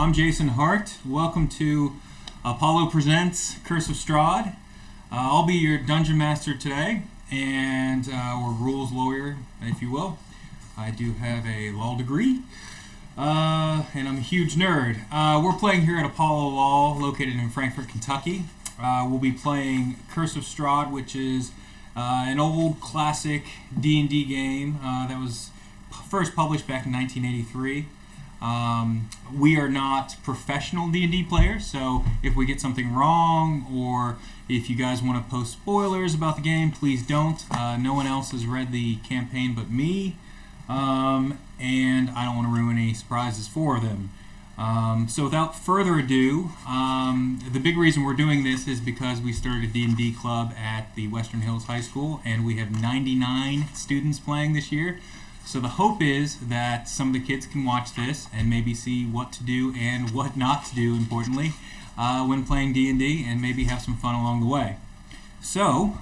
I'm Jason Hart. Welcome to Apollo Presents Curse of Strahd. I'll be your dungeon master today, and or rules lawyer, if you will. I do have a law degree, and I'm a huge nerd. We're playing here at Apollo Law, located in Frankfort, Kentucky. We'll be playing Curse of Strahd, which is an old classic D&D game that was first published back in 1983. We are not professional D&D players, so if we get something wrong or if you guys want to post spoilers about the game, please don't. No one else has read the campaign but me, and I don't want to ruin any surprises for them. So without further ado, the big reason we're doing this is because we started a D&D Club at the Western Hills High School, and we have 99 students playing this year. So the hope is that some of the kids can watch this and maybe see what to do and what not to do, importantly, when playing D&D, and maybe have some fun along the way. So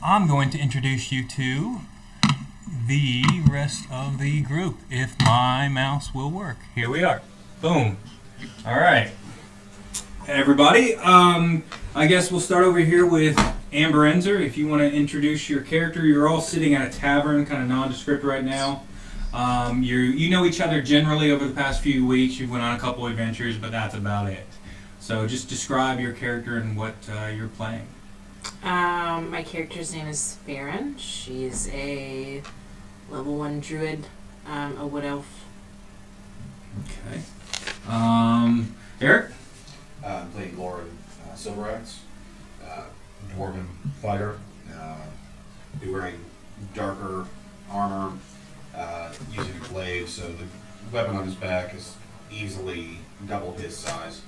I'm going to introduce you to the rest of the group, if my mouse will work. Here we are. Boom. All right. Hey, everybody. I guess we'll start over here with Amber Enzer. If you want to introduce your character, you're all sitting at a tavern, kind of nondescript right now. You know each other generally over the past few weeks. You went on a couple adventures, but that's about it. So just describe your character and what you're playing. My character's name is Farron. She's a level 1 druid, a wood elf. Okay. Eryk? I'm playing Glorin Silveraxe, Dwarf Fighter. Be wearing darker armor, using a blade, so the weapon on his back is easily double his size.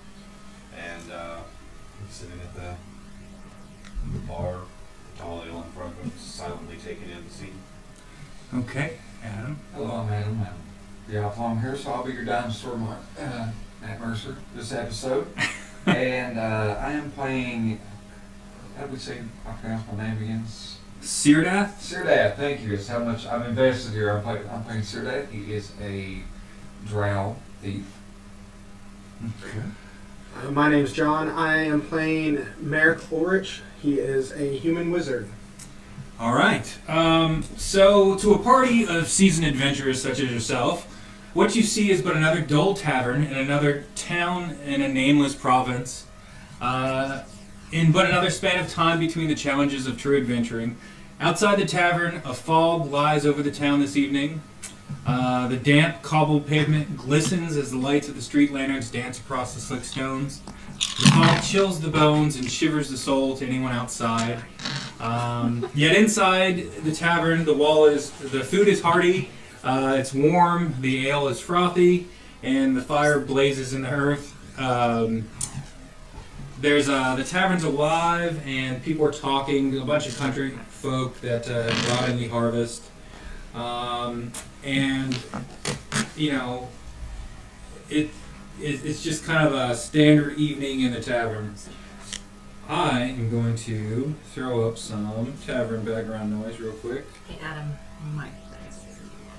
And sitting at the bar, tall ale in front of him, silently taking in the scene. Okay. Adam? Hello, I'm Adam. I'm here, so I'll be your dinosaur, Matt Mercer, this episode. And I am playing, how do we say, I pronounce my name again? Syrdath? Syrdath, thank you. It's how much I've invested here. I'm playing Syrdath. He is a drow thief. Okay. My name's John. I am playing Marick Ulrich. He is a human wizard. All right. So to a party of seasoned adventurers such as yourself, what you see is but another dull tavern in another town in a nameless province. In but another span of time between the challenges of true adventuring. Outside the tavern, a fog lies over the town this evening. The damp cobbled pavement glistens as the lights of the street lanterns dance across the slick stones. The fog chills the bones and shivers the soul to anyone outside. Yet inside the tavern, the food is hearty, it's warm, the ale is frothy, and the fire blazes in the hearth. The tavern's alive, and people are talking. A bunch of country folk that brought in the harvest, and you know, it's just kind of a standard evening in the tavern. I am going to throw up some tavern background noise real quick. Hey, Adam, my dice.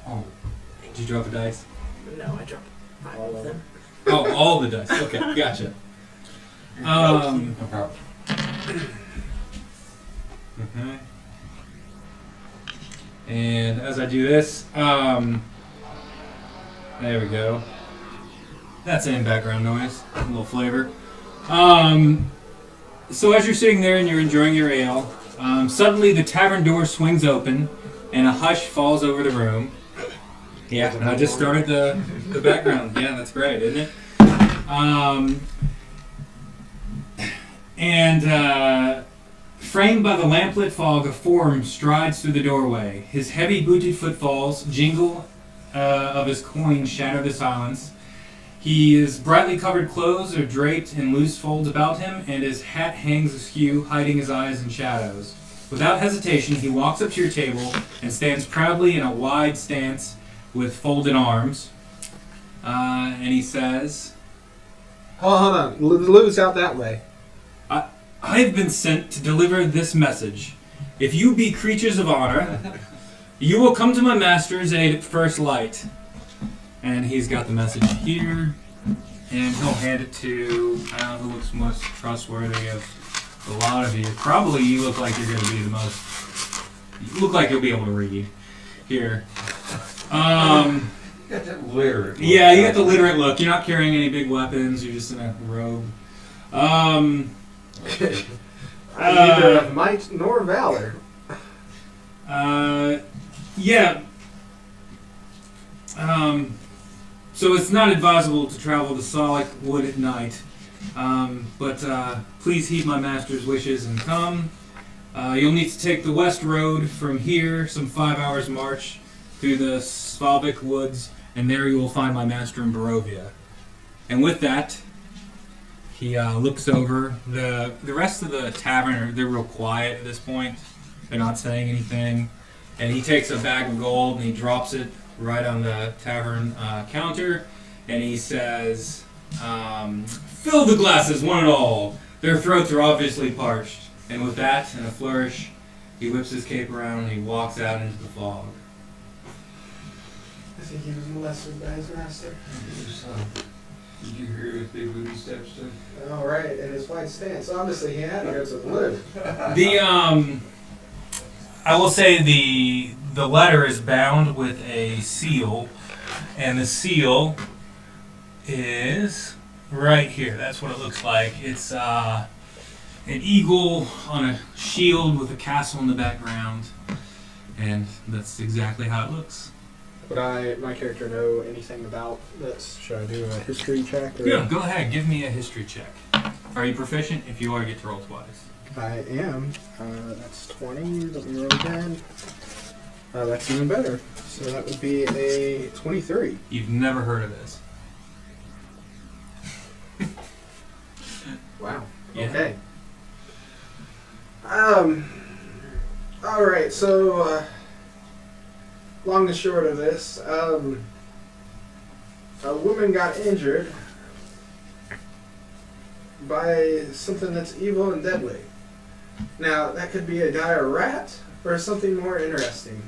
Oh, did you drop a dice? No, I dropped 5 of them. Oh, all the dice. Okay, gotcha. No problem. Okay. And as I do this, there we go. That's in background noise, a little flavor. So as you're sitting there and you're enjoying your ale, suddenly the tavern door swings open and a hush falls over the room. Yeah, and I just started the background. Yeah, that's great, isn't it? And framed by the lamplit fog, a form strides through the doorway. His heavy booted footfalls, jingle of his coin shatter the silence. His brightly covered clothes are draped in loose folds about him, and his hat hangs askew, hiding his eyes in shadows. Without hesitation, he walks up to your table and stands proudly in a wide stance with folded arms. And he says, Hold on. The loot's out that way. I have been sent to deliver this message. If you be creatures of honor, you will come to my master's aid at first light. And he's got the message here. and he'll hand it to who looks most trustworthy of a lot of you. Probably you look like you're going to be the most. You look like you'll be able to read here. You got that literate. Yeah, you got the literate look. You're not carrying any big weapons. You're just in a robe. Neither of might nor valor. Yeah. So it's not advisable to travel to Solic Wood at night. But please heed my master's wishes and come. You'll need to take the west road from here, some 5 hours march, through the Svalvik woods, and there you will find my master in Barovia. And with that, he looks over. The rest of the tavern, they're real quiet at this point. They're not saying anything. And he takes a bag of gold and he drops it right on the tavern counter. And he says, fill the glasses, one and all. Their throats are obviously parched. And with that, in a flourish, he whips his cape around and he walks out into the fog. I think he was molested by his master. Did you hear his big booty steps too? All right, and his white stance. Obviously, he had to go to the wood. I will say the letter is bound with a seal, and the seal is right here. That's what it looks like. It's an eagle on a shield with a castle in the background, and that's exactly how it looks. Would my character know anything about this? Should I do a history check? Or? Yeah, go ahead. Give me a history check. Are you proficient? If you are, you get to roll twice. I am. That's 20. Let me roll again. That's even better. So that would be a 23. You've never heard of this. Wow. Yeah. Okay. All right. So, long and short of this, a woman got injured by something that's evil and deadly. Now, that could be a dire rat or something more interesting.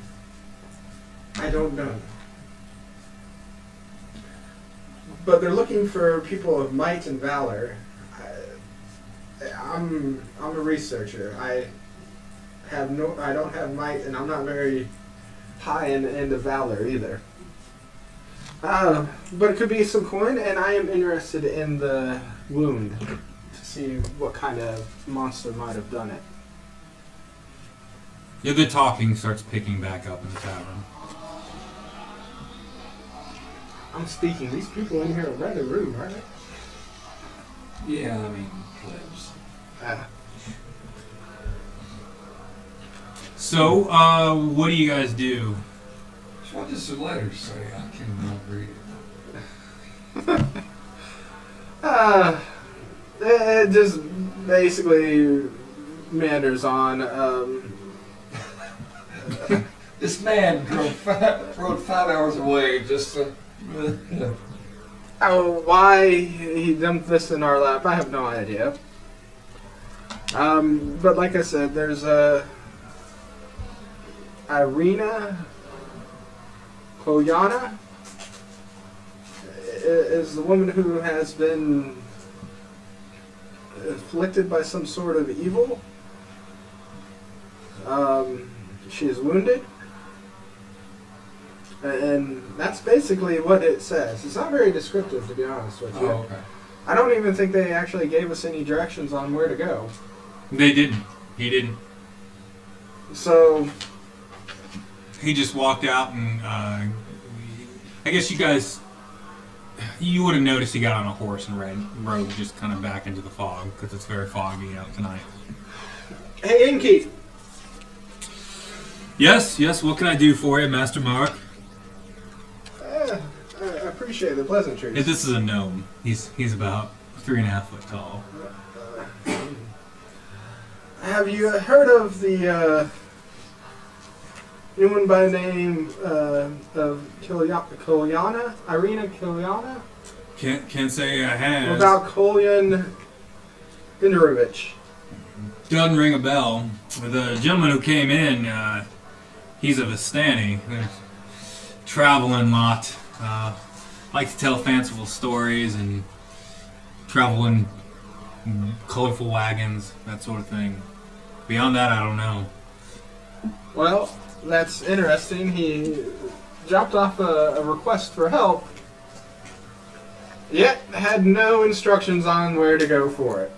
I don't know. But they're looking for people of might and valor. I'm a researcher. I don't have might, and I'm not very high in the end of valor either. But it could be some coin, and I am interested in the wound to see what kind of monster might have done it. Yeah, the talking starts picking back up in the tavern. I'm speaking. These people in here are rather rude, aren't they? Yeah, I mean, plebs. So, what do you guys do? What does the letter say? I cannot read it. It just basically meanders on. This man rode 5 hours away just to... Why he dumped this in our lap, I have no idea. But like I said, there's Irina Koyana is the woman who has been afflicted by some sort of evil. She is wounded. And that's basically what it says. It's not very descriptive, to be honest with you. Oh, okay. I don't even think they actually gave us any directions on where to go. They didn't. He didn't. So... He just walked out and, I guess you guys, you would have noticed he got on a horse and rode just kind of back into the fog, because it's very foggy out tonight. Hey, Innkeep! Yes, what can I do for you, Master Marick? I appreciate the pleasantries. This is a gnome. He's about 3.5 foot tall. Have you heard of the anyone by the name of Kolyana? Irina Kolyana? Can't say I have. What about Kolyan Indrovich? Doesn't ring a bell. The gentleman who came in, he's a Vistani. Traveling lot. Like to tell fanciful stories and travel in colorful wagons, that sort of thing. Beyond that, I don't know. Well, that's interesting. He dropped off a request for help, yet had no instructions on where to go for it.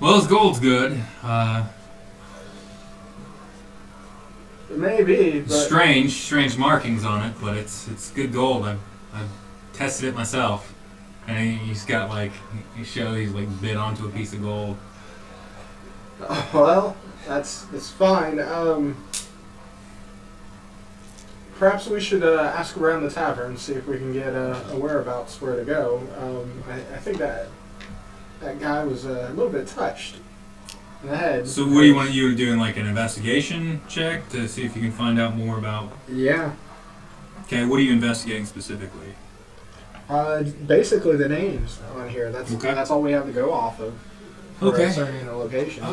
Well, his gold's good. Maybe, but Strange markings on it, but it's good gold. I've tested it myself, and he's got like he's like bid onto a piece of gold. well, that's fine. Perhaps we should ask around the tavern, see if we can get a whereabouts where to go. I think that guy was a little bit touched in the head. So what do you want you doing, like an investigation check to see if you can find out more about? Yeah. Okay, what are you investigating specifically? Basically the names on here. That's all we have to go off of. For ascertaining the location.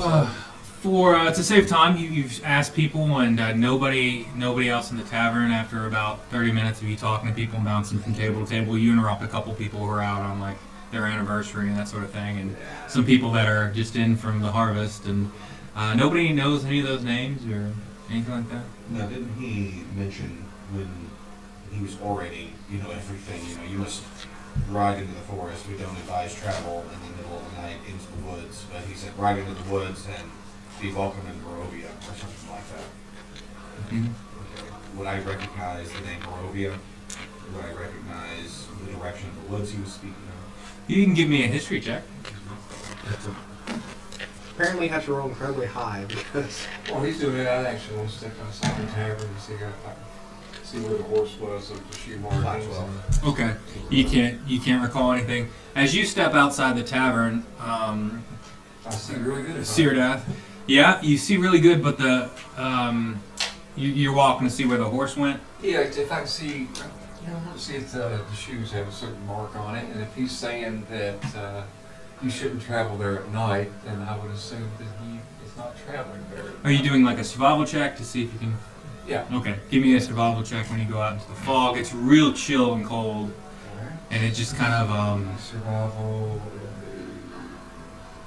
To save time, you've asked people, and nobody else in the tavern. After about 30 minutes of you talking to people and bouncing from table to table, you interrupt a couple people who are out on like their anniversary and that sort of thing, and some people that are just in from the harvest, and nobody knows any of those names or anything like that. Now, didn't he mention when he was orating, everything, you must ride into the forest. We don't advise travel in the middle of the night into the woods. But he said ride into the woods and be welcome in Barovia or something like that. Mm-hmm. Would I recognize the name Barovia? Would I recognize the direction of the woods he was speaking of? You can give me a history check. Apparently, you have to roll incredibly high because. While he's doing it, I actually want to step outside the tavern and see where the horse was of the shoe markings. Okay. You can't recall anything. As you step outside the tavern, I see really good. Syrdath. Yeah, you see really good, but you're walking to see where the horse went. Yeah, if I can see, I want to see if the shoes have a certain mark on it, and if he's saying that you shouldn't travel there at night, then I would assume that he is not traveling there. Are you doing like a survival check to see if you can? Yeah. Okay. Give me a survival check when you go out into the fog. It's real chill and cold, and it just kind of survival.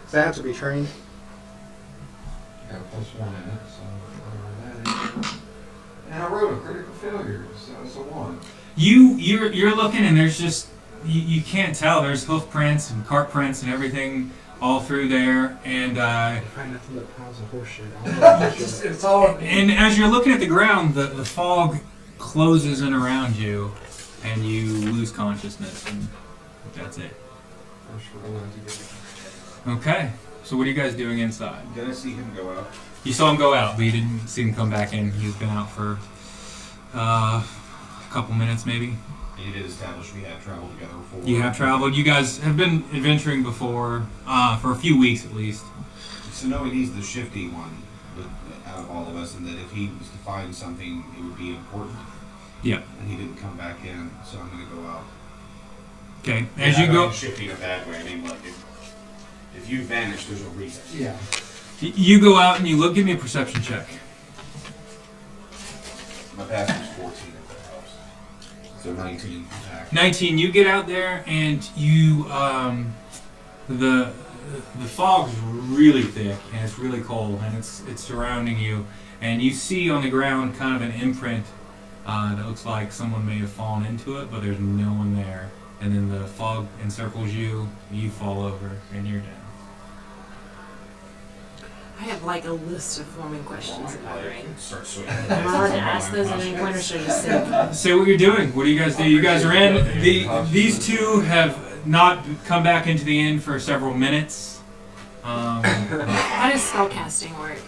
Does that have to be trained? Got +1 in it, so whatever that is. And I wrote a critical failure, so it's a 1. You're looking, and there's just you can't tell. There's hoof prints and cart prints and everything all through there, and I find nothing but piles of horse shit. It's all. And as you're looking at the ground, the fog closes in around you, and you lose consciousness, and that's it. Okay. So what are you guys doing inside? Did I see him go out? You saw him go out, but you didn't see him come back in. He's been out for a couple minutes, maybe. And you did establish we had traveled together before. You have traveled. You guys have been adventuring before, for a few weeks at least. So knowing he's the shifty one out of all of us, and that if he was to find something, it would be important. Yeah. And he didn't come back in, so I'm going to go out. Okay. As you go, shifty in a bad way. I mean, like if you vanish, there's a reason. Yeah. you go out and you look. Give me a perception check. My pass was 14 if that helps. So 19 attack. 19. You get out there and you the fog's really thick and it's really cold and it's surrounding you, and you see on the ground kind of an imprint that looks like someone may have fallen into it, but there's no one there. And then the fog encircles you. You fall over and you're down. I have like a list of forming questions in my brain. Start sweating. Am I allowed to ask those at any point, or should I just sit? Say what you're doing. What do you guys do? You guys are in. These two have not come back into the inn for several minutes. How does spellcasting work?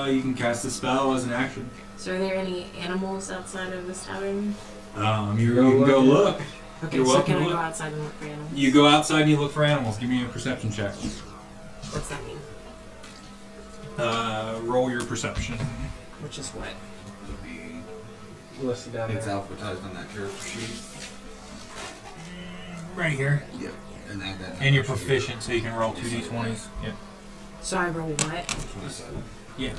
You can cast a spell as an action. So are there any animals outside of this tavern? You can go look. Okay, You're so welcome can to I go look. outside and look for animals? You go outside and you look for animals. Give me a perception check. What's that mean? Roll your perception. Which is what? Listed down It's there. alphabetized on that character sheet. Right here. Yep. And that And you're proficient, so you can roll 2d20s. Yeah. So I roll what? 27. Yeah.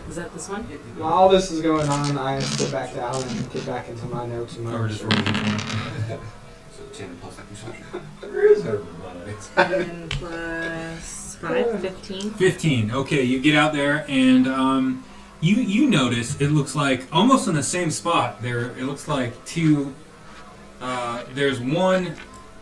Is that this one? While all this is going on, I sit back down and get back into my notes and Or notes. just roll d20. 10 plus that perception. Where is everybody? 10 plus 5, 15. 15. Okay, you get out there and you notice it looks like almost in the same spot. There, it looks like two. There's one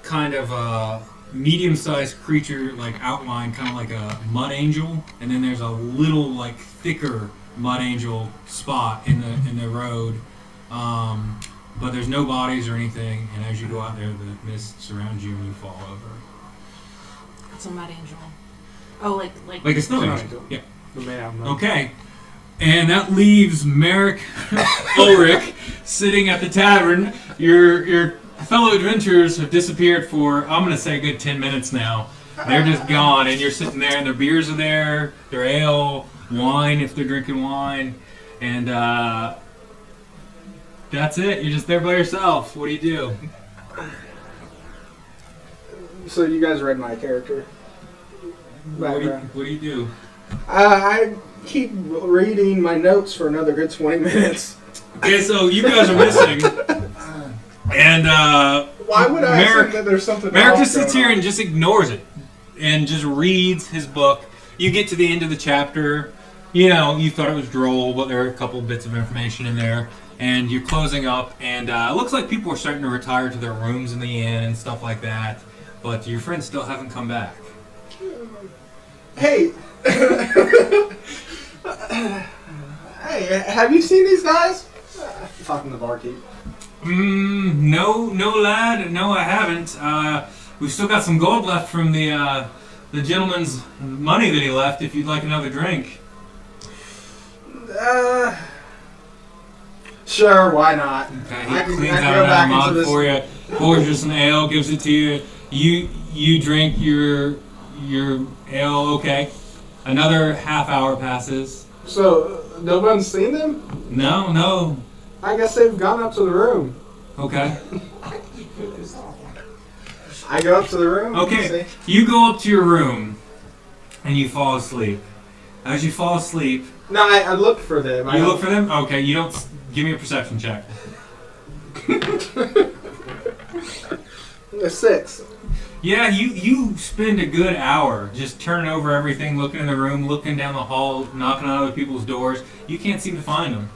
kind of medium-sized creature, like outline, kind of like a mud angel, and then there's a little like thicker mud angel spot in the road. But there's no bodies or anything, and as you go out there, the mist surrounds you and you fall over. It's a mud angel. Oh, Like a snow angel. Yeah. The man out of mud. Okay. And that leaves Marick Ulrich sitting at the tavern. Your fellow adventurers have disappeared for, I'm going to say, a good 10 minutes now. They're just gone, and you're sitting there, and their beers are there, their ale, wine if they're drinking wine, and that's it. You're just there by yourself. What do you do? So you guys read my character. What do you do? I keep reading my notes for another good 20 minutes. Okay, so you guys are missing. And Why would I Marick- think that there's something Marick else just sits going here on? and just ignores it and just reads his book. You get to the end of the chapter. You know, you thought it was droll, but there are a couple bits of information in there. And you're closing up, and it looks like people are starting to retire to their rooms in the inn and stuff like that. But your friends still haven't come back. Hey! Hey, have you seen these guys? Talking to the barkeep. No, lad. No, I haven't. We've still got some gold left from the gentleman's money that he left. If you'd like another drink. Sure, why not? Okay, I he can cleans go out back a into mug this- for you, pours you some ale, gives it to you. You drink your ale. Okay. Another half hour passes. So, no one's seen them? No. I guess they've gone up to the room. Okay. I go up to the room. Okay. You go up to your room, and you fall asleep. As you fall asleep, No, I look for them. you look for them. Okay. You don't. Give me a perception check. A 6. Yeah, you spend a good hour just turning over everything, looking in the room, looking down the hall, knocking on other people's doors. You can't seem to find them.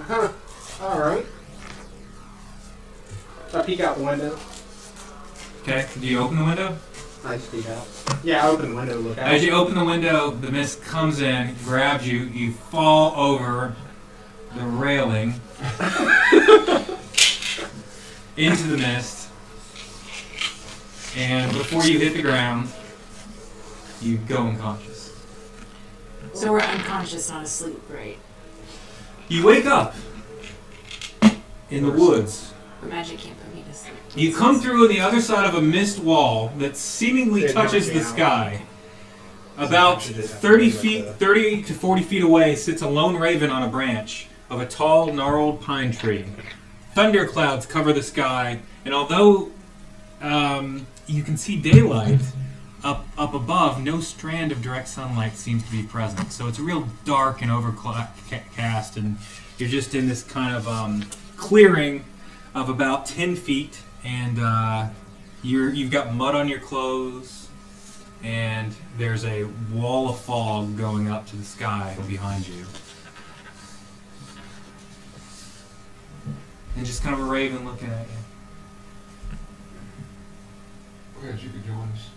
Huh. Alright. I peek out the window. Okay, do you open the window? I just peek out. Yeah, I open the window, look out. As you open the window, the mist comes in, grabs you, you fall over the railing into the mist, and before you hit the ground, you go unconscious. So we're unconscious, not asleep, right? You wake up in the woods. But magic can't put me to sleep. You come through on the other side of a mist wall that seemingly It touches knocks me the out. sky. About 30 to 40 feet away sits a lone raven on a branch of a tall, gnarled pine tree. Thunder clouds cover the sky, and although you can see daylight up above, no strand of direct sunlight seems to be present. So it's real dark and overcast, and you're just in this kind of clearing of about 10 feet, and you've got mud on your clothes, and there's a wall of fog going up to the sky behind you. And just kind of a raven looking at you. Glad you could join us.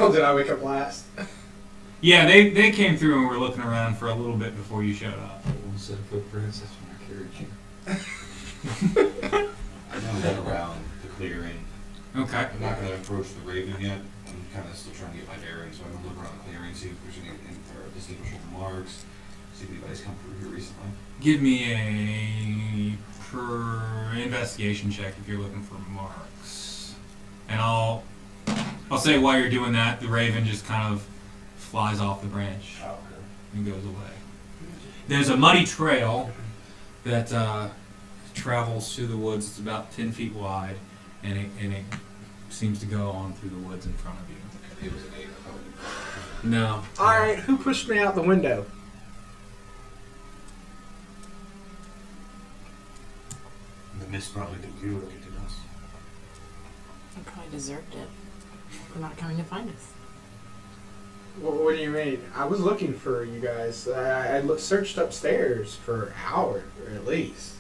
Oh, did I wake up last? Yeah, they came through and were looking around for a little bit before you showed up. One set of footprints, that's when I carried you. I know that around the clearing. Okay. I'm not going to approach the raven yet. I'm kind of still trying to get my bearings, so I'm going to look around the clearing, see if there's any distinguishable marks, see if anybody's come through here recently. Give me a investigation check if you're looking for marks. And I'll say while you're doing that, the raven just kind of flies off the branch and goes away. There's a muddy trail that travels through the woods. It's about 10 feet wide, and it seems to go on through the woods in front of you. It was an 8, I thought. No. Alright, who pushed me out the window? The mist probably took you to get to us. I probably deserved it. For not coming to find us. What do you mean? I was looking for you guys. I searched upstairs for an hour, at least.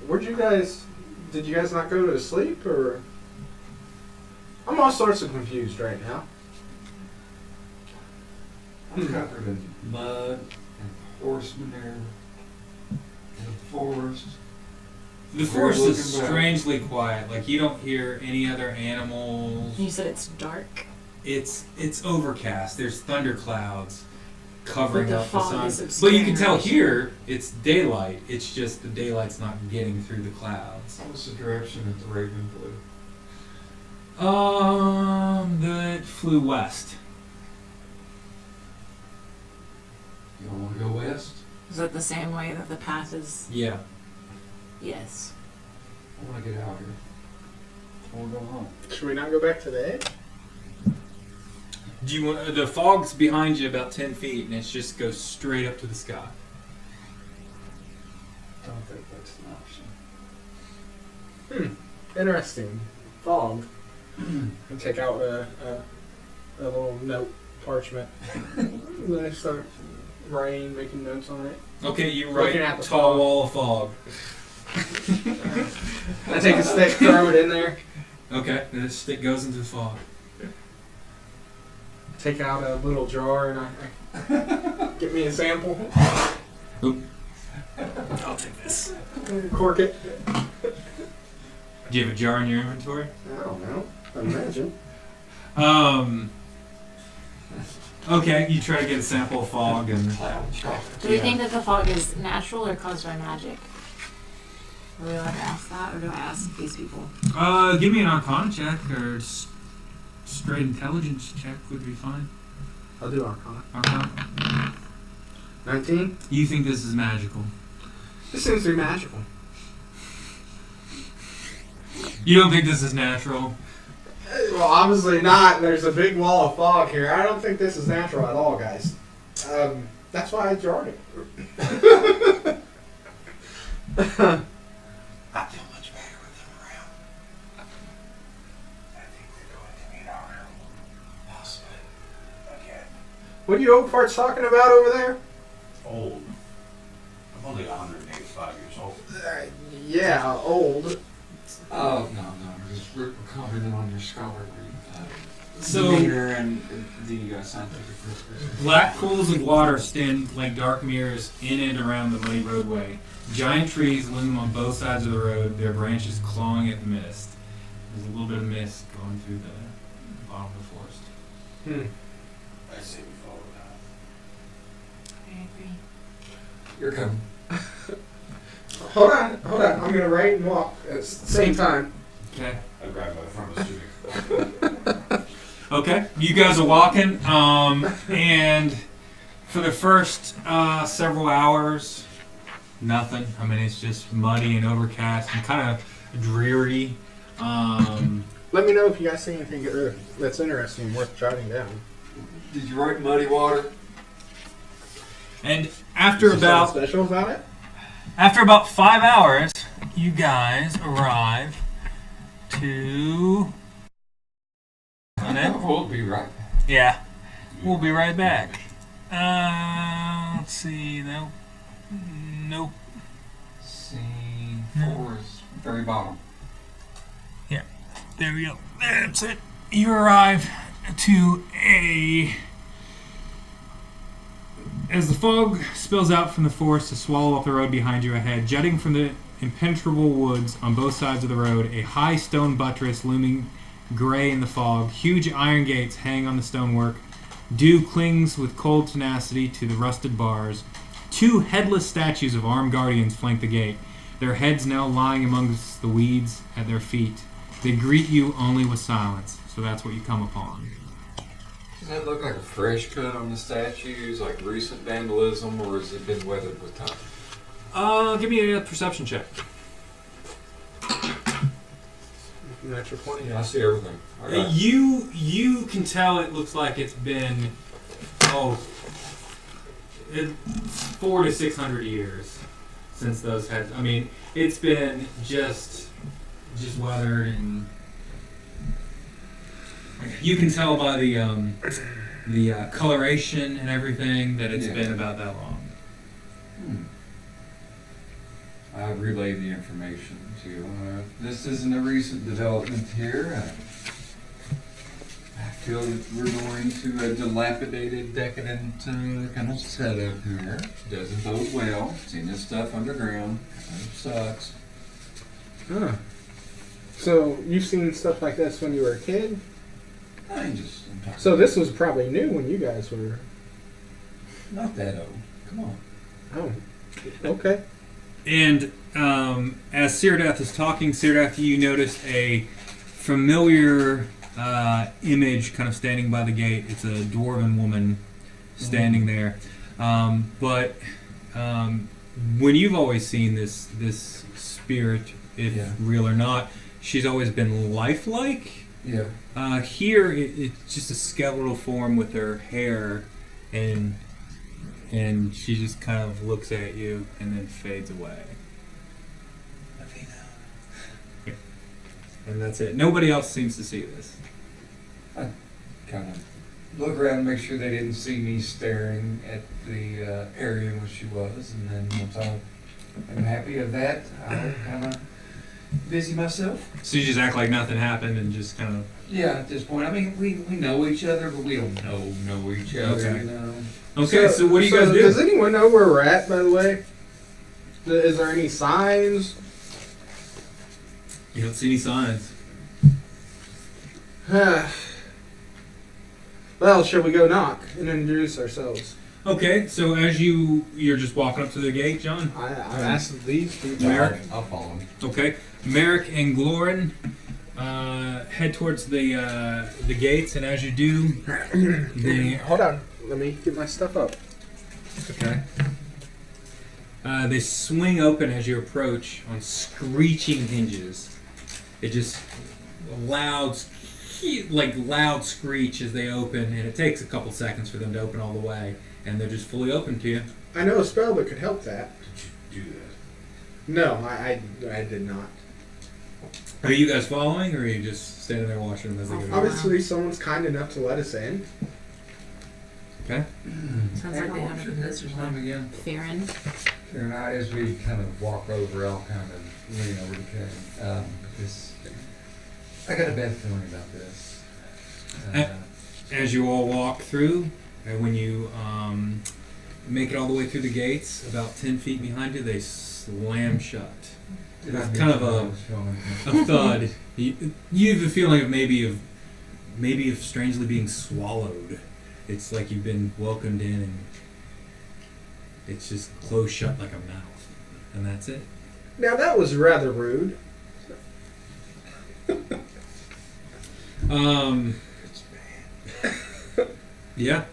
Where'd you guys... Did you guys not go to sleep, or... I'm all sorts of confused right now. I'm covered in mud and horsemen there in the forest. The forest is strangely quiet. Like, you don't hear any other animals. You said it's dark. It's overcast. There's thunderclouds covering But the up the fog is sun. obscuring But you can tell everything. here it's daylight. It's just the daylight's not getting through the clouds. What's the direction that the raven flew? That flew west. You don't want to go west? Is that the same way that the path is? Yeah. Yes. I want to get out of here. I want to go home. Should we not go back to the edge? Do you want the fog's behind you about 10 feet, and it just goes straight up to the sky. I don't think that's an option. Interesting. Fog. And take out a little note parchment. Then I start writing, making notes on it. Okay, you Looking write at the tall fog. wall of fog. I take a stick, throw it in there. Okay, the stick goes into the fog. Take out a little jar and I get me a sample. I'll take this. Cork it. Do you have a jar in your inventory? I don't know. I imagine. Okay, you try to get a sample of fog and... Cloud chocolate. Do we think that the fog is natural or caused by magic? Are we allowed to ask that, or do I ask these people? Give me an Arcana check, or straight intelligence check would be fine. I'll do Arcana. Arcana. 19? You think this is magical? This seems to be magical. You don't think this is natural? Well, obviously not. There's a big wall of fog here. I don't think this is natural at all, guys. That's why I jarred it. I feel much better with them around. I think they're going to meet our husband again. What are you old farts talking about over there? Old. I'm only 185 years old. Yeah, old. Oh, no. We're commenting on your scholarly So- demeanor and the scientific purpose. Black pools of water stand like dark mirrors in and around the muddy roadway. Giant trees loom on both sides of the road, their branches clawing at the mist. There's a little bit of mist going through the bottom of the forest. I say we follow that. I agree. You're coming. Hold on. I'm going to write and walk at the same time. Okay. I grabbed by the front of his tunic. Okay. You guys are walking, and for the first several hours, nothing. I mean, it's just muddy and overcast and kind of dreary. Let me know if you guys see anything that's interesting and worth jotting down. Did you write muddy water? And after Is there something about special about it? 5 hours, you guys arrive to. We'll be right back. Yeah, we'll be right back. Let's see. Nope. Scene 4 is very bottom. There we go. That's it. You arrive to a. As the fog spills out from the forest to swallow up the road behind you ahead, jutting from the impenetrable woods on both sides of the road, a high stone buttress looming gray in the fog, huge iron gates hang on the stonework, dew clings with cold tenacity to the rusted bars. 2 headless statues of armed guardians flank the gate, their heads now lying amongst the weeds at their feet. They greet you only with silence, so that's what you come upon. Does that look like a fresh cut on the statues, like recent vandalism, or has it been weathered with time? Give me a perception check. Natural 20. Yeah, I see everything. All right. You can tell it looks like it's been 400 to 600 years since those had. I mean, it's been just weathered, and you can tell by the coloration and everything that it's been about that long. I relay the information to you. This isn't a recent development here. I feel that we're going to a dilapidated, decadent kind of setup here. Doesn't bode well. Seeing this stuff underground kind of sucks. Huh. So you've seen stuff like this when you were a kid? So this was probably new when you guys were... Not that old. Come on. Oh, okay. And as Syrdath is talking, Syrdath, you noticed a familiar image kind of standing by the gate. It's a dwarven woman standing there. But when you've always seen this spirit, if real or not, she's always been lifelike. Yeah. Here, it's just a skeletal form with her hair, and she just kind of looks at you and then fades away. And that's it. Nobody else seems to see this. I kind of look around and make sure they didn't see me staring at the area in which she was, and then once I'm happy of that, I'll kind of busy myself. So you just act like nothing happened and just kind of... Yeah, at this point. I mean, we know each other, but we don't know each other, Okay. you know. Okay, so what do you guys do? Does anyone know where we're at, by the way? Is there any signs? You don't see any signs. Well, shall we go knock and introduce ourselves? Okay, so as you're just walking up to the gate, John? I asked these people. Marick? I'll follow him. Okay. Marick and Glorin head towards the gates, and as you do, they... Hold on. Let me get my stuff up. Okay. They swing open as you approach on screeching hinges. It just loud screech as they open, and it takes a couple seconds for them to open all the way, and they're just fully open to you. I know a spell that could help that. Did you do that? No, I did not. Are you guys following, or are you just standing there watching them as they go? Obviously, someone's kind enough to let us in. Okay. Sounds like they have a That's your name again. Farron. And I, as we kind of walk over, I'll kind of lean over to Kevin. Because I got a bad feeling about this. As you all walk through, when you make it all the way through the gates, about 10 feet behind you, they slam shut. It's kind of a thud. You have a feeling of maybe of strangely being swallowed. It's like you've been welcomed in, and it's just closed shut like a mouth, and that's it. Now that was rather rude. Yeah.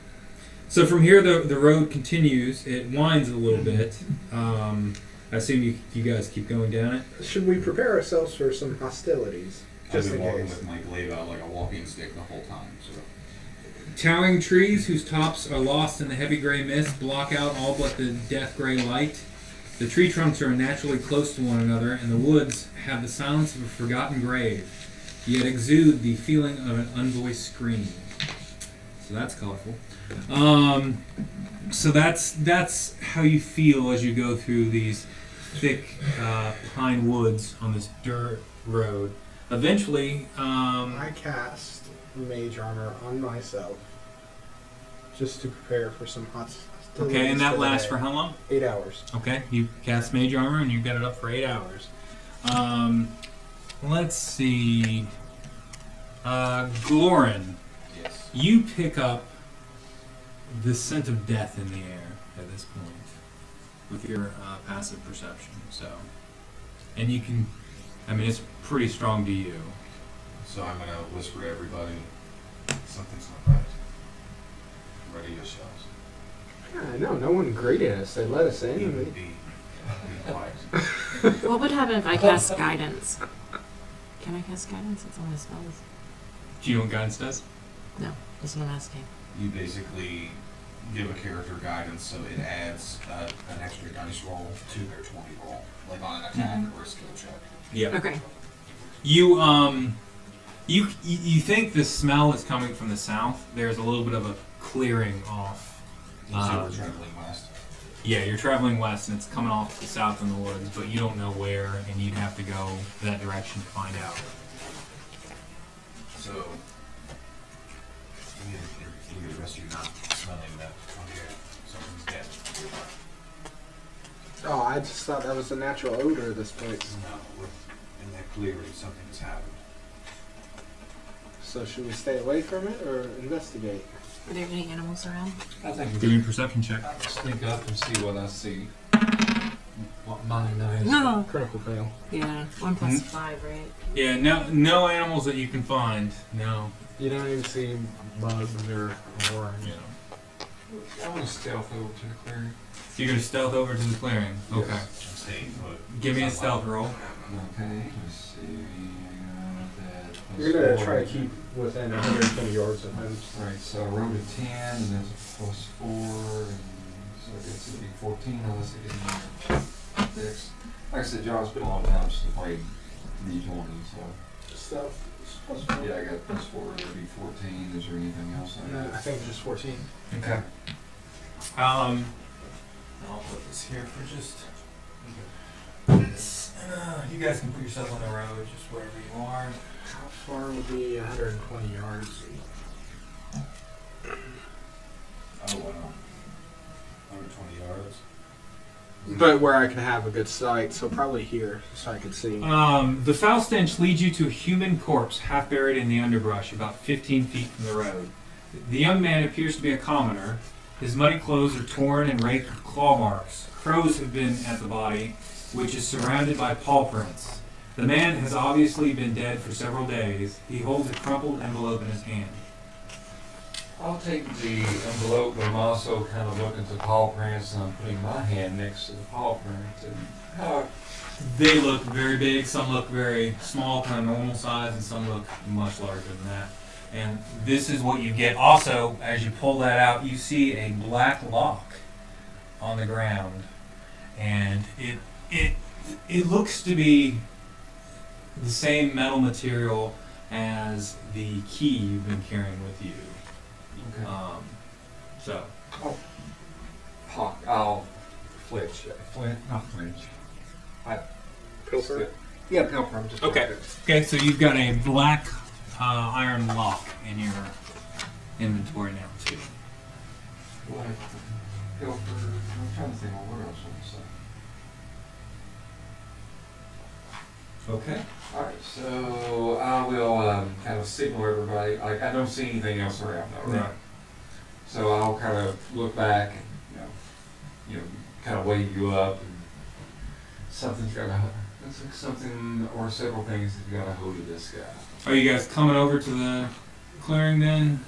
So from here, the road continues. It winds a little bit. I assume you guys keep going down it. Should we prepare ourselves for some hostilities? I've Just been in walking case. with my glaive out like a walking stick the whole time. So Towering trees whose tops are lost in the heavy gray mist block out all but the death gray light. The tree trunks are unnaturally close to one another, and the woods have the silence of a forgotten grave, yet exude the feeling of an unvoiced scream. So that's colorful. So that's how you feel as you go through these thick pine woods on this dirt road. Eventually, I cast mage armor on myself just to prepare for some hostilities. okay, and that lasts today. for how long? 8 hours. Okay, you cast mage armor and you get it up for 8 hours. Let's see. Glorin, yes. you pick up the scent of death in the air at this point with your passive perception. So, and you can, I mean, it's pretty strong to you. So I'm gonna whisper to everybody, something's not right. Ready yourselves. No one greeted us. They let us in. Even be quiet. What would happen if I cast guidance? Can I cast guidance? It's on my spells. Do you know what guidance does? No, that's what I'm asking. You basically give a character guidance, so it adds an extra dice roll to their 20 roll, like on an attack or a skill check. Yeah. Okay. You think the smell is coming from the south. There's a little bit of a clearing off. So we're traveling west. Yeah, you're traveling west and it's coming off the south in the woods, but you don't know where, and you'd have to go that direction to find out. So, you the rest of you not smelling that something's dead. Oh, I just thought that was the natural odor of this place. No, we're in that clearing, something has happened. So should we stay away from it or investigate? Are there any animals around? I think Give me a perception check. I'll sneak up and see what I see. What mine eyes. No. Critical fail. Yeah. 1 plus 5, right? Yeah, no animals that you can find. No. You don't even see bugs or Yeah. I want to stealth over to the clearing. You're gonna stealth over to the clearing. Okay. Yes. I'm staying put. Give me a stealth roll. Okay, let's see. That You're gonna plus try to 4. keep within 120 yards of him. Right, so I rolled a 10, and that's a plus 4, and so I guess it'd be 14 unless it gets more 6. Like I said, John, it's been a long time since I played D20, so. Stuff. Yeah, I got plus 4, it'd be 14. Is there anything else I No, got? I think it's just 14. Okay. I'll put this here for just. You guys can put yourself on the road, just wherever you are. How far would be 120 yards? Oh, wow. 120 yards. But where I can have a good sight, so probably here, so I can see. The foul stench leads you to a human corpse half buried in the underbrush about 15 feet from the road. The young man appears to be a commoner. His muddy clothes are torn and raked with claw marks. Crows have been at the body, which is surrounded by paw prints. The man has obviously been dead for several days. He holds a crumpled envelope in his hand. I'll take the envelope, but I'm also kind of looking to paw prints, and I'm putting my hand next to the paw prints. And They look very big, some look very small, kind of normal size, and some look much larger than that. And this is what you get. Also, as you pull that out, you see a black lock on the ground, and it looks to be the same metal material as the key you've been carrying with you. okay. So I'll flinch. Not flinch. Pilfer? Yeah, pilfer. I'm just okay, so you've got a black iron lock in your inventory now too. Like pilfer. I'm trying to think of what else I want to say. Okay. Alright, so I will kind of signal everybody. Like, I don't see anything else around though, right? Right. So I'll kind of look back and, you know, kind of wave you up. And something's got to, looks like something or several things have got a hold of this guy. Are you guys coming over to the clearing then?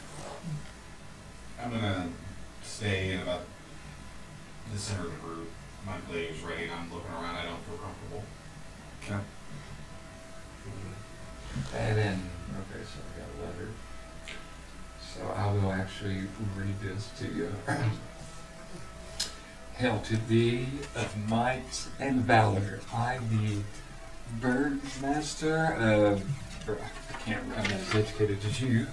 I'm gonna stay in about the center of the group. My blade's ready and I'm looking around. I don't feel comfortable. Okay. And then, okay, so I got a letter. So I will actually read this to you. Hail to thee of might and valor. I, the Burgmaster of... I can't, I'm not as educated as you.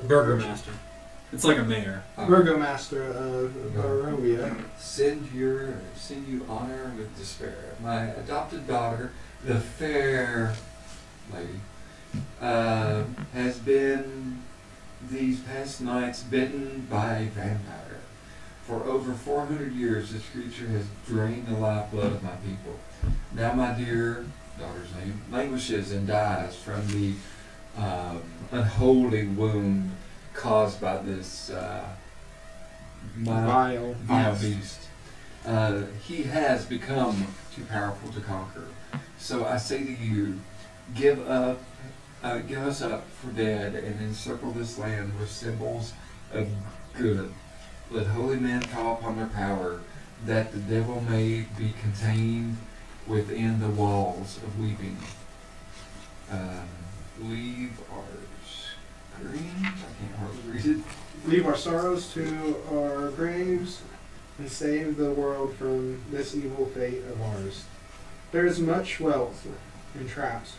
Burgermaster. It's like a mayor. Burgomaster of Barovia. Send you honor with despair. My adopted daughter, the fair lady, has been these past nights bitten by a vampire. For over 400 years, this creature has drained the lifeblood of my people. Now my dear daughter's name languishes and dies from the unholy wound caused by this Vile beast. He has become too powerful to conquer. So I say to you, give us up for dead and encircle this land with symbols of good. Let holy men call upon their power, that the devil may be contained within the walls of weeping. Leave ours. Green. I can't hardly read it. Leave our sorrows to our graves and save the world from this evil fate of ours. There is much wealth and traps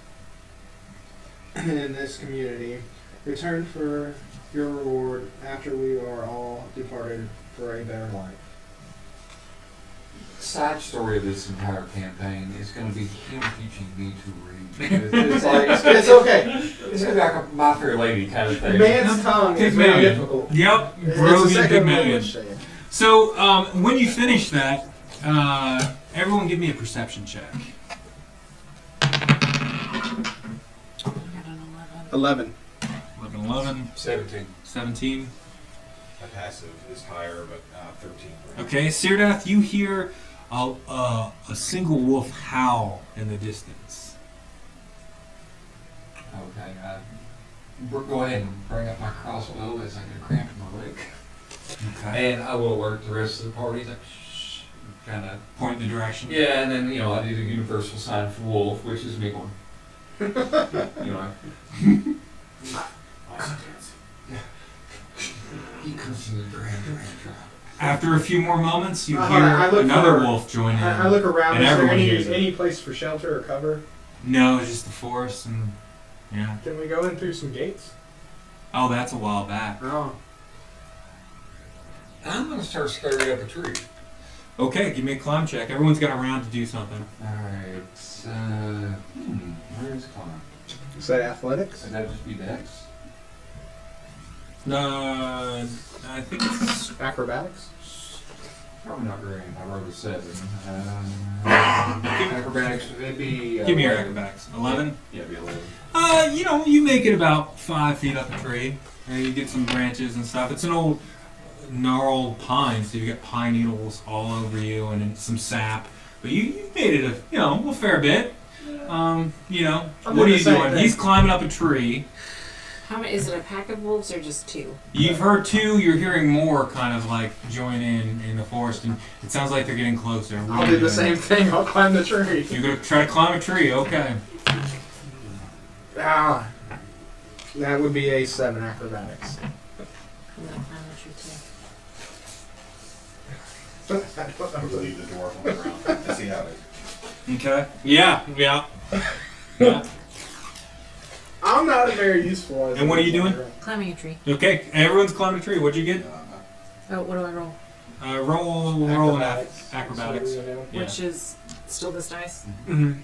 in this community. Return for your reward after we are all departed for a better life. Side story of this entire campaign is going to be him teaching me to read. It's like It's okay. it's gonna be like a My Fair Lady kind of thing. Man's tongue is very Pygmalion. difficult. Yep, It's a Rogan second Pygmalion. language thing. So when you finish that, everyone give me a perception check. I got an 11. 11. 11, 17. 17. My passive is higher, but 13. Okay, Syrdath, you hear a single wolf howl in the distance. Okay. Go ahead and bring up my crossbow as I get a cramp in my leg. Okay. And I will alert the rest of the party. Like, shh. Kind of. Point in the direction. Yeah, and then, I do the universal sign for wolf, which is me going. He comes in the grand trap. After a few more moments, you I hear look another for- wolf join in. I look around. And Is there everyone hears it. any place for shelter or cover? No, it's just the forest and yeah. Can we go in through some gates? Oh, that's a while back. Oh. I'm going to start scaring up a tree. Okay, give me a climb check. Everyone's got a round to do something. Alright, where is climb? Is that athletics? Would that just be dex? I think it's Acrobatics? Probably not great. I rolled a 7. Acrobatics, it'd be. give me your acrobatics. 11. Yeah, it'd be 11. You make it about 5 feet up a tree. And you get some branches and stuff. It's an old gnarled pine, so you get pine needles all over you and then some sap. But you made it a fair bit. What are you doing? He's climbing up a tree. How many? Is it a pack of wolves or just 2? You've heard 2. You're hearing more kind of like join in the forest, and it sounds like they're getting closer. What I'll are do you the doing? same thing. I'll climb the tree. You're gonna try to climb a tree. Okay. Ah. That would be a 7 acrobatics. I'm gonna climb the tree too. I would leave the dwarf on the ground to see how it. Okay. Yeah. Yeah. I'm not very useful. And what are you doing? Climbing a tree. Okay. Everyone's climbing a tree. What'd you get? Oh, what do I roll? Roll an acrobatics. Yeah. Which is still this dice? Mhm.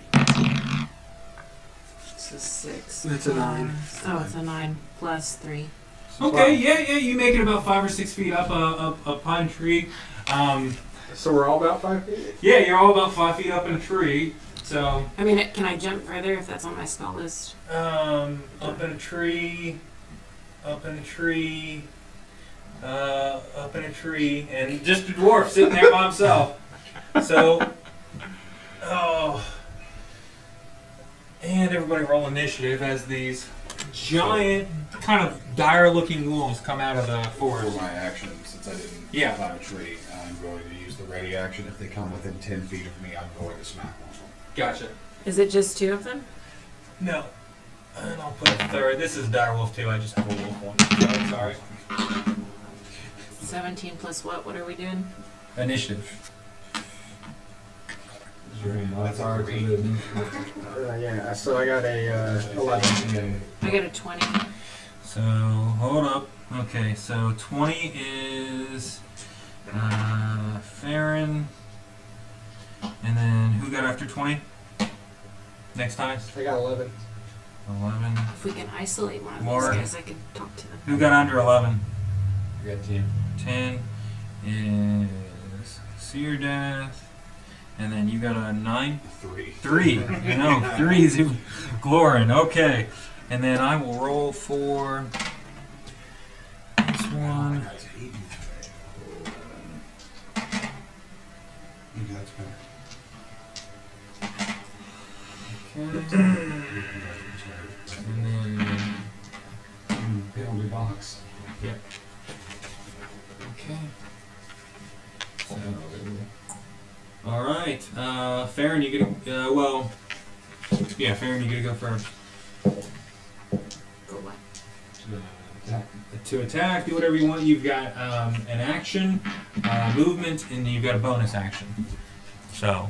It's a 6. It's a 9. Oh, it's a 9 plus 3. Okay. Yeah. You make it about 5 or 6 feet up a pine tree. So we're all about 5 feet? Yeah, you're all about 5 feet up in a tree. So, I mean, can I jump further if that's on my spell list? up in a tree, up in a tree, and just a dwarf sitting there by himself. So, and everybody roll initiative as these giant, kind of dire-looking wolves come out of the For forest. my action, since I didn't Yeah. climb a tree, I'm going to use the ready action. If they come within 10 feet of me, I'm going to smack one. Gotcha. Is it just 2 of them? No. And I'll put a third. This is direwolf too. I just have a wolf one. So, sorry. 17 plus what? What are we doing? Initiative. Is there any That's a modifier to three. the initiative? Yeah, so I got a 11. I got a 20. So, hold up. Okay, so 20 is Farron. And then who got after 20? Next highest? I got 11. 11. If we can isolate one of Laura. those guys, I could talk to them. Who got under 11? I got 10. 10 is Syrdath. And then you got a 9? 3. 3. No, 3 is Glorin. Okay. And then I will roll for this one. You got better. Okay. And then, Penalty box. okay. So, all right. Farron, you get to, Farron, you get to go first. Go what? To attack, do whatever you want. You've got an action, movement, and you've got a bonus action. So,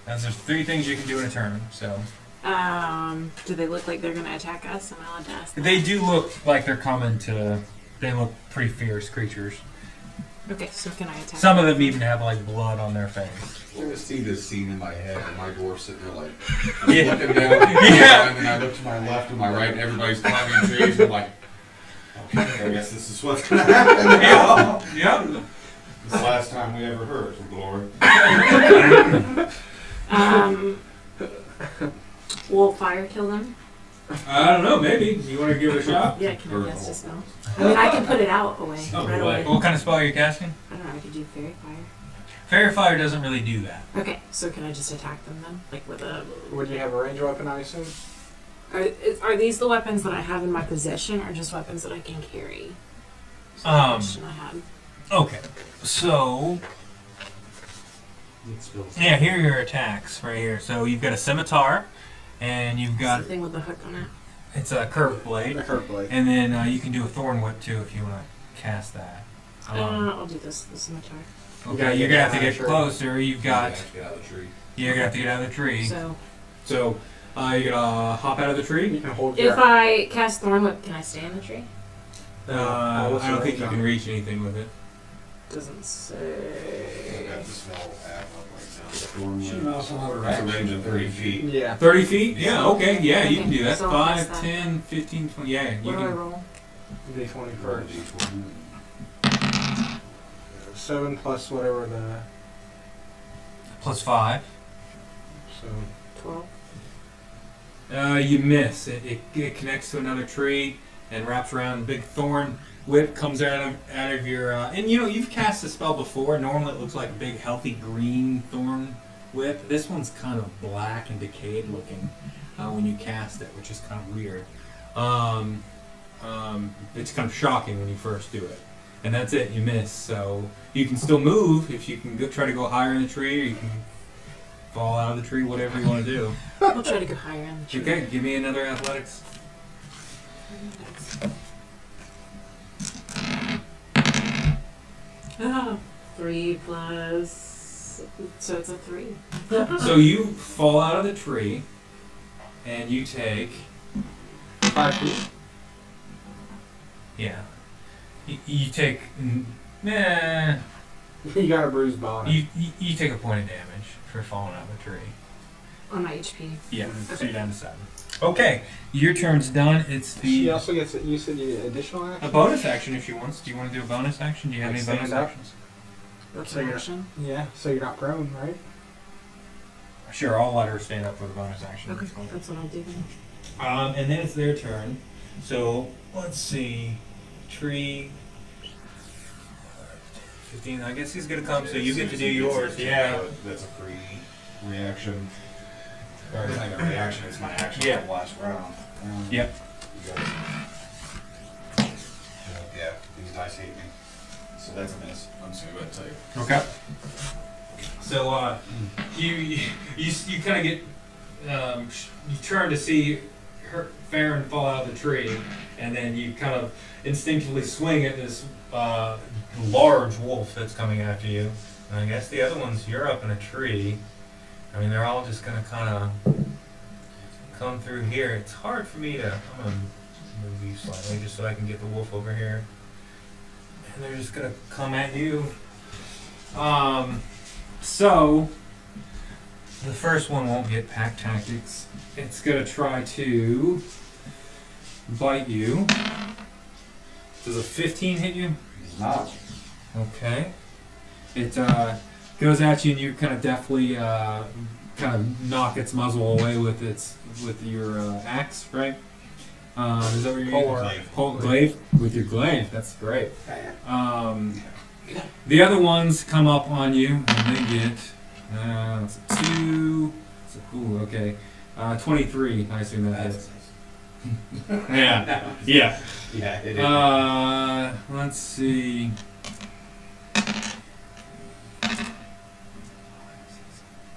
there's 3 things you can do in a turn. So, Do they look like they're gonna attack us? Am I allowed to ask that? they do look like they're coming to. They look pretty fierce creatures. Okay, so can I attack? Some of them even have like blood on their face. I just see this scene in my head, and my dwarf sitting there like Yeah. looking down, and then I look to my left and my right, and everybody's climbing trees. And I'm like, okay, I guess this is what's gonna happen now. Yep. This is the last time we ever heard from Glory. Will fire kill them? I don't know. Maybe you want to give it a shot. Yeah, can I cast a spell? I mean, I can put it out away right away. What kind of spell are you casting? I don't know. I could do fairy fire. Fairy fire doesn't really do that. Okay, so can I just attack them then, like with a? Would you have a range weapon, I assume? Are these the weapons that I have in my possession, or just weapons that I can carry? That's the question I had. Okay. So yeah, here are your attacks right here. So you've got a scimitar, and you've What's got the thing with the hook on it. it's a curved blade, A curved blade. and then you can do a thorn whip too if you want to cast that. I'll do this. The scimitar. Okay, you're gonna have to get closer. You've got Get out of the tree. you're gonna have to get out of the tree. So So you're gonna hop out of the You tree. can hold if I cast thorn whip, can I stay in the tree? I don't think you can reach anything with it. Doesn't I've say. got the spell app up right now. Should also have a That's a range. range of 30 feet. Yeah. 30 feet? Yeah, okay, yeah, you can do that. So I'll cast 5, that. 10, 15, 20, yeah, you What do I can. roll? D20 first. 7 plus whatever the. Plus 5. So 12. You miss. It connects to another tree and wraps around. A big thorn whip comes out of your. And you know, you've cast a spell before. Normally it looks like a big, healthy green thorn whip. This one's kind of black and decayed looking when you cast it, which is kind of weird. It's kind of shocking when you first do it. And that's it, you miss. So you can still move if you can try to go higher in the tree, or you can fall out of the tree, whatever you want to do. We'll try to go higher in the tree. Okay, give me another athletics. Ah, 3 plus. So it's a 3. So you fall out of the tree, and you take, 5 feet. yeah, you take, nah, You got a bruised bone. you take a point of damage for falling out of the tree. On my HP. Yeah, so you're down to 7. Okay, your turn's done. It's She the also gets. You said you get additional action. a bonus action if she wants. Do you want to do a bonus action? Do you have Like any bonus stand up? actions? That's So an you're- action. Yeah. So you're not prone, right? Sure, I'll let her stand up for the bonus action. Okay, that's what I'll do then. And then it's their turn. So let's see, tree. 15. I guess he's gonna come, so you get to do yours. Yeah. That's a free reaction. Or it's not even a reaction, it's my action Yeah. for the last round. Yep. You guys. Yeah, these dice hate me. So that's a miss. I'm just gonna go ahead and tell you. Okay. So you kind of get you turn to see Farron fall out of the tree, and then you kind of instinctively swing at this large wolf that's coming after you. And I guess the other ones, you're up in a tree. I mean, they're all just gonna kind of come through here. It's hard for me to. I'm gonna move you slightly just so I can get the wolf over here. And they're just gonna come at you. So the first one won't get pack tactics. It's gonna try to bite you. Does a 15 hit you? It's not. Okay. It goes at you, and you kind of deftly kind of knock its muzzle away with your axe, right? Is that what you're using? Glaive. With your glaive. That's great. The other ones come up on you, and they get 2. Ooh, okay. 23. I assume that hits. Yeah. Yeah. Yeah, it is. Let's see.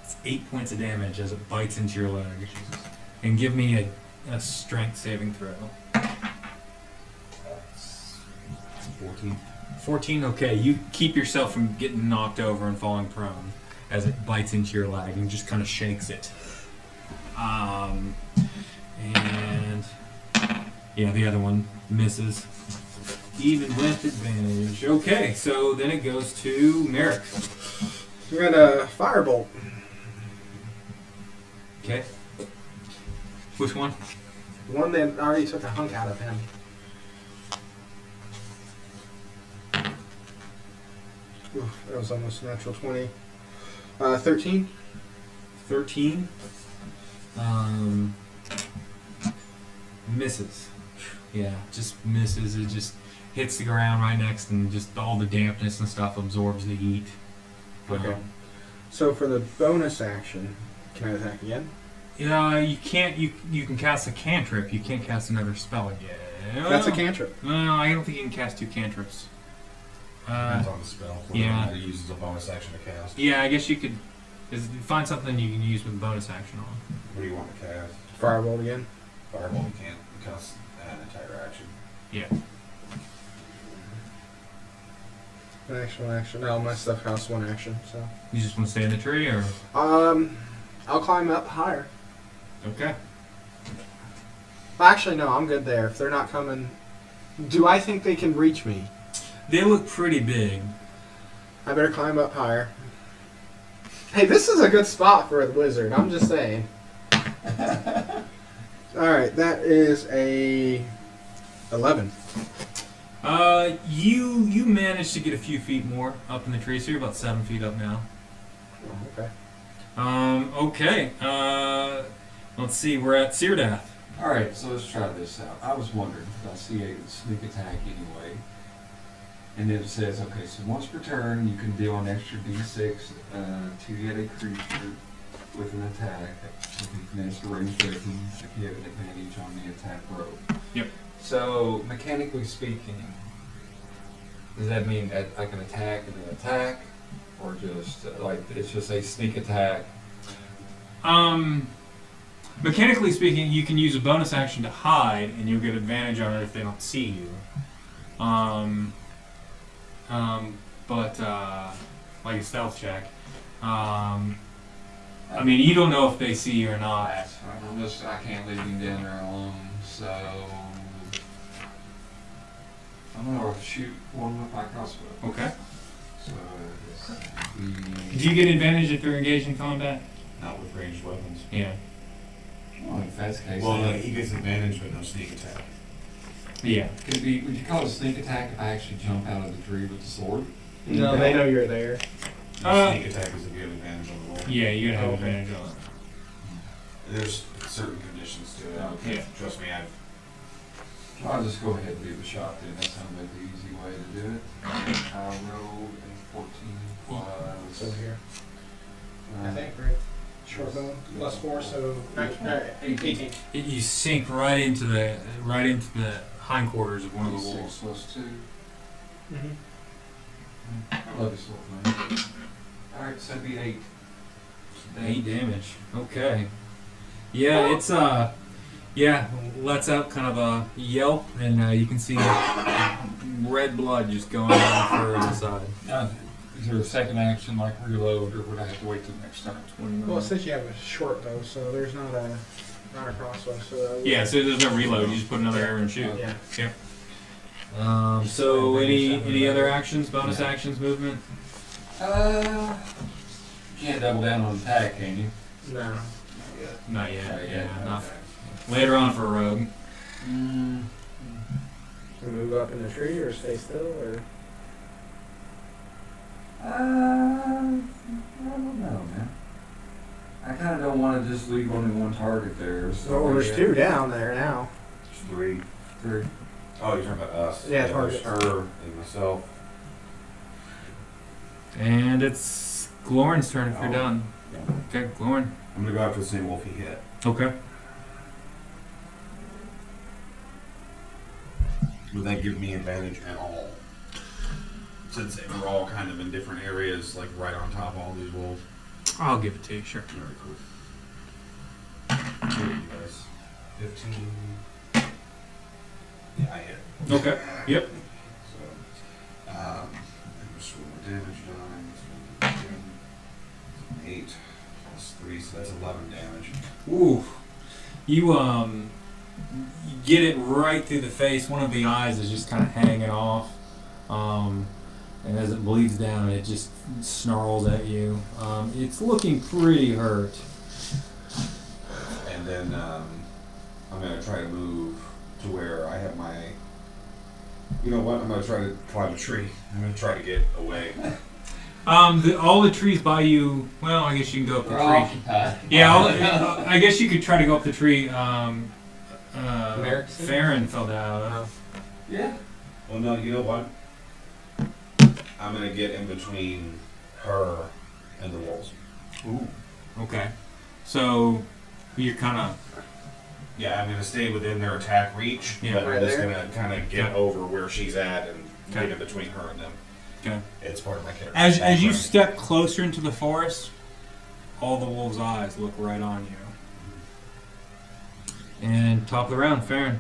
It's 8 points of damage as it bites into your leg. And give me a strength saving throw. 14. 14. Okay, you keep yourself from getting knocked over and falling prone as it bites into your leg and just kind of shakes it. And yeah, the other one misses. Even with advantage. Okay, so then it goes to Marick. We're gonna firebolt. Okay. Which one? The one that already took a hunk out of him. Oof, that was almost a natural 20. 13. 13. Misses. Yeah, just misses. It just hits the ground right next, and just all the dampness and stuff absorbs the heat. Okay. So for the bonus action, can I attack again? Yeah, you can't. You can cast a cantrip. You can't cast another spell again. That's a cantrip. No, I don't think you can cast 2 cantrips. Depends on the spell. Yeah. It uses a bonus action to cast. Yeah, I guess you could find something you can use with a bonus action on. What do you want to cast? Firebolt again. Fireball, you can't cast an entire action. Yeah. One action. No, my stuff costs 1 action, so. You just want to stay in the tree, or? I'll climb up higher. Okay. Well, actually, no, I'm good there. If they're not coming, do I think they can reach me? They look pretty big. I better climb up higher. Hey, this is a good spot for a wizard. I'm just saying. All right, that is a 11. You managed to get a few feet more up in the tree, so you're about 7 feet up now. Oh, okay. Okay. Let's see. We're at Syrdath. Alright, so let's try this out. I was wondering, if I see a sneak attack anyway, and it says, okay, so once per turn, you can deal an extra d6 to hit a creature with an attack. If you finish the range weapon, if you have an advantage on the attack roll. Yep. So, mechanically speaking, does that mean that I can attack and then attack? Or just, like, it's just a sneak attack? Mechanically speaking, you can use a bonus action to hide, and you'll get advantage on it if they don't see you. But like a stealth check. I mean, you don't know if they see you or not. That's right. I can't leave him down there alone, so I'm gonna shoot one with my crossbow. Okay. So Do you get advantage if you're engaged in combat? Not with ranged weapons. Yeah. well, if that's the case, Well, then he gets advantage, but no sneak attack. Yeah. could it be? Would you call it a sneak attack if I actually jump out of the tree with the sword? No, they know you're there. No, sneak attack is if you have advantage on the roll. Yeah, you gotta have Okay. advantage on it. There's certain conditions to it. Okay. Yeah. Trust me, I've. I'll just go ahead and do the shot then. That sounds like the easy way to do it. I rolled a 14 plus. So here. uh, I think, right? Short bow plus 4, so 18. You sink right into the hindquarters of one of the 6 wolves. plus 2. Mm-hmm. I love this little thing. Alright, so it'd be 8. 8 damage. Okay. Yeah, it's lets out kind of a yelp, and you can see red blood just going down further on the side. Is there a second action like reload, or would I have to wait till next turn? Well, it says you have a short bow, so there's not a crossbow. So Yeah, so there's no reload. You just put another arrow and shoot. Yeah. Yep. So any other actions, bonus actions, movement? You can't double down on attack, can you? No. Not yet. Yeah, not later on for a rogue. So move up in the tree or stay still or. I don't know, man. I kind of don't want to just leave only one target there. So Well, there's 2 down there now. There's 3. Oh, you're talking about us. Yeah, there's targets. her and myself. And it's Glorin's turn if you're Oh. done. Yeah. Okay, Glorin. I'm gonna go after the same wolf he hit. Okay. Would that give me advantage at all? Since we're all kind of in different areas, like right on top of all these wolves. I'll give it to you, sure. Very cool. Here you guys. 15. Yeah, I hit. Okay. Yep. So Just roll my damage die. 8 plus 3, so that's 11 damage. Ooh. You get it right through the face. One of the eyes is just kind of hanging off. And as it bleeds down, it just snarls at you. It's looking pretty hurt. And then I'm going to try to move to where I have my... You know what? I'm going to try to climb a tree. I'm going to try to get away. All the trees by you... Well, I guess you can go up the tree. Occupied. Yeah, I guess you could try to go up the tree. Marick? Farron fell down. Yeah. Well, no, you know what? I'm going to get in between her and the wolves. Ooh. Okay. So, you're kind of... Yeah, I'm going to stay within their attack reach, Yeah. but Right I'm just there? going to kind of get Okay. over where she's at and Okay. get in between her and them. Okay. It's part of my character. As you step closer into the forest, all the wolves' eyes look right on you. And top of the round, Farron.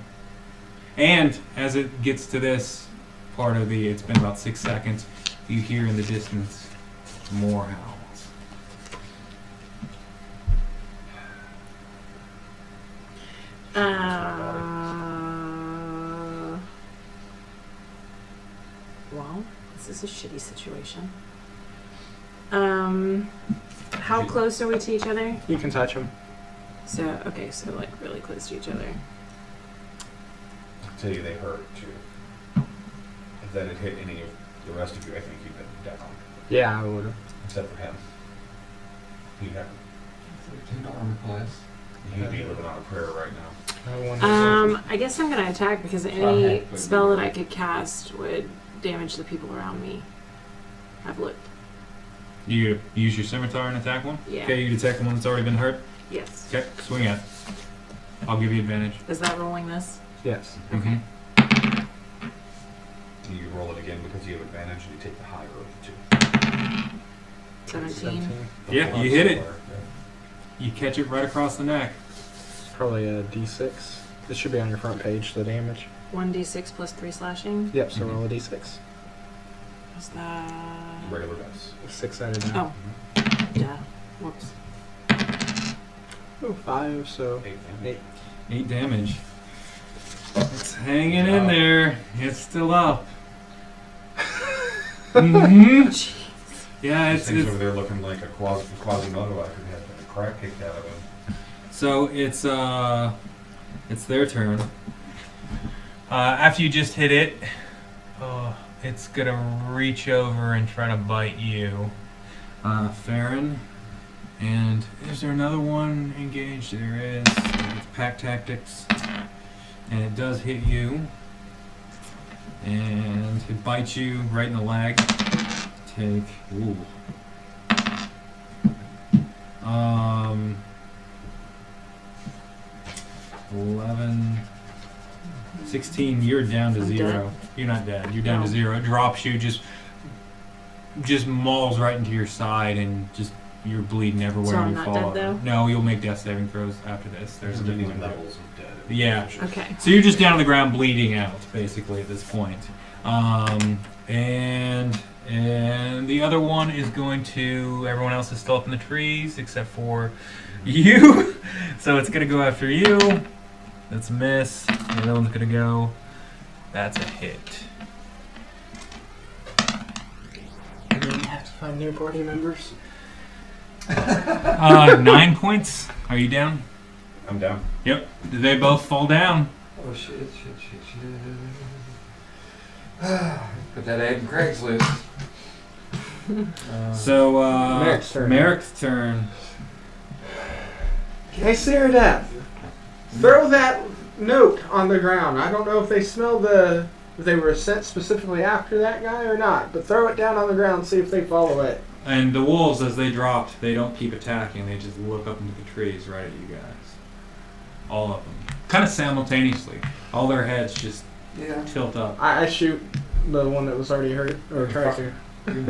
And as it gets to this part of the, it's been about 6 seconds, you hear in the distance more howls. Well, this is a shitty situation. How close are we to each other? You can touch him. So, okay, so like really close to each other. I'll tell you, they hurt too. If that had hit any of the rest of you, I think you'd been down. Yeah, I would have. Except for him. He'd have. 13 armor class. He'd be living on a prayer right now. I guess I'm gonna attack because any Okay. spell that I could cast would damage the people around me. I've looked. You use your scimitar and attack one? Yeah. Okay, you attack the one that's already been hurt? Yes. Okay, swing it. I'll give you advantage. Is that rolling this? Yes. Okay. You roll it again because you have advantage and you take the higher of the two. 17. Yeah, you hit it. You catch it right across the neck. Probably a D6. This should be on your front page, the damage. 1d6 plus 3 slashing. Yep, so roll a D6. Is that... Regular dice. 6-sided die. Oh. Yeah. Whoops. Oh, 5, so 8 8. 8 damage. It's hanging in there. It's still up. Mm-hmm. Yeah, These it's things over there looking like a Quasimodo. I could have a crack kicked out of him. so it's their turn. After you just hit it, it's gonna reach over and try to bite you, Farron. And is there another one engaged? There is. It's pack tactics, and it does hit you, and it bites you right in the leg. Take 11, 16. You're down to I'm 0. dead. You're not dead. You're down No. to 0. It drops you, just mauls right into your side, and just you're bleeding everywhere. So and I'm you not fall dead, over. though? No, you'll make death saving throws after this. There's a There's different one. levels of dead. Yeah. Okay. So you're just down on the ground bleeding out, basically, at this point. And the other one is going to... Everyone else is still up in the trees, except for you. So it's going to go after you. That's a miss. The other one's going to go... That's a hit. And then you have to find new party members. 9 points. Are you down? I'm down. Yep. They both fall down. Oh shit. Put that ad in Craigslist. So, Marick's turn. Marick's turn. Hey, Syrdath, throw that note on the ground. I don't know if they smell if they were sent specifically after that guy or not, but throw it down on the ground and see if they follow it. And the wolves, as they dropped, they don't keep attacking. They just look up into the trees right at you guys. All of them. Kind of simultaneously. All their heads just tilt up. I shoot the one that was already hurt, or try to.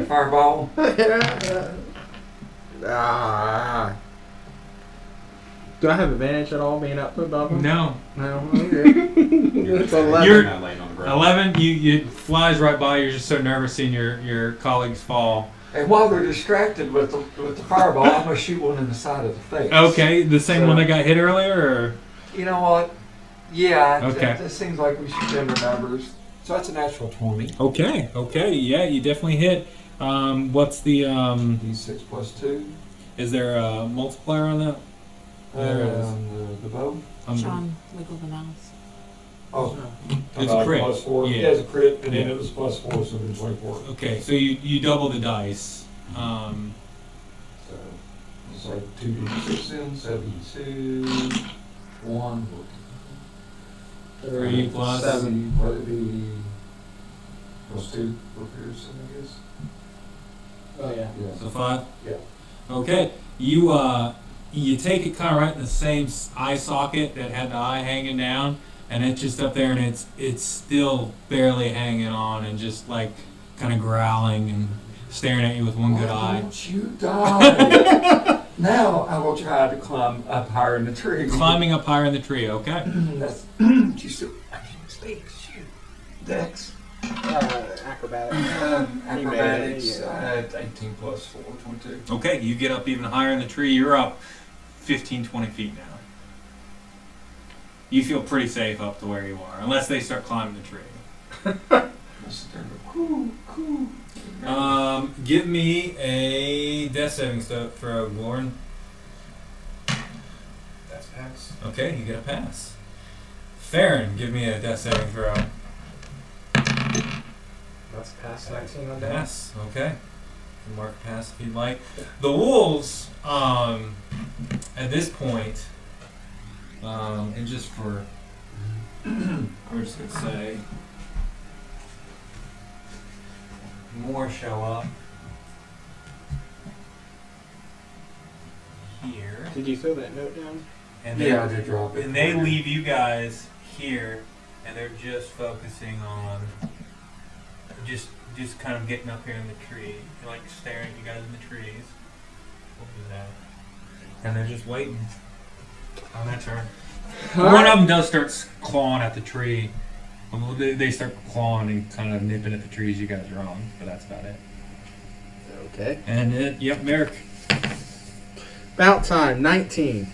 Fireball. Ah. Do I have advantage at all being up above them? No. No? Okay. You're It's not 11. laying on the 11, you flies right by. You're just so nervous seeing your colleagues fall. And while they're distracted with the fireball, I'm going to shoot one in the side of the face. Okay, the same one that got hit earlier, or? You know what? Yeah, Okay. It seems like we should them the numbers. So that's a natural 20. Okay, yeah, you definitely hit. What's the, D6 plus 2. is there a multiplier on that? There is. The bow? Sean, wiggle the mouse. Oh, It's a crit. Plus 4. Yeah. Yeah, it's a crit, and then Yeah. it was plus 4, so then 24. Okay, so you double the dice. So it's like 2d6 then, 72, 1, 3 plus 7. What would it be? Plus 2 for Pearson, I guess. Oh yeah. Yeah. So 5? Yeah. Okay. You take it kind of right in the same eye socket that had the eye hanging down, and it's just up there, and it's still barely hanging on, and just like kind of growling and staring at you with one good Why eye. don't you die? Now I will try to climb up higher in the tree. Climbing up higher in the tree. Okay. That's you still. I can't speak. Shoot. Dex. Acrobatics. Acrobatics. Yeah. 18 plus 4, 22. Okay. You get up even higher in the tree. You're up 15, 20 feet now. You feel pretty safe up to where you are, unless they start climbing the tree. I'll sit there and go, cool. Give me a death saving throw, Glorin. That's pass. Okay, you get a pass. Farron, give me a death saving throw. That's past 19 on that. Pass. Okay. You can mark pass if you'd like. The wolves, at this point, and just for, we're just gonna say, more show up here, Did you throw that note down? and Yeah, I did drop it. and they leave you guys here, and they're just focusing on just kind of getting up here in the tree, like staring at you guys in the trees. What was that? And they're just waiting on that turn. One of them does start clawing at the tree. They start clawing and kind of nipping at the trees you guys are on, but that's about it. Okay. And yep, Marick. About time. 19.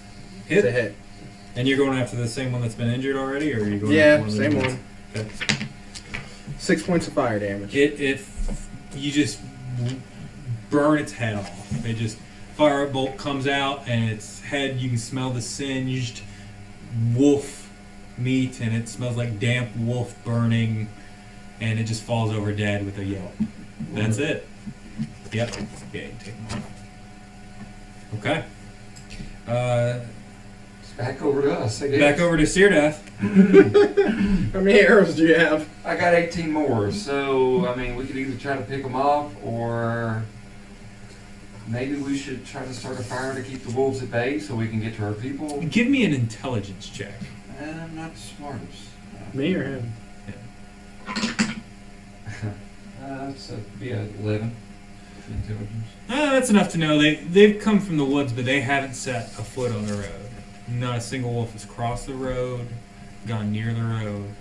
Hit. To hit. And you're going after the same one that's been injured already, or are you going Yeah, after same one? one. Okay. 6 points of fire damage. You just burn its head off. It just firebolt comes out, and its head, you can smell the singed wolf meat, and it smells like damp wolf burning, and it just falls over dead with a yelp. That's it. Yep. Yeah, you take them off. Okay. It's back over to us, I guess. Back over to Syrdath. How many arrows do you have? I got 18 more, so, I mean, we could either try to pick them off, or maybe we should try to start a fire to keep the wolves at bay so we can get to our people. Give me an intelligence check. And I'm not the smartest. Me or him? That's be a 11 for intelligence. That's enough to know they've come from the woods, but they haven't set a foot on the road. Not a single wolf has crossed the road, gone near the road.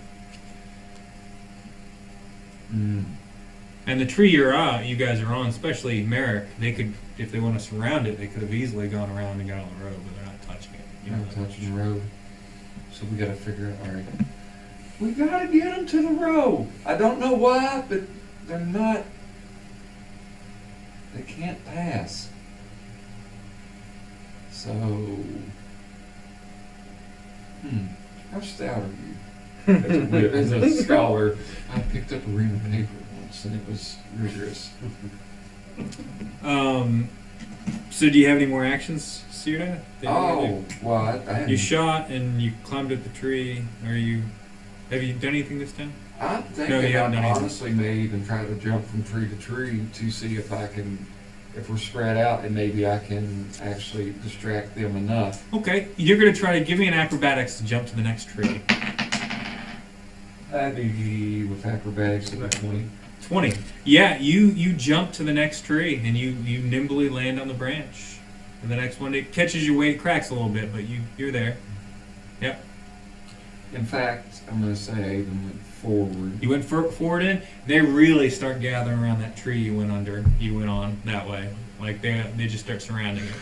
And the tree you guys are on, especially Marick, they could, if they want to surround it, they could have easily gone around and got on the road, but they're not touching it. You're not touching the road. So we gotta figure out, alright. We gotta get them to the road. I don't know why, but they're not. They can't pass. So. How stout are you? As a scholar, I picked up a ream of paper once and it was rigorous. So do you have any more actions, Syrdath? Oh, well, I You shot and you climbed up the tree. Have you done anything this time? I think No, you that haven't done I anything. honestly may even try to jump from tree to tree to see if I can, if we're spread out, and maybe I can actually distract them enough. Okay, you're going to try to give me an acrobatics to jump to the next tree. That'd be with acrobatics about 20. 20. Yeah, you jump to the next tree and you nimbly land on the branch. And the next one, it catches your weight, cracks a little bit, but you're there. Yep. In fact, I'm going to say I even went forward. You went forward in. They really start gathering around that tree you went under. You went on that way. Like they just start surrounding it.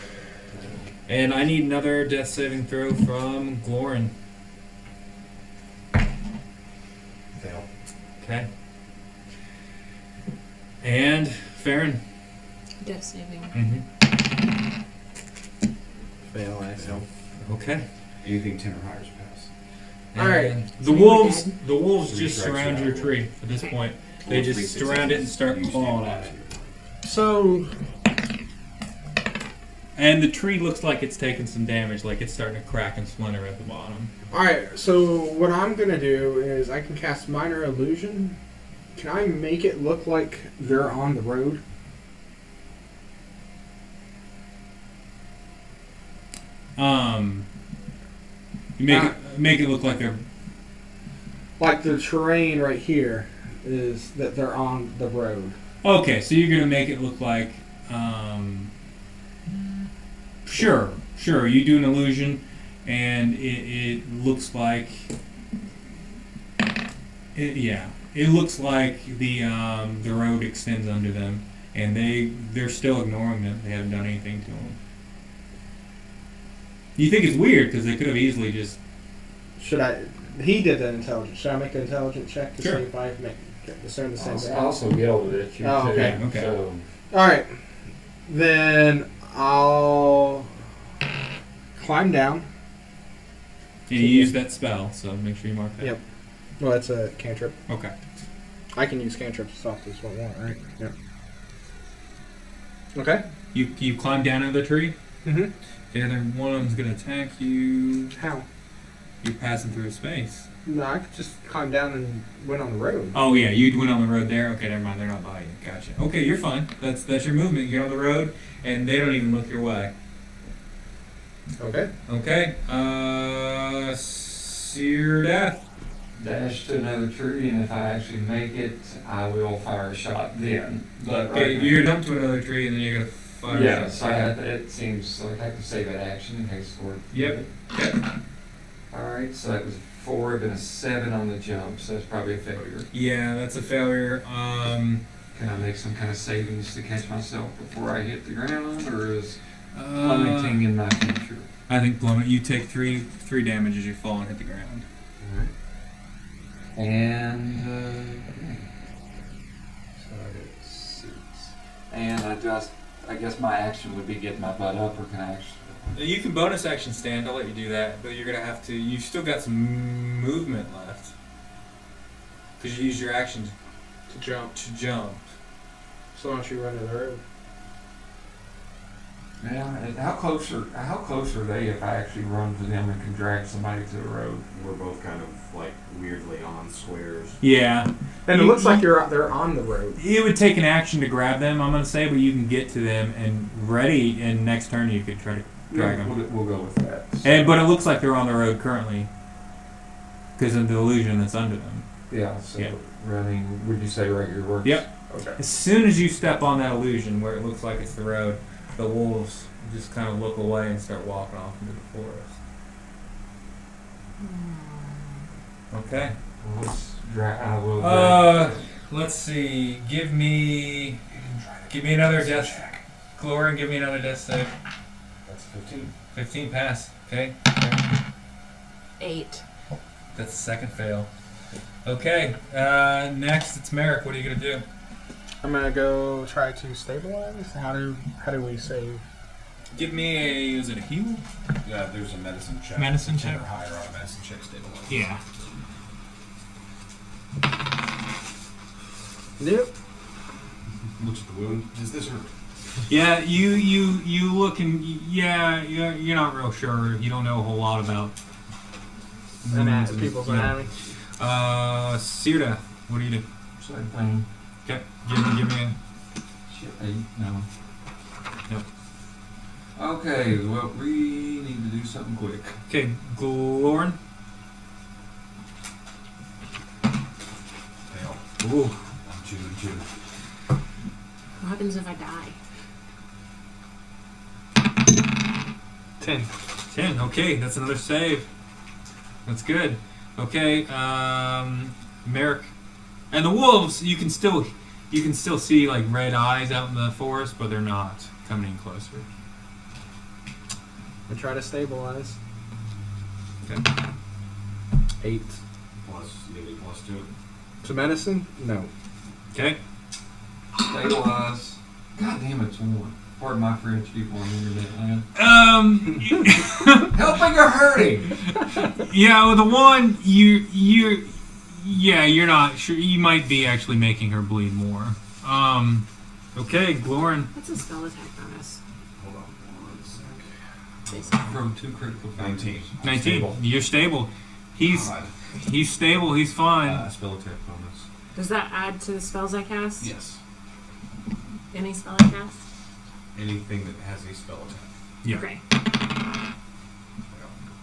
And I need another death saving throw from Glorin. Fail. Okay. And Farron. Death saving. Mm-hmm. Fail, I Fail. Okay. Anything 10 or higher is pass. And Alright. The wolves. The wolves Three just strikes surround are your out. tree at this point. They just 3 surround it and successes. start You clawing stand at it. So, And the tree looks like it's taking some damage, like it's starting to crack and splinter at the bottom. alright, so what I'm going to do is I can cast Minor Illusion. Can I make it look like they're on the road? You make it look like they're. Like the terrain right here is that they're on the road. Okay, so you're gonna make it look like. Sure. You do an illusion, and it looks like. It looks like the road extends under them, and they're still ignoring them. They haven't done anything to them. You think it's weird because they could have easily just. Should I? He did the intelligence. Should I make an intelligence check to Sure. see if I discern the same I thing? also yelled at you, Oh, too. okay. Okay. So, Alright. Then I'll climb down. And you use that spell, so make sure you mark that. Yep. Well, that's a cantrip. Okay. I can use cantrips as often as I want, right? Yep. Okay. You climb down into the tree. Mm-hmm. The other one of them's gonna attack you. How? You're passing through a space. No, I could just climb down and went on the road. Oh yeah, you went on the road there. Okay, never mind. They're not by you. Gotcha. Okay, you're fine. That's your movement. You get on the road, and they don't even look your way. Okay. Okay. Syrdath. dash to another tree, and if I actually make it, I will fire a shot then. But Okay, right you're jump to another tree, and then you're gonna fire. yeah, a so shot. it seems like I can save that action in case for it. Yep. Alright, so that was a 4, then a 7 on the jump, so that's probably a failure. Yeah, that's a failure. Can I make some kind of savings to catch myself before I hit the ground, or is plummeting in my future? I think plummet. You take three damage as you fall and hit the ground. Alright. And, so I did 6. And I guess my action would be getting my butt up, or can I actually... You can bonus action stand. I'll let you do that, but you're gonna have to. You've still got some movement left because you used your action To jump. to jump. So why don't you run to the road? Yeah, and how close are they if I actually run to them and can drag somebody to the road? We're both kind of like weirdly on squares. Yeah, And it looks like they're on the road. it would take an action to grab them. I'm gonna say, but you can get to them and ready. And next turn you could try to drag them. We'll go with that. But it looks like they're on the road currently because of the illusion that's under them. Yeah, so Yeah. running, would you say right here works? Yep. Okay. As soon as you step on that illusion where it looks like it's the road, the wolves just kind of look away and start walking off into the forest. Okay. Well, I will drag. Let's see. Give me another death. Glorin, give me another death save. That's 15. 15 pass. Okay. 8. That's the second fail. Okay. Next, it's Marick. What are you gonna do? I'm gonna go try to stabilize. How do we save? Give me is it a heal? Yeah, there's a medicine check. Medicine 10 check? or higher on a medicine check stabilize. Yeah. Nope. Looks at the wound. Does this hurt? Yeah, you look and you're not real sure. You don't know a whole lot about wounds and- People's yeah. anatomy. Syrdath, what do you do? Same thing. Okay, give me a. Shit, 8, no. Nope. Okay, well, we need to do something quick. Okay, Glorin. Fail. Ooh. I'm chewing. What happens if I die? 10. 10. Okay, that's another save. That's good. Okay, Marick, and the wolves. You can still see like red eyes out in the forest, but they're not coming in closer. I try to stabilize. Okay. 8. Plus, maybe plus 2. To medicine? No. Okay. Stabilize. God damn it, it's 1. Pardon my French, people on the internet land. Helping or hurting? Yeah, with the one, you're not sure. You might be actually making her bleed more. Okay, Glorin. What's a spell attack bonus? Hold on 1 sec. Basically. From 2 critical failures. 19. 19. Stable. You're stable. He's God. stable. He's fine. Spell attack bonus. Does that add to the spells I cast? Yes. Any spell I cast? Anything that has a spell attack. Yeah. Okay.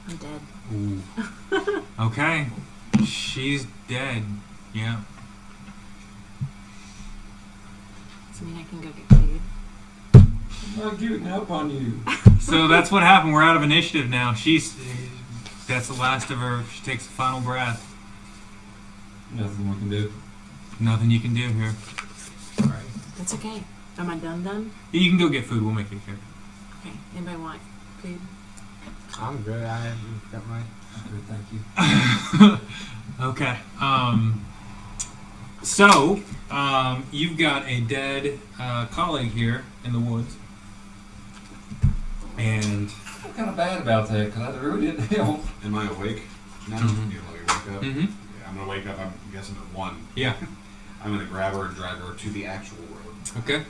I'm dead. Ooh. Okay. She's dead. Yeah. Does it mean I can go get food? I'm not giving up on you. So that's what happened. We're out of initiative now. That's the last of her. She takes a final breath. Nothing we can do. Nothing you can do here. Alright. That's okay. Am I done? You can go get food. We'll make it here. Okay. Anybody want food? I'm good. I got my. Good, thank you. Okay. So, you've got a dead colleague here in the woods. And I'm kind of bad about that because I really didn't help. Am I awake now? Mhm. You let me wake up? Mhm. Yeah, I'm going to wake up, I'm guessing at 1. yeah. I'm going to grab her and drag her to the actual road. Okay.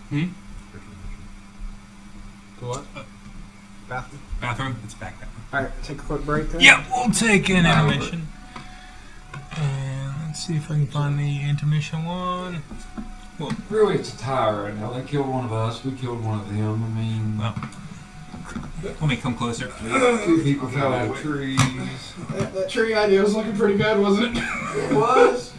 Hmm? To what? Bathroom? Bathroom? It's back there. Alright, take a quick break then. Yeah, we'll take an intermission. And let's see if I can find the intermission one. Really, it's a tire right now. They killed one of us. We killed one of them. I mean, Well, let me come closer. 2 people fell out of trees. That tree idea was looking pretty good, wasn't it? It was.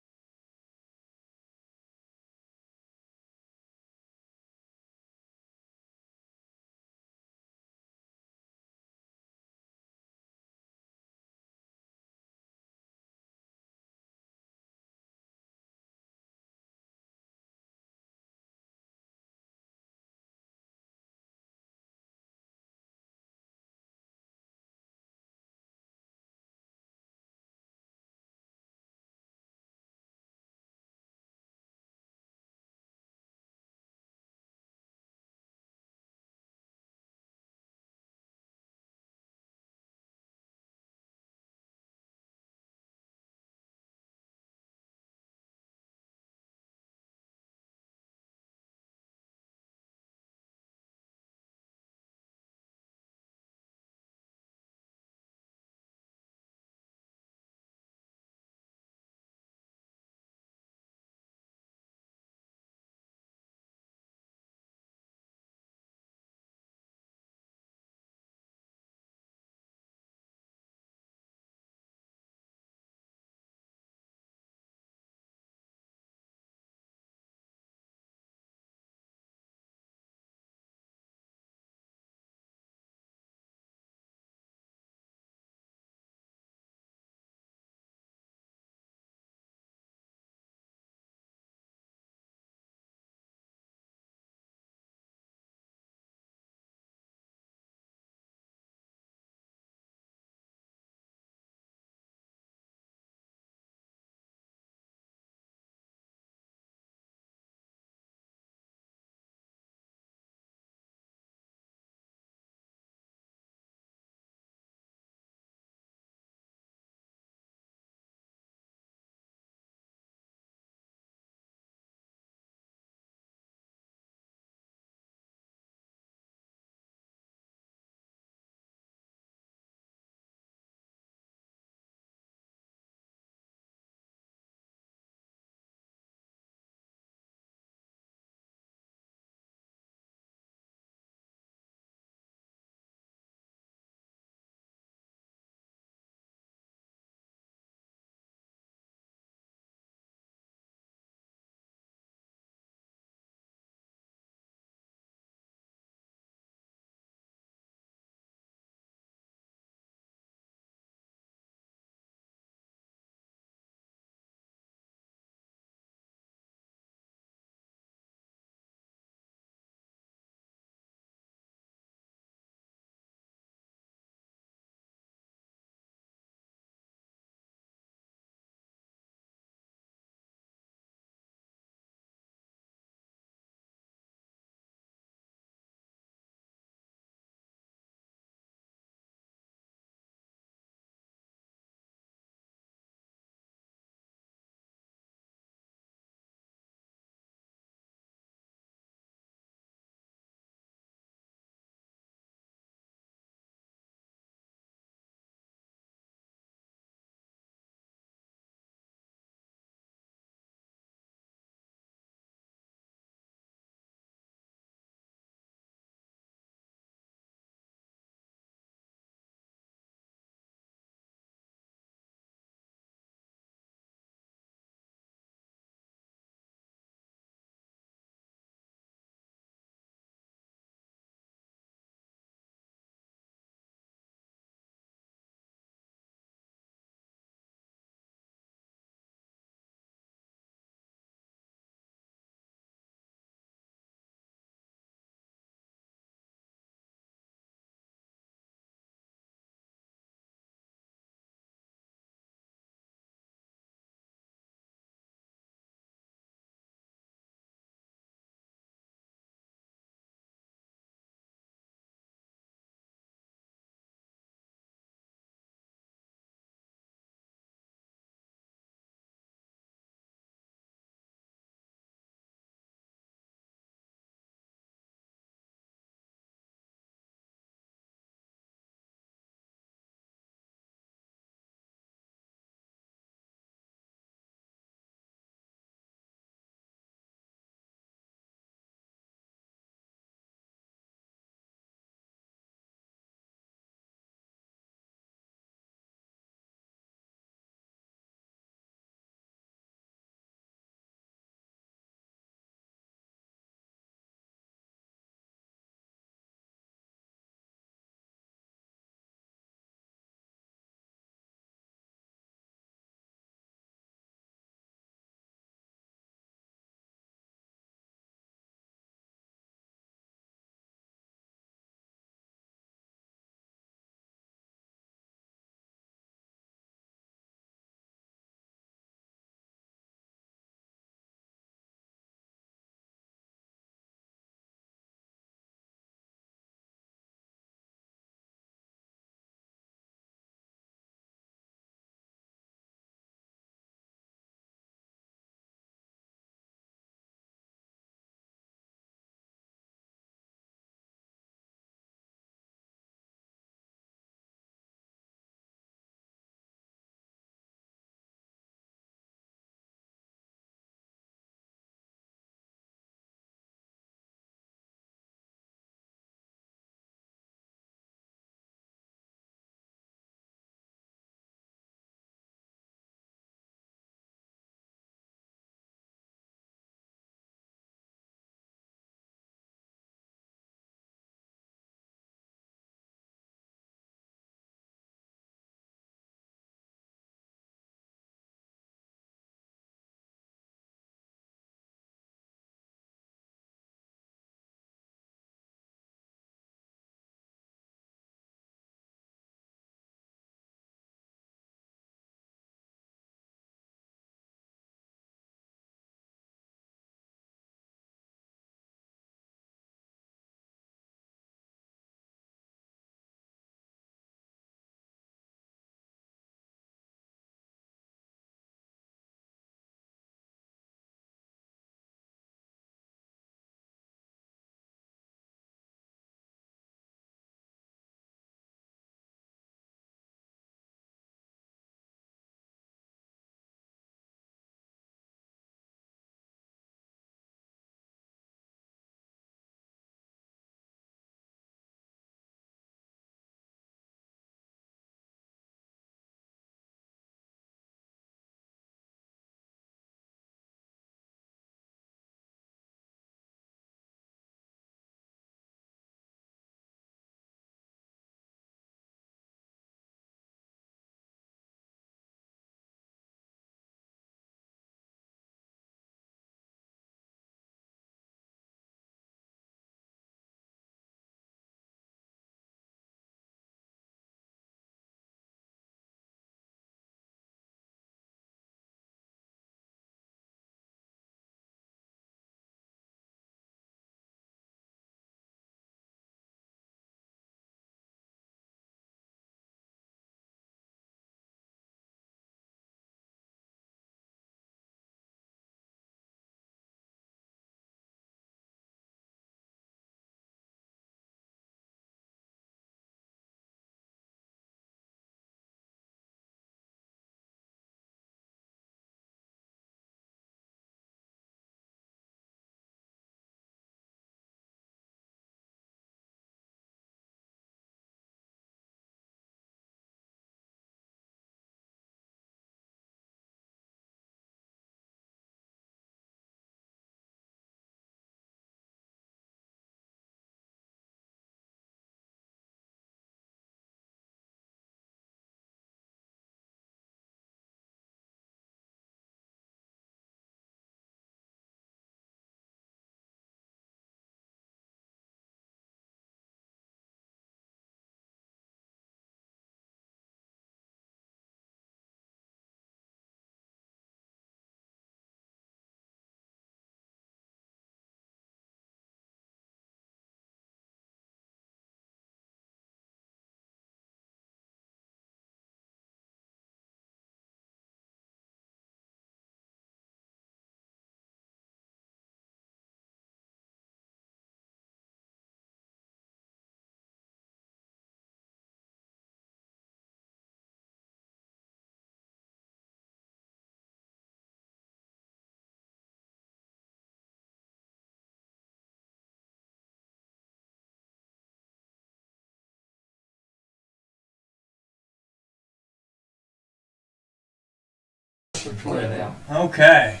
So play it out. Okay.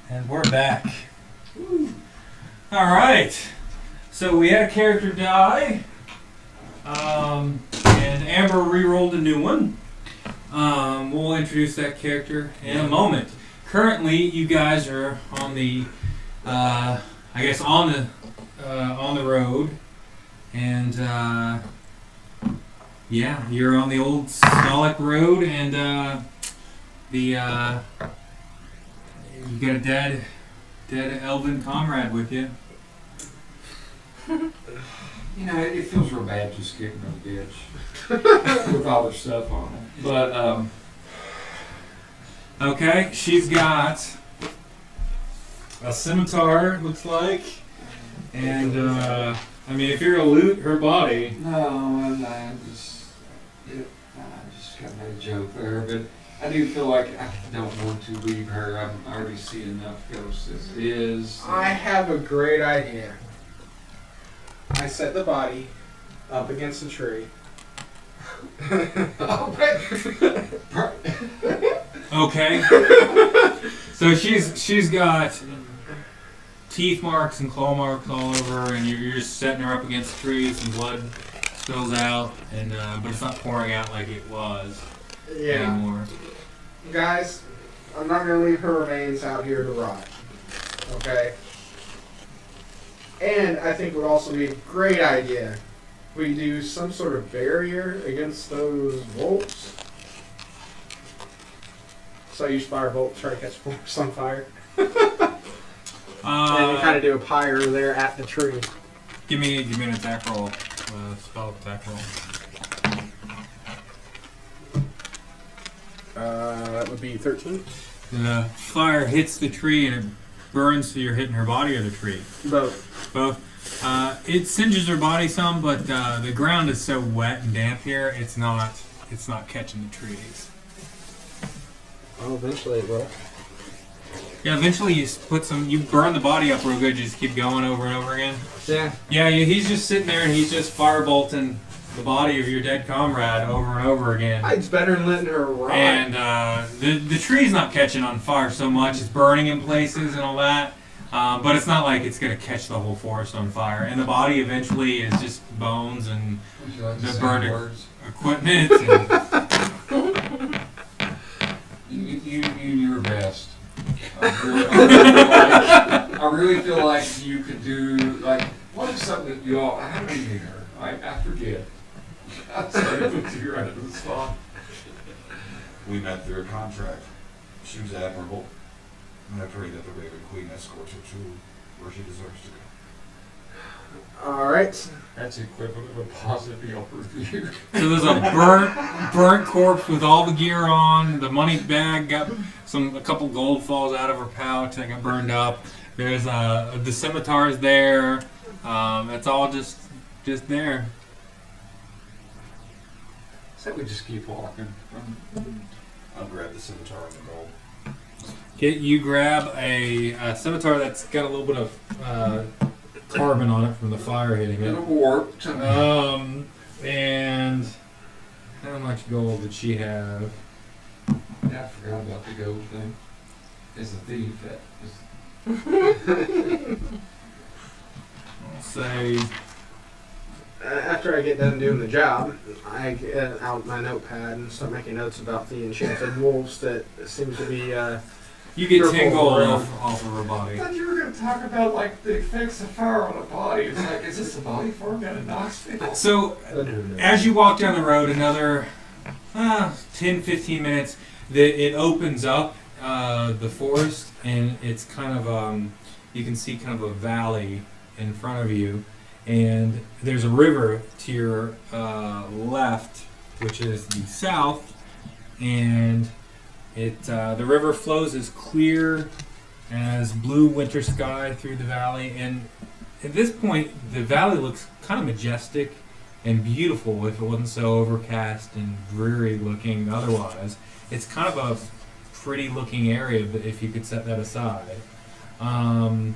And we're back. Alright. So we had a character die. And Amber re-rolled a new one. We'll introduce that character in a moment. Currently, you guys are on the, I guess, on the road, and yeah, you're on the old Stolic road, and you got a dead elven comrade with you. You know, it feels real bad just kicking a bitch with all their stuff on it. But, okay, she's got a scimitar, it looks like, and I mean, if you're gonna loot her body, no, I just kind of made a joke there. But I do feel like I don't want to leave her. I already see enough ghosts as it is. I have a great idea. I set the body up against a tree. okay. So she's got teeth marks and claw marks all over her, and you're just setting her up against trees, and blood spills out, and but it's not pouring out like it was anymore. Guys, I'm not going to leave her remains out here to rot. Okay? And I think it would also be a great idea if we do some sort of barrier against those bolts. So I use firebolt to try to catch forest on fire. And you kind of do a pyre there at the tree. Give me an attack roll, spell attack roll. That would be 13. The fire hits the tree and it burns, so you're hitting her body or the tree. Both. It singes her body some, but the ground is so wet and damp here, it's not catching the trees. Oh, eventually it will. Yeah, eventually you burn the body up real good, you just keep going over and over again. Yeah. Yeah, he's just sitting there and he's just firebolting the body of your dead comrade over and over again. It's better than letting her rot. And the tree's not catching on fire so much, it's burning in places and all that. But it's not like it's going to catch the whole forest on fire. And the body eventually is just bones and the burned equipment. And You do your best. I really feel like you could do, like, what is something that you all, I don't even know, I forget. I'm sorry to put you right at the spot. We met through a contract. She was admirable. And I pray that the Raven Queen escorts her to where she deserves to go. Alright. That's equivalent of a positive Yelp review. so there's a burnt corpse with all the gear on. The money bag got a couple gold falls out of her pouch that got burned up. There's the scimitar's there. It's all just there. So we just keep walking. I'll grab the scimitar and the gold. You grab a scimitar that's got a little bit of carbon on it from the fire hitting it. And a warp. And how much gold did she have? Yeah, I forgot about the gold thing. As a thief, I'll say After I get done doing the job, I get out my notepad and start making notes about the enchanted wolves that seem to be you get 10 gold around. off of her I body. thought you were going to talk about like the effects of fire on a body. It's like, is this a body form that it knocks people? So as you walk down the road, another 10-15 minutes, it opens up the forest, and it's kind of you can see kind of a valley in front of you, and there's a river to your left, which is the south, and the river flows as clear as blue winter sky through the valley, and at this point the valley looks kind of majestic and beautiful if it wasn't so overcast and dreary looking otherwise. It's kind of a pretty looking area, but if you could set that aside. And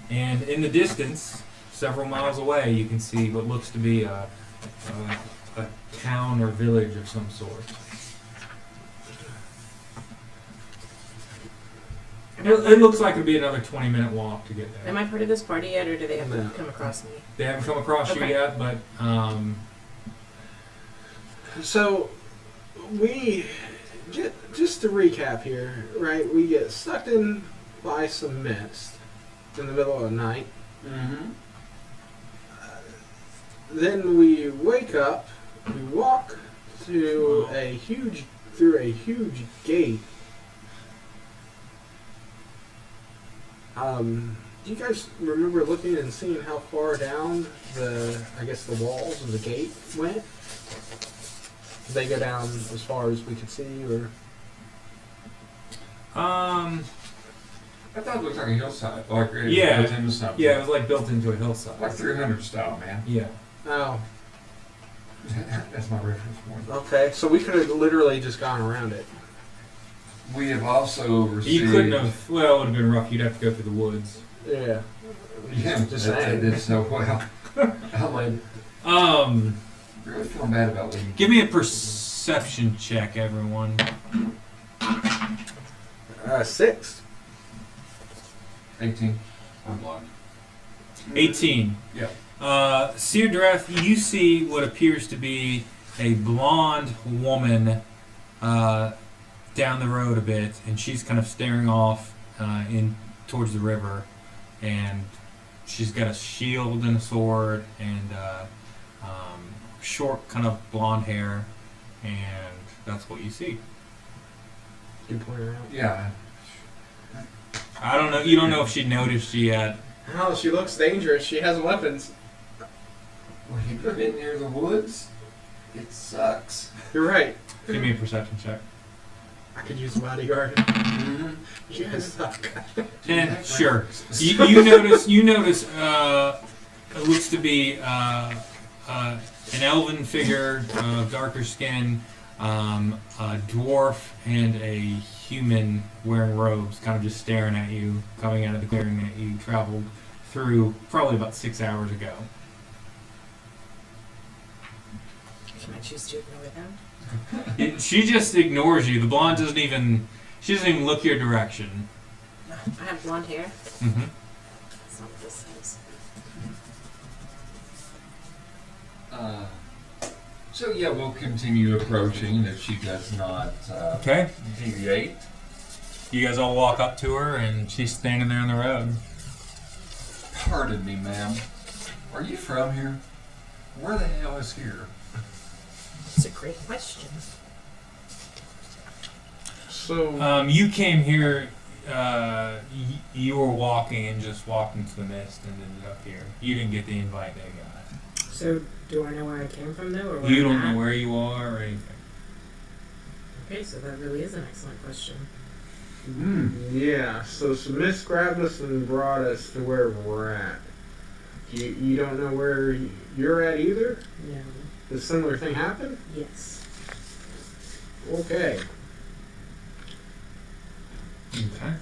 in the distance, several miles away, you can see what looks to be a town or village of some sort. It looks like it'd be another 20-minute walk to get there. Am I part of this party yet, or do they have No. to come across me? They haven't come across you Okay. yet, but So, we just to recap here, right? We get sucked in by some mist in the middle of the night. Mm-hmm. Then we wake up. We walk through a huge gate. Do you guys remember looking and seeing how far down the walls of the gate went? Did they go down as far as we could see, or? I thought it looked like a hillside, like it Yeah. built into something. yeah, it was like built into a hillside. Like 300 style, man. Yeah. Oh, That's my reference point. okay. So we could have literally just gone around it. We have also received. You couldn't have. Well, it would have been rough. You'd have to go through the woods. Yeah. Yeah, Just that saying. did so well. I'm like, really feeling bad about leaving. Give me a perception check, everyone. 6. 18. I'm blind. 18. Yeah. Syrdath, you see what appears to be a blonde woman down the road a bit, and she's kind of staring off in towards the river, and she's got a shield and a sword and short kind of blonde hair, and that's what you see. You point her out. Yeah. I don't know. You don't know if she noticed you yet. Oh, she looks dangerous. She has weapons. Well, you've been near the woods. It sucks. You're right. Give me a perception check. I could use a bodyguard. Mm-hmm. You guys suck. Yeah, sure. You notice. It looks to be an elven figure, darker skin, a dwarf, and a human wearing robes, kind of just staring at you, coming out of the clearing that you traveled through probably about 6 hours ago. Can I choose to ignore them? She just ignores you. The blonde doesn't even. She doesn't even look your direction. I have blonde hair. Mm-hmm. That's not what this says. So yeah, we'll continue approaching if she does not Okay. deviate. You guys all walk up to her, and she's standing there on the road. Pardon me, ma'am. Are you from here? Where the hell is here? It's a great question. So, You came here. You were walking and just walked into the mist and ended up here. You didn't get the invite they got. So, do I know where I came from, though, or where You I'm don't at? know where you are or anything. Okay, so that really is an excellent question. yeah. So Smith grabbed us and brought us to where we're at. You don't know where you're at either? No. Did a similar thing happen? Yes. Okay. Okay.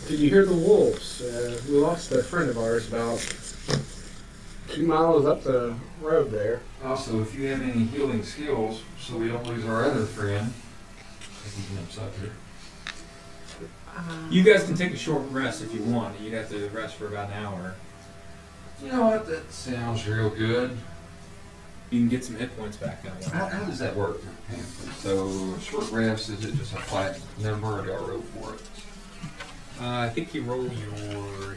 Did you hear the wolves? We lost a friend of ours about 2 miles up the road there. Also, if you have any healing skills, so we don't lose our other friend. You guys can take a short rest if you want. You'd have to rest for about an hour. You know what? That sounds real good. You can get some hit points back that way. How does that work? So, short rest, is it just a flat number or do I roll for it? I think you roll your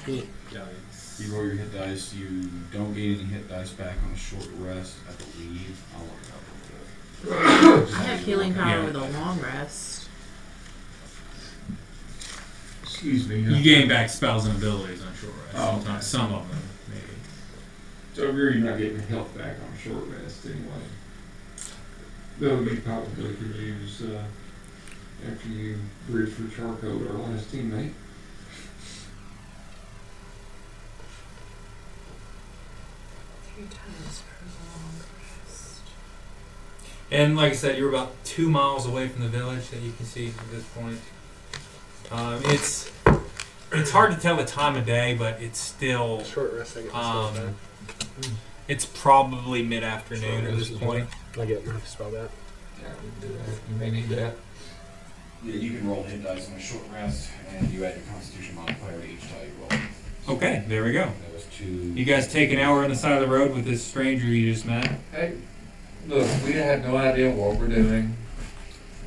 hit dice. You roll your hit dice. You don't gain any hit dice back on a short rest, I believe. I'll work out I have healing power Yeah. with a long rest. Excuse me. You gain back spells and abilities on short rest. Oh, Sometimes, okay. some of them, maybe. So you're not getting health back on a short rest anyway. That'll be probably to use after you bridge for charcoal with our last teammate. Three times per long rest. And like I said, you're about 2 miles away from the village that you can see at this point. It's hard to tell the time of day, but it's still Short rest, I get my spell back. it's probably mid-afternoon at this point. I get my spell back. Yeah, we can do that. You may need that. Yeah, you can roll hit dice on a short rest, and you add your Constitution modifier to each die you roll. Okay, there we go. Those two. You guys take an hour on the side of the road with this stranger you just met. Hey, look, we had no idea what we're doing.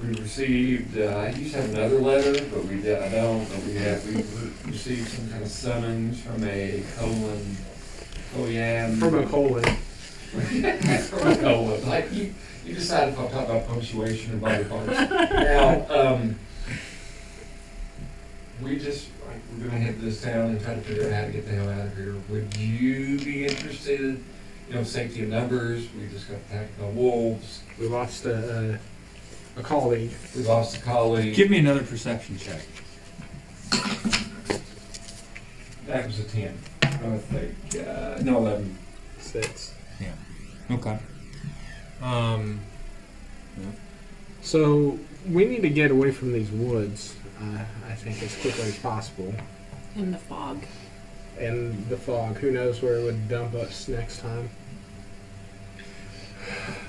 We received, I used to have another letter, but we received some kind of summons from a colon. From a colon. From a colon. Like, you decided if I'm talking about punctuation and body parts. Now, we're going to head to this town and try to figure out how to get the hell out of here. Would you be interested? Safety in numbers. We just got attacked by wolves. We lost a colleague. We lost a colleague. Give me another perception check. That was a 10. I think. No, 11. 6. Okay. So we need to get away from these woods, I think, as quickly as possible. In the fog. And the fog. Who knows where it would dump us next time.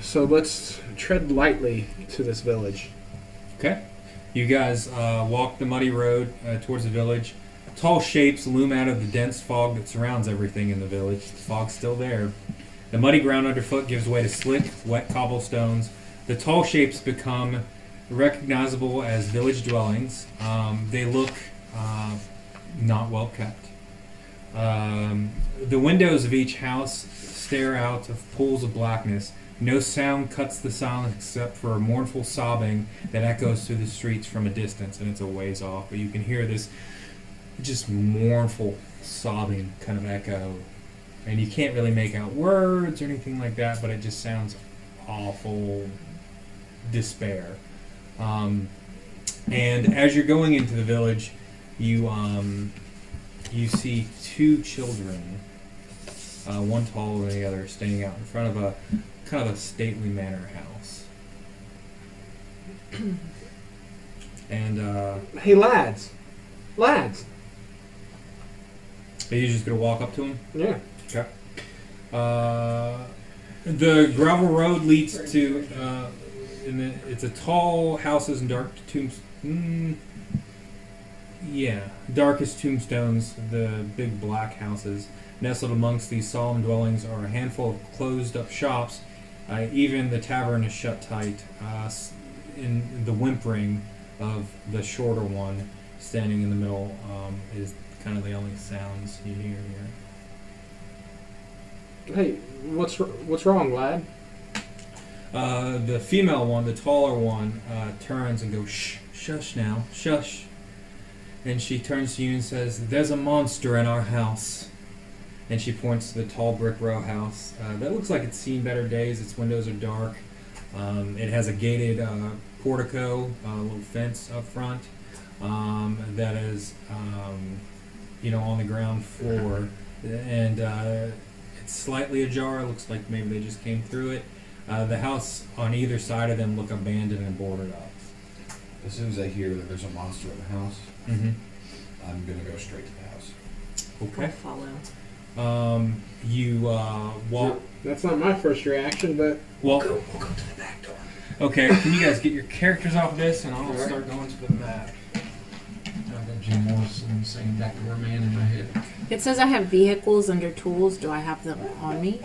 So let's tread lightly to this village. Okay. You guys walk the muddy road towards the village. Tall shapes loom out of the dense fog that surrounds everything in the village. The fog's still there. The muddy ground underfoot gives way to slick, wet cobblestones. The tall shapes become recognizable as village dwellings. They look not well kept. The windows of each house stare out of pools of blackness. No sound cuts the silence except for a mournful sobbing that echoes through the streets from a distance, and it's a ways off, but you can hear this just mournful sobbing kind of echo, and you can't really make out words or anything like that, but it just sounds awful despair. And as you're going into the village, you see two children, one taller than the other, standing out in front of a kind of a stately manor house. And Hey, lads! Lads! are you just gonna walk up to him? Yeah. Okay. The gravel road leads to it's a tall houses and dark tombs. Darkest tombstones. The big black houses nestled amongst these solemn dwellings are a handful of closed-up shops. Even the tavern is shut tight. In the whimpering of the shorter one, standing in the middle, is kind of the only sounds you hear here. Hey, what's wrong, lad? The female one, the taller one, turns and goes, "Shh, shush now, shush." And she turns to you and says, "There's a monster in our house." And she points to the tall brick row house. That looks like it's seen better days. Its windows are dark. It has a gated portico, a little fence up front that is, on the ground floor. And it's slightly ajar. It looks like maybe they just came through it. The house on either side of them look abandoned and boarded up. As soon as I hear that there's a monster in the house, Mm-hmm. I'm gonna go straight to the house. Okay. I'll follow. You walk. That's not my first reaction, but Well, We'll go to the back door. okay. Can you guys get your characters off this, and I'll Alright. start going to the map. I've got Jim Morrison saying backdoor man in my head. It says I have vehicles under tools. Do I have them on me?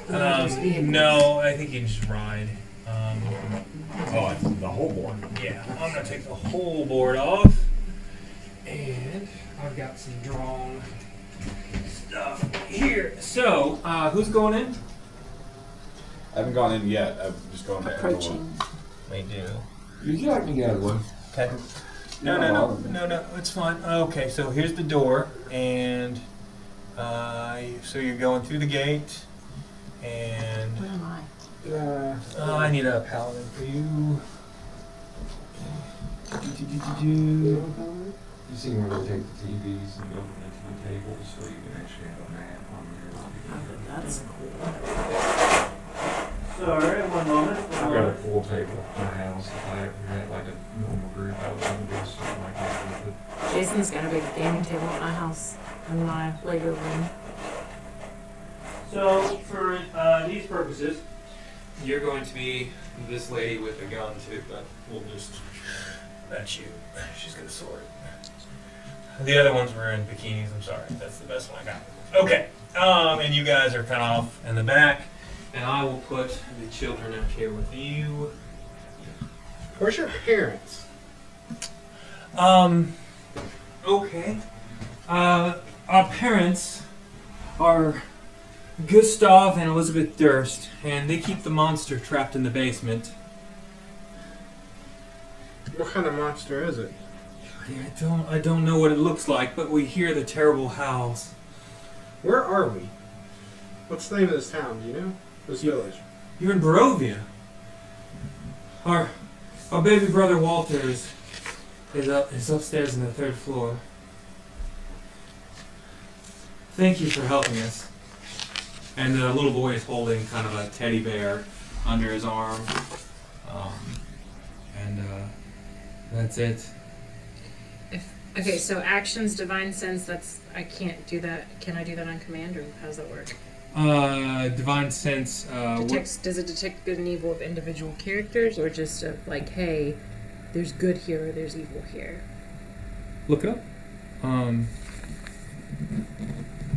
Or just vehicles? No, I think you just ride. Oh, the whole board. Yeah, I'm gonna take the whole board off, and I've got some drawn stuff here. So, who's going in? I haven't gone in yet. I'm just going back. Approaching. We do. You like me out of one? Okay. No, it's fine. Okay, so here's the door, and so you're going through the gate, and Where am I? I need a paladin for you. You see where they take the TVs and go into the tables so you can actually have a map on there. Oh, that's cool. Sorry, one moment. I've got a pool table in my house. If I ever had like a normal group, I was going to do something like that with it. Jason's got a big gaming table at my house in my Lego room. So, for these purposes, you're going to be this lady with a gun too, but we'll just That's you. She's got a sword. The other ones were in bikinis. I'm sorry. That's the best one I got. Okay. And you guys are kind of off in the back. And I will put the children out here with you. Where's your parents? Okay. Our parents are Gustav and Elizabeth Durst, and they keep the monster trapped in the basement. What kind of monster is it? I don't know what it looks like, but we hear the terrible howls. Where are we? What's the name of this town? Do you know? This village. You're in Barovia. Our baby brother Walter is upstairs on the 3rd floor. Thank you for helping us. And the little boy is holding kind of a teddy bear under his arm. That's it. Okay, so actions, divine sense. I can't do that. Can I do that on command, or how does that work? Divine sense. Does it detect good and evil of individual characters, or just of like, hey, there's good here or there's evil here? Look it up.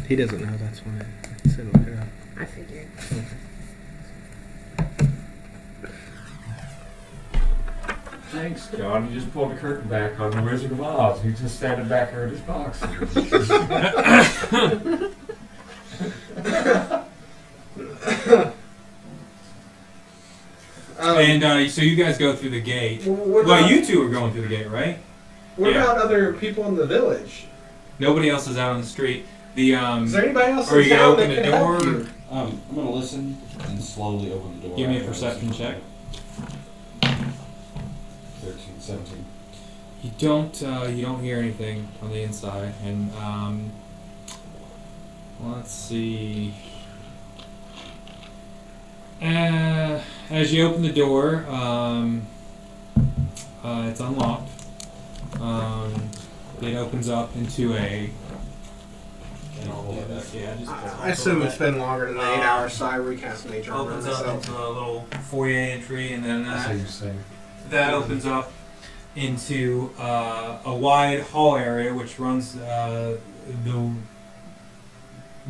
He doesn't know. That's why I said look it up. I figured. Thanks, John. You just pulled the curtain back on the Wizard of Oz. He just standing back there in his box. And so you guys go through the gate. Well, you two are going through the gate, right? What Yeah. about other people in the village? Nobody else is out on the street. Is there anybody else Are in you town open that the can help door? you? I'm gonna listen and slowly open the door. Give me a after I perception listen. check. 13, 17. You don't hear anything on the inside, and let's see. As you open the door, it's unlocked. It opens up into a. I assume it's been longer than the 8 hours, so I recast nature armor Opens up myself. into a little foyer entry, and then That's how you say. that opens up into a wide hall area which runs the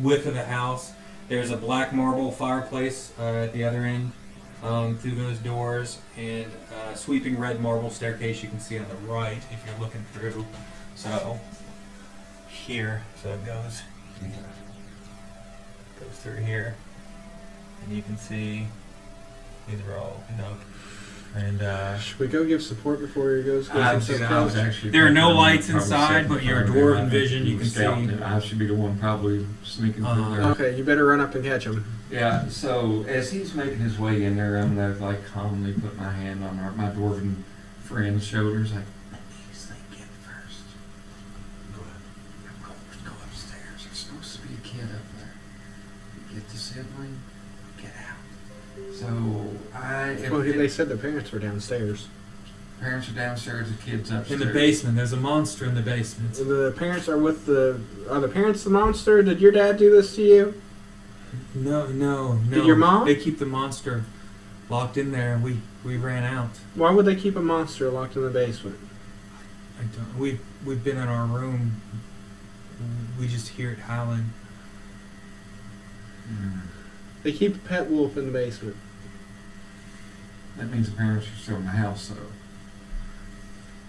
width of the house. There's a black marble fireplace at the other end through those doors, and a sweeping red marble staircase you can see on the right if you're looking through. So here, so it goes through here, and you can see these are all opened up. And Should we go give support before he goes? I was actually. there are no thinking lights probably inside, second but your front, dwarven and vision you can scouting see. it. I should be the one probably sneaking through there. Okay, you better run up and catch him. Yeah, so as he's making his way in there, I'm gonna like calmly put my hand on my dwarven friend's shoulders, like, please think it first. Go ahead. Go upstairs. There's supposed to be a kid up there. Get the sibling, get out. So Well, they said the parents were downstairs. parents are downstairs, the kids upstairs. In the basement, there's a monster in the basement. The parents are with the. Are the parents the monster? Did your dad do this to you? No. Did your mom? They keep the monster locked in there, and we ran out. Why would they keep a monster locked in the basement? I don't. We've been in our room. We just hear it howling. They keep a pet wolf in the basement. That means the parents are still in the house, though.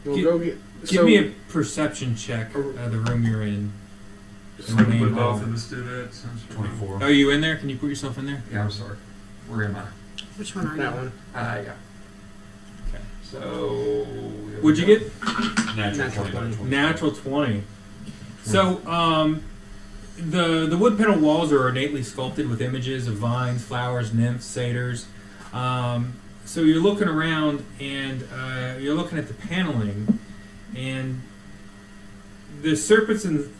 We'll Gi- go get. Give me a perception check of the room you're in. So we would both of us do that. Sounds 24. Are you in there? Can you put yourself in there? Yeah, I'm sorry. Where am I? Which one are that you? one. Yeah. Okay. So. What'd you get? Natural Natural 20. 20. Natural 20. So, the wood panel walls are ornately sculpted with images of vines, flowers, nymphs, satyrs. So you're looking around and you're looking at the paneling, and the serpents and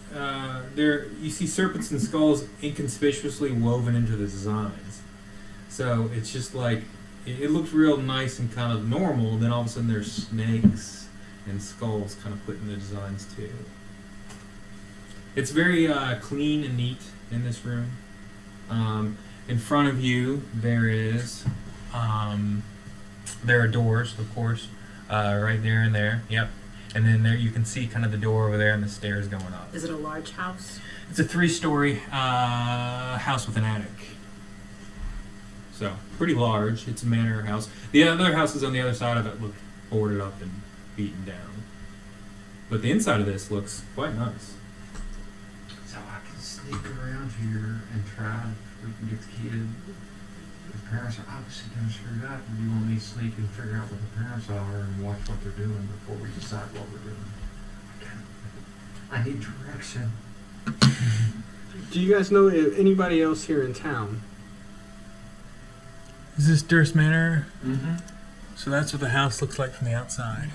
you see serpents and skulls inconspicuously woven into the designs. So it's just like it looks real nice and kind of normal. And then all of a sudden there's snakes and skulls kind of put in the designs too. It's very clean and neat in this room. In front of you there are doors, of course. right there and there. Yep. And then there you can see kind of the door over there and the stairs going up. Is it a large house? It's a 3-story house with an attic. So, pretty large. It's a manor house. The other houses on the other side of it look boarded up and beaten down. But the inside of this looks quite nice. So I can sneak around here and try if we can get the kid. The parents are obviously going to screw it up, and you want me to sneak and figure out what the parents are and watch what they're doing before we decide what we're doing. I need direction. Do you guys know anybody else here in town? Is this Durst Manor? Mm-hmm. So that's what the house looks like from the outside.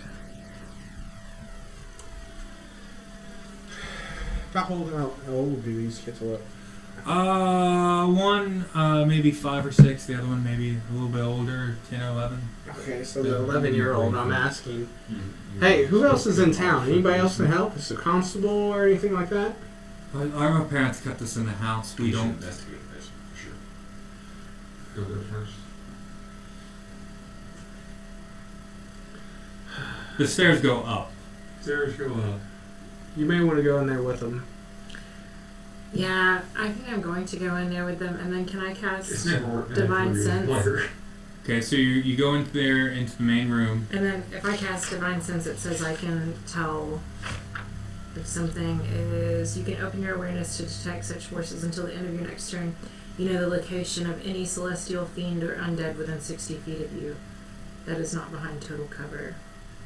How old do these kids look? One maybe 5 or 6. The other one maybe a little bit older, 10 or 11. Okay, so the 11-year-old, I'm asking. Hey, who else is in town? Anybody else can help? Is a constable or anything like that? Our parents kept us in the house. We don't. investigate this for sure. Go there first. The stairs go up. Stairs go up. You may want to go in there with them. Yeah, I think I'm going to go in there with them, and then can I cast It's never worked. Divine Sense? Okay, so you go into there into the main room. And then if I cast Divine Sense, it says I can tell if something is... You can open your awareness to detect such forces until the end of your next turn. You know the location of any celestial fiend or undead within 60 feet of you that is not behind total cover.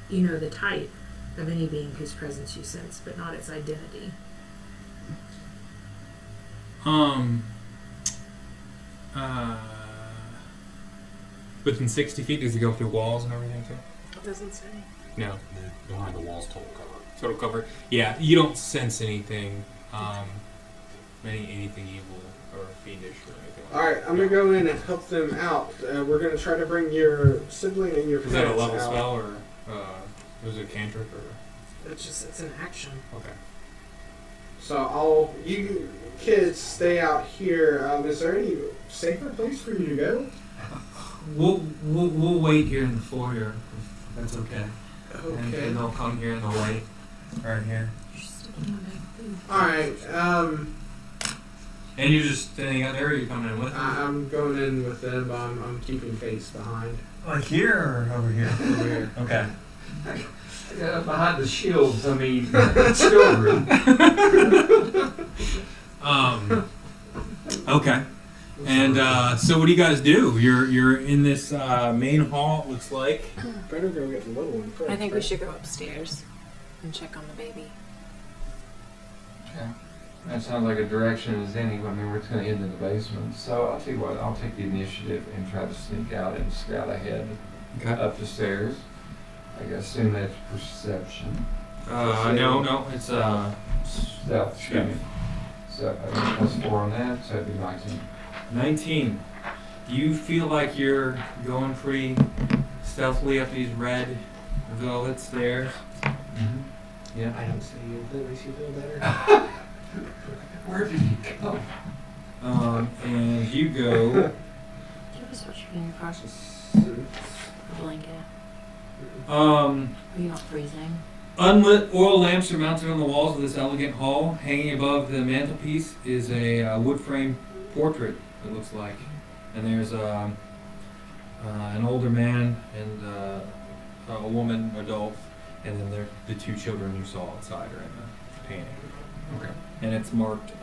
You know the type of any being whose presence you sense, but not its identity. Within 60 feet, does it go through walls and everything too? It doesn't say. No. Behind the walls, total cover. Total cover. Yeah, you don't sense anything, anything evil or fiendish or anything like that. Alright, I'm going to go in and help them out. We're going to try to bring your sibling and your Is that a parents level out. spell or was it a cantrip or? It's an action. Okay. So you kids stay out here. Is there any safer place for you to go? We'll wait here in the foyer. If that's okay. And Okay. they'll come here and they'll wait right here. Alright, And you're just standing out there, or you coming in with them? I'm going in with them. I'm keeping face behind. Like here or over here? Over here. Okay. Behind the shields, I mean, children. Okay. And so what do you guys do? You're in this main hall, it looks like. Better go get the little one first. I think we should go upstairs and check on the baby. Okay. That sounds like a direction as any. I mean, we're going to end in the basement. So I'll tell you what, I'll take the initiative and try to sneak out and scout ahead up the stairs. I assume that's perception. No, it's Stealth. Excuse me. So I think plus 4 on that, so that'd be 19. 19. You feel like you're going pretty stealthily up these red velvet stairs. Mm-hmm. Yeah. I don't see you. That makes you feel better. Where did he go? And you go. Do you have a sweatshirt in your car? A blanket? Are you not freezing? Unlit oil lamps are mounted on the walls of this elegant hall. Hanging above the mantelpiece is a wood frame portrait, it looks like. And there's an older man and a woman, adult, and then the 2 children you saw outside are in the painting. Okay. And it's marked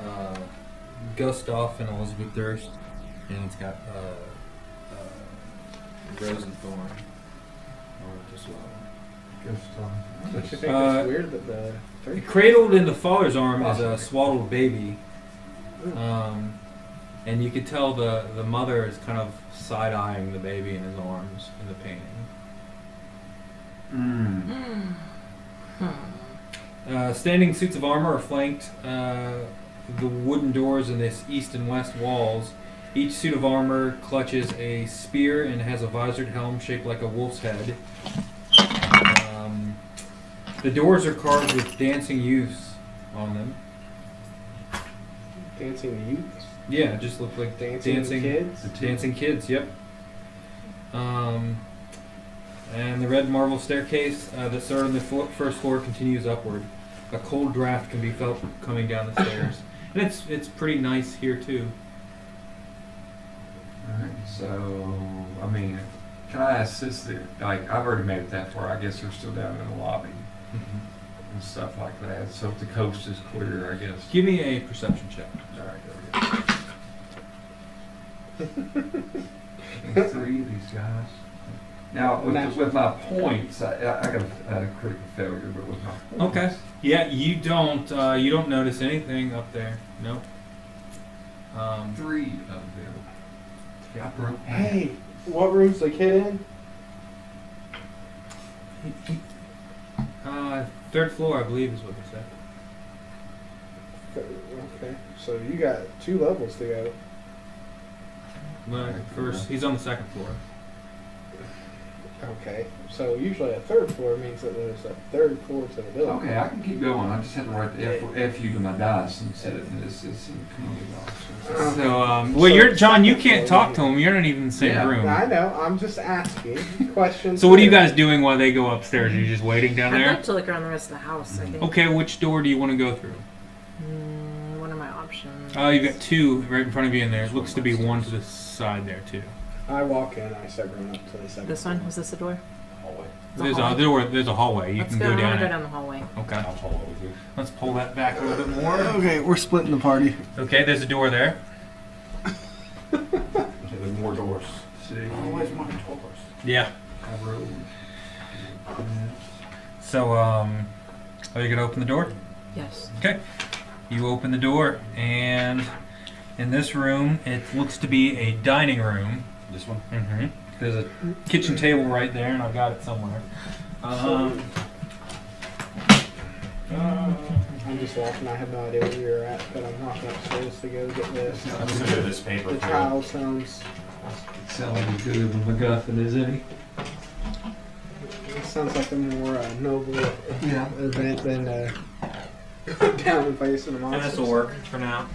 Gustav and Elizabeth Durst, and it's got Rose and Thorn on it as well. Don't you think it's weird that the Cradled in the father's arm is a swaddled baby. And you could tell the mother is kind of side-eyeing the baby in his arms in the painting. Standing suits of armor are flanked the wooden doors in this east and west walls. Each suit of armor clutches a spear and has a visored helm shaped like a wolf's head. The doors are carved with dancing youths on them. dancing youths? Yeah, just look like Dancing kids? Dancing kids, yep. And the red marble staircase that started on the first floor continues upward. A cold draft can be felt coming down the stairs. And it's pretty nice here too. Alright, so, I mean, can I assist the, like, I've already made it that far, I guess they're still down in the lobby and stuff like that, so if the coast is clear, I guess. Give me a perception check. Alright, there we go. 3 of these guys. Now, with my points, I got a critical failure, but with my points. Okay. Yeah, you don't notice anything up there. Nope. 3 of them. Yeah, I broke. Hey, what room's the kid in? Third floor, I believe, is what they said. Okay, so you got 2 levels to go. But first, he's on the second floor. Okay, so usually a 3rd floor means that there's a 3rd floor to the building. Okay, I can keep going. I just had to write the FU to my dice and set it in this in community box. So, well, you're John. You can't talk to him. You're not even in the same room. I know. I'm just asking questions. So, what are you guys doing while they go upstairs? Are you just waiting down I'd there? like to look around the rest of the house, I think. Okay, which door do you want to go through? What are my options? Oh, you've got 2 right in front of you, and there looks to be 1 to the side there too. I walk in, I start going up to the 2nd. This one? Was this the door? Hallway. There's a door. There's a hallway. You Let's can go. go I down want to go it. down the hallway. Okay. I'll follow with you. Let's pull that back a little bit more. Okay, we're splitting the party. Okay, there's a door there. Okay, there's more doors. See, Where's my doors? Yeah. I wrote. So, are you gonna open the door? Yes. Okay. You open the door, and in this room, it looks to be a dining room. This one? Mm-hmm. There's a kitchen table right there, and I've got it somewhere. I'm just walking. I have no idea where you're at, but I'm walking upstairs to go get this. I'm just gonna do this paper. The Chaulssanes. Sounds like as good of a MacGuffin as any. It sounds like a more noble event than down and facing the And monsters. this will work for now.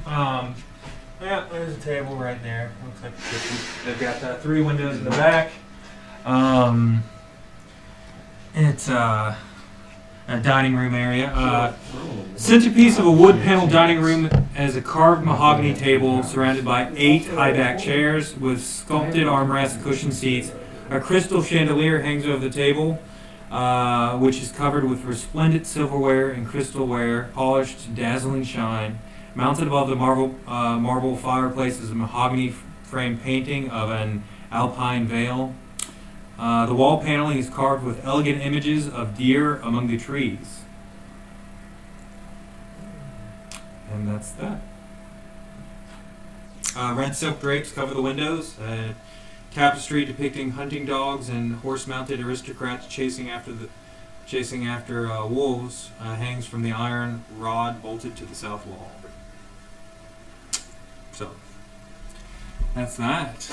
Yeah, there's a table right there. Looks like a kitchen. They've got 3 windows in the back. It's a dining room area. Centerpiece of a wood paneled dining room as a carved mahogany table surrounded by 8 high back chairs with sculpted armrests and cushion seats. A crystal chandelier hangs over the table, which is covered with resplendent silverware and crystalware, polished to dazzling shine. Mounted above the marble fireplace is a mahogany frame painting of an alpine vale. The wall paneling is carved with elegant images of deer among the trees. And that's that. Red silk drapes cover the windows. Tapestry depicting hunting dogs and horse-mounted aristocrats chasing after wolves hangs from the iron rod bolted to the south wall. So that's that.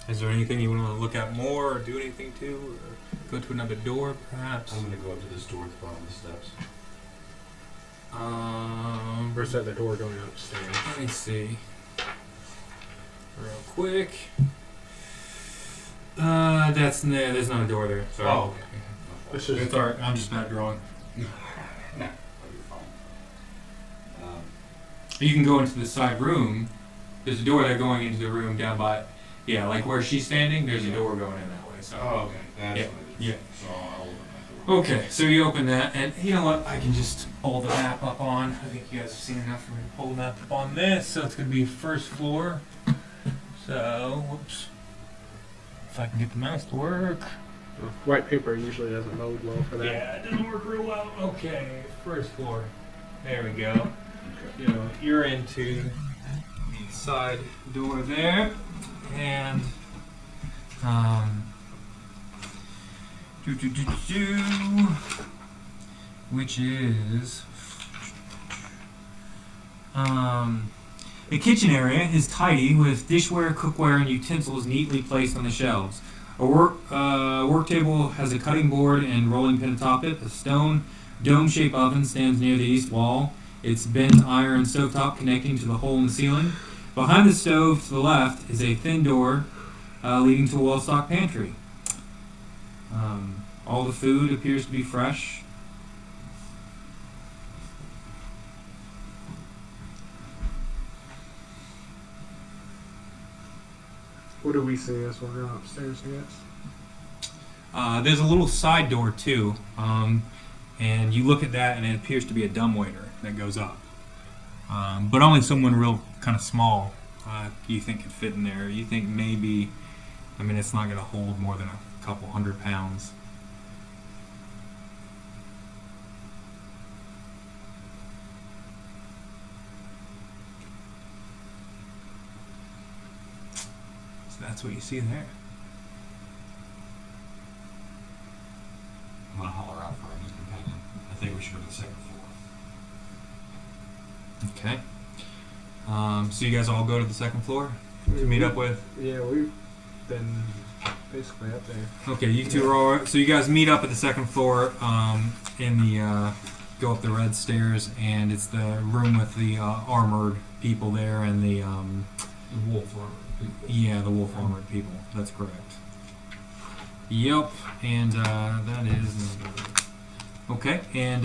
Is there anything you want to look at more, or do anything to, or go to another door, perhaps? I'm gonna go up to this door at the bottom of the steps. Where's that the door going upstairs? Let me see. Real quick. There's not a door there. Sorry. Oh, okay. This is It's alright. I'm just bad drawing. No, that'll be fine. You can go into the side room. There's a door there going into the room down by, like where she's standing. There's a door going in that way. So. Oh, okay. That's Yeah, what it is. yeah. So I'll open that door. Okay, so you open that, and you know what? I can just pull the map up on. I think you guys have seen enough for me to pull the map up on this. So it's going to be first floor. So, whoops. If I can get the mouse to work. white paper usually doesn't load well for that. Yeah, it doesn't work real well. Okay, first floor. There we go. You know, you're into the side door there, and which is the kitchen area is tidy with dishware, cookware, and utensils neatly placed on the shelves. A work table has a cutting board and rolling pin atop it. A stone dome-shaped oven stands near the east wall. Its bent iron stovetop connecting to the hole in the ceiling. Behind the stove to the left is a thin door leading to a well-stocked pantry. All the food appears to be fresh. What do we see as we're going upstairs, I guess? There's a little side door too, and you look at that and it appears to be a dumbwaiter that goes up. But only someone real kind of small you think could fit in there. You think maybe, I mean, it's not going to hold more than a couple 100 pounds. So that's what you see there. I'm gonna holler out for his companion. I think we should go to the second floor. Okay. So you guys all go to the second floor to meet up with? Yeah, we've been basically up there. Okay, you two are all, so you guys meet up at the second floor in the, go up the red stairs, and it's the room with the armored people there and the wolf armor people. yeah, the wolf armored people. That's correct. Yep, and that is okay. And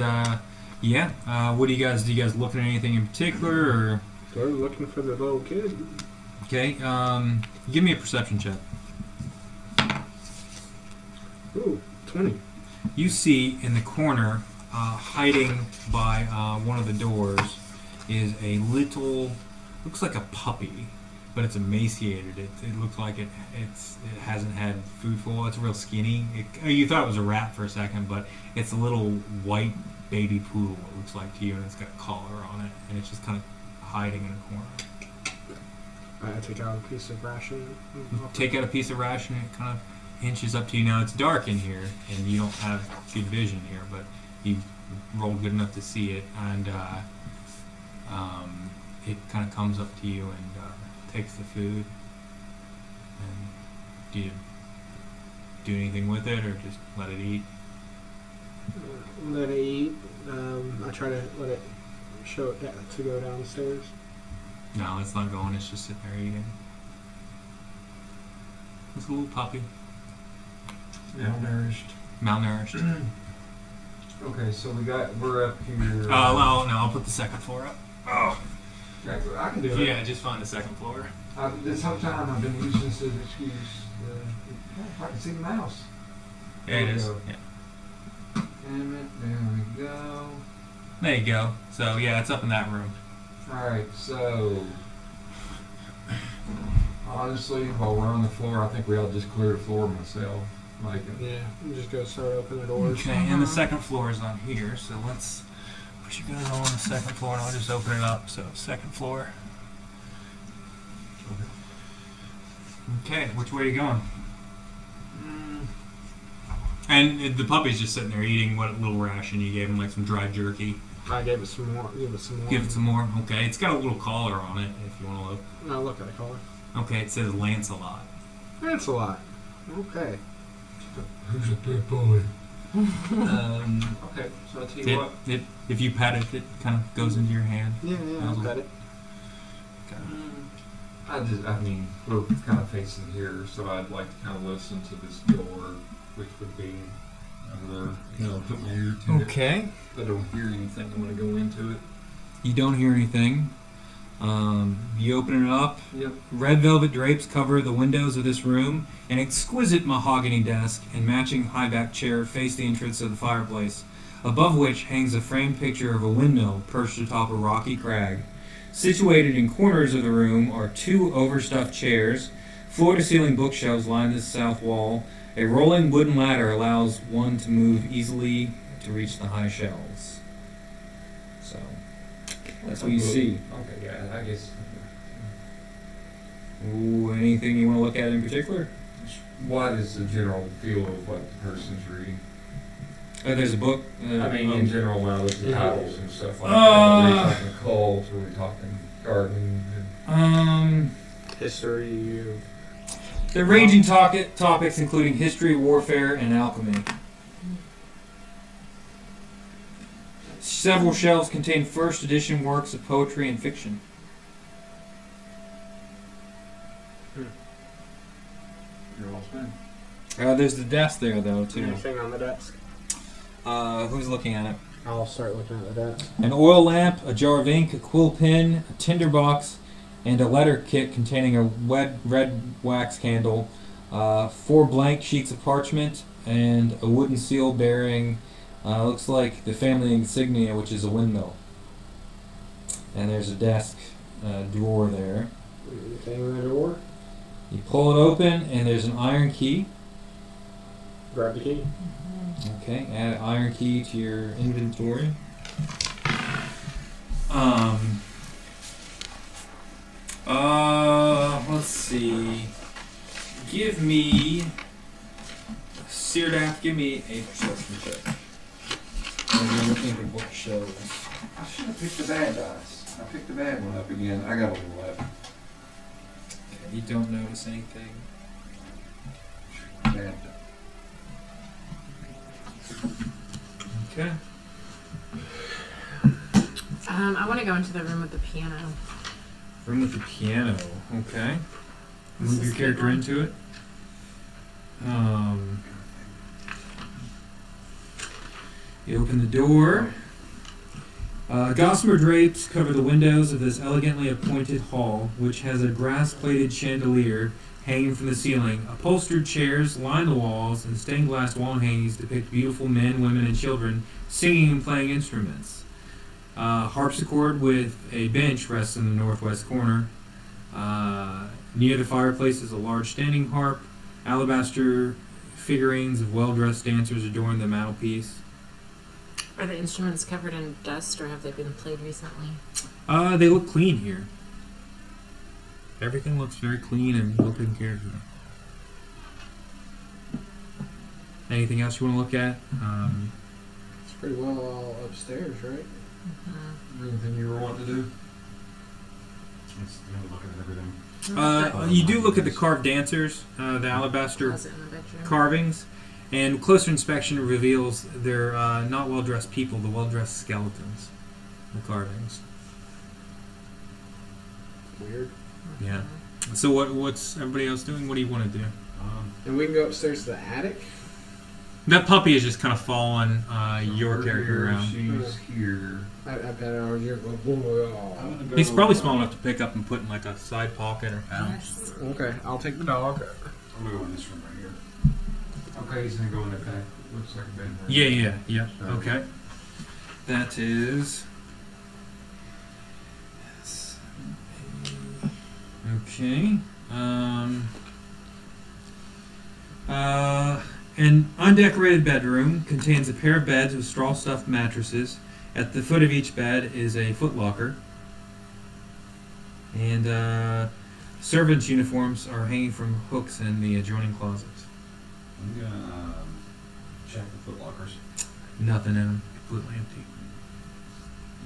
yeah, what do you guys look at anything in particular, or We're looking for the little kid. okay? Give me a perception check. Ooh, 20. You see in the corner, hiding by one of the doors, is a little, looks like a puppy, but it's emaciated. It looks like it hasn't had food for a while. It's real skinny. You thought it was a rat for a second, but it's a little white baby poodle, it looks like to you, and it's got a collar on it, and it's just kind of hiding in a corner. I take out a piece of ration. Take out a piece of ration, and it kind of inches up to you. Now it's dark in here, and you don't have good vision here, but you rolled good enough to see it, and it kind of comes up to you and takes the food. And do you do anything with it, or just let it eat? Let it eat. I try to let it show it to go downstairs. No, it's not going. It's just sitting there eating. It's a little puppy, malnourished. Okay, so we're up here. Oh no, I'll put the second floor up. Oh, I can do it. yeah, just find the second floor. This whole time I've been using this as an excuse. If I can see the mouse. Yeah, it is. There we go. Yeah. Damn it, there we go. There you go. So yeah, it's up in that room. Alright, so honestly, while we're on the floor, I think we ought to just clear the floor myself. Like, Yeah, you just go start opening the doors. Okay, and the second floor is on here, so let's put you guys all on the second floor, and I'll just open it up. So second floor. Okay, which way are you going? And the puppy's just sitting there eating what little ration you gave him, like some dry jerky. I gave it some more. Give it some more. Give it some more. Okay, it's got a little collar on it if you want to look. No, look at the color. Okay, it says Lancelot. That's a lot. Okay. who's a big boy? Okay, so I'll tell you what. If you pat it, it kind of goes into your hand. Yeah, I'll bet it. I mean, we're kind of facing here, so I'd like to kind of listen to this door, which would be over there. You know, put my ear to it. Okay. If I don't hear anything, I want to go into it. You don't hear anything. You open it up. Yep. Red velvet drapes cover the windows of this room. An exquisite mahogany desk and matching high-back chair face the entrance of the fireplace, above which hangs a framed picture of a windmill perched atop a rocky crag. Situated in corners of the room are two overstuffed chairs. Floor-to-ceiling bookshelves line the south wall. A rolling wooden ladder allows one to move easily to reach the high shelves. So, that's what you see. Okay, yeah, I guess. Ooh, anything you want to look at in particular? What is the general feel of what the person's reading? There's a book. I mean, in general, when I look at titles and stuff like that, are we talking cult, are we talking gardening? History of... They're ranging topics including history, warfare, and alchemy. Several shelves contain first edition works of poetry and fiction. You're all spent. There's the desk there, though, too. Anything on the desk? Who's looking at it? I'll start looking at the desk. An oil lamp, a jar of ink, a quill pen, a tinder box, and a letter kit containing a red wax candle, 4 blank sheets of parchment, and a wooden seal bearing, looks like the family insignia, which is a windmill. And there's a desk drawer there. Anything in the door? You pull it open, and there's an iron key. Grab the key. Okay, add iron key to your inventory. Let's see. Give me Syrdath. Give me a perception check. I'm looking at the book shows. I should have picked the bad dice. I picked the bad one up again. I got a little left. Okay, you don't notice anything. Bad. Okay. I want to go into the room with the piano. Room with the piano. Okay. This Move is your a character good one. into it. You open the door. Gossamer drapes cover the windows of this elegantly appointed hall, which has a brass-plated chandelier hanging from the ceiling. Upholstered chairs line the walls, and stained glass wall hangings depict beautiful men, women, and children singing and playing instruments. Harpsichord with a bench rests in the northwest corner. Near the fireplace is a large standing harp. Alabaster figurines of well-dressed dancers adorn the mantelpiece. Are the instruments covered in dust, or have they been played recently? They look clean here. Everything looks very clean and well taken care of here. Anything else you want to look at? It's pretty well all upstairs, right? Anything you were wanting to do? It's, looking at everything. You do look at the carved dancers, the alabaster Closet in the bedroom. carvings, and closer inspection reveals they're not well-dressed people, the well-dressed skeletons, the carvings. Weird. Yeah. So what's everybody else doing? What do you want to do? And we can go upstairs to the attic? That puppy is just kind of following your character around. She's here. I bet our year. He's probably small enough to pick up and put in like a side pocket or pouch. Yes. Okay, I'll take the dog. I'm going to go in this room right here. Okay, he's gonna go in that back. Looks like a bedroom. Yeah. Okay. That is. Okay. An undecorated bedroom contains a pair of beds with straw-stuffed mattresses. At the foot of each bed is a footlocker. And servants' uniforms are hanging from hooks in the adjoining closets. I'm going to check the footlockers. Nothing in them. Completely empty.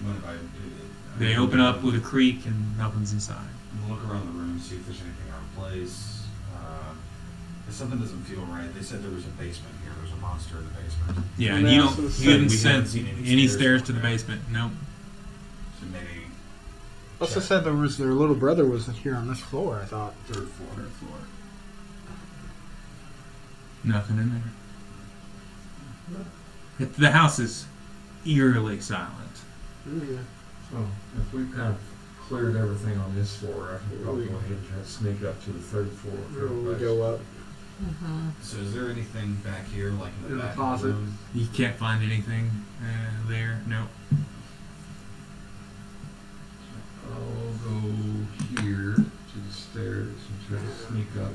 What if I do They open up with a creak and nothing's inside. I'm gonna look around the room, see if there's anything out of place. If something doesn't feel right, they said there was a basement here. There's a monster in the basement. Yeah, And and you that's don't. the You haven't we sent haven't seen any stairs to the basement. Nope. So maybe Also said there was their little brother was here on this floor, I thought. third floor. Nothing in there. The house is eerily silent. Yeah. So if we've kind of cleared everything on this floor, I can probably go ahead and try to sneak up to the third floor. We go up. So is there anything back here, like in the In the back closet? of the room? You can't find anything there. Nope. I'll go here to the stairs and try to sneak up.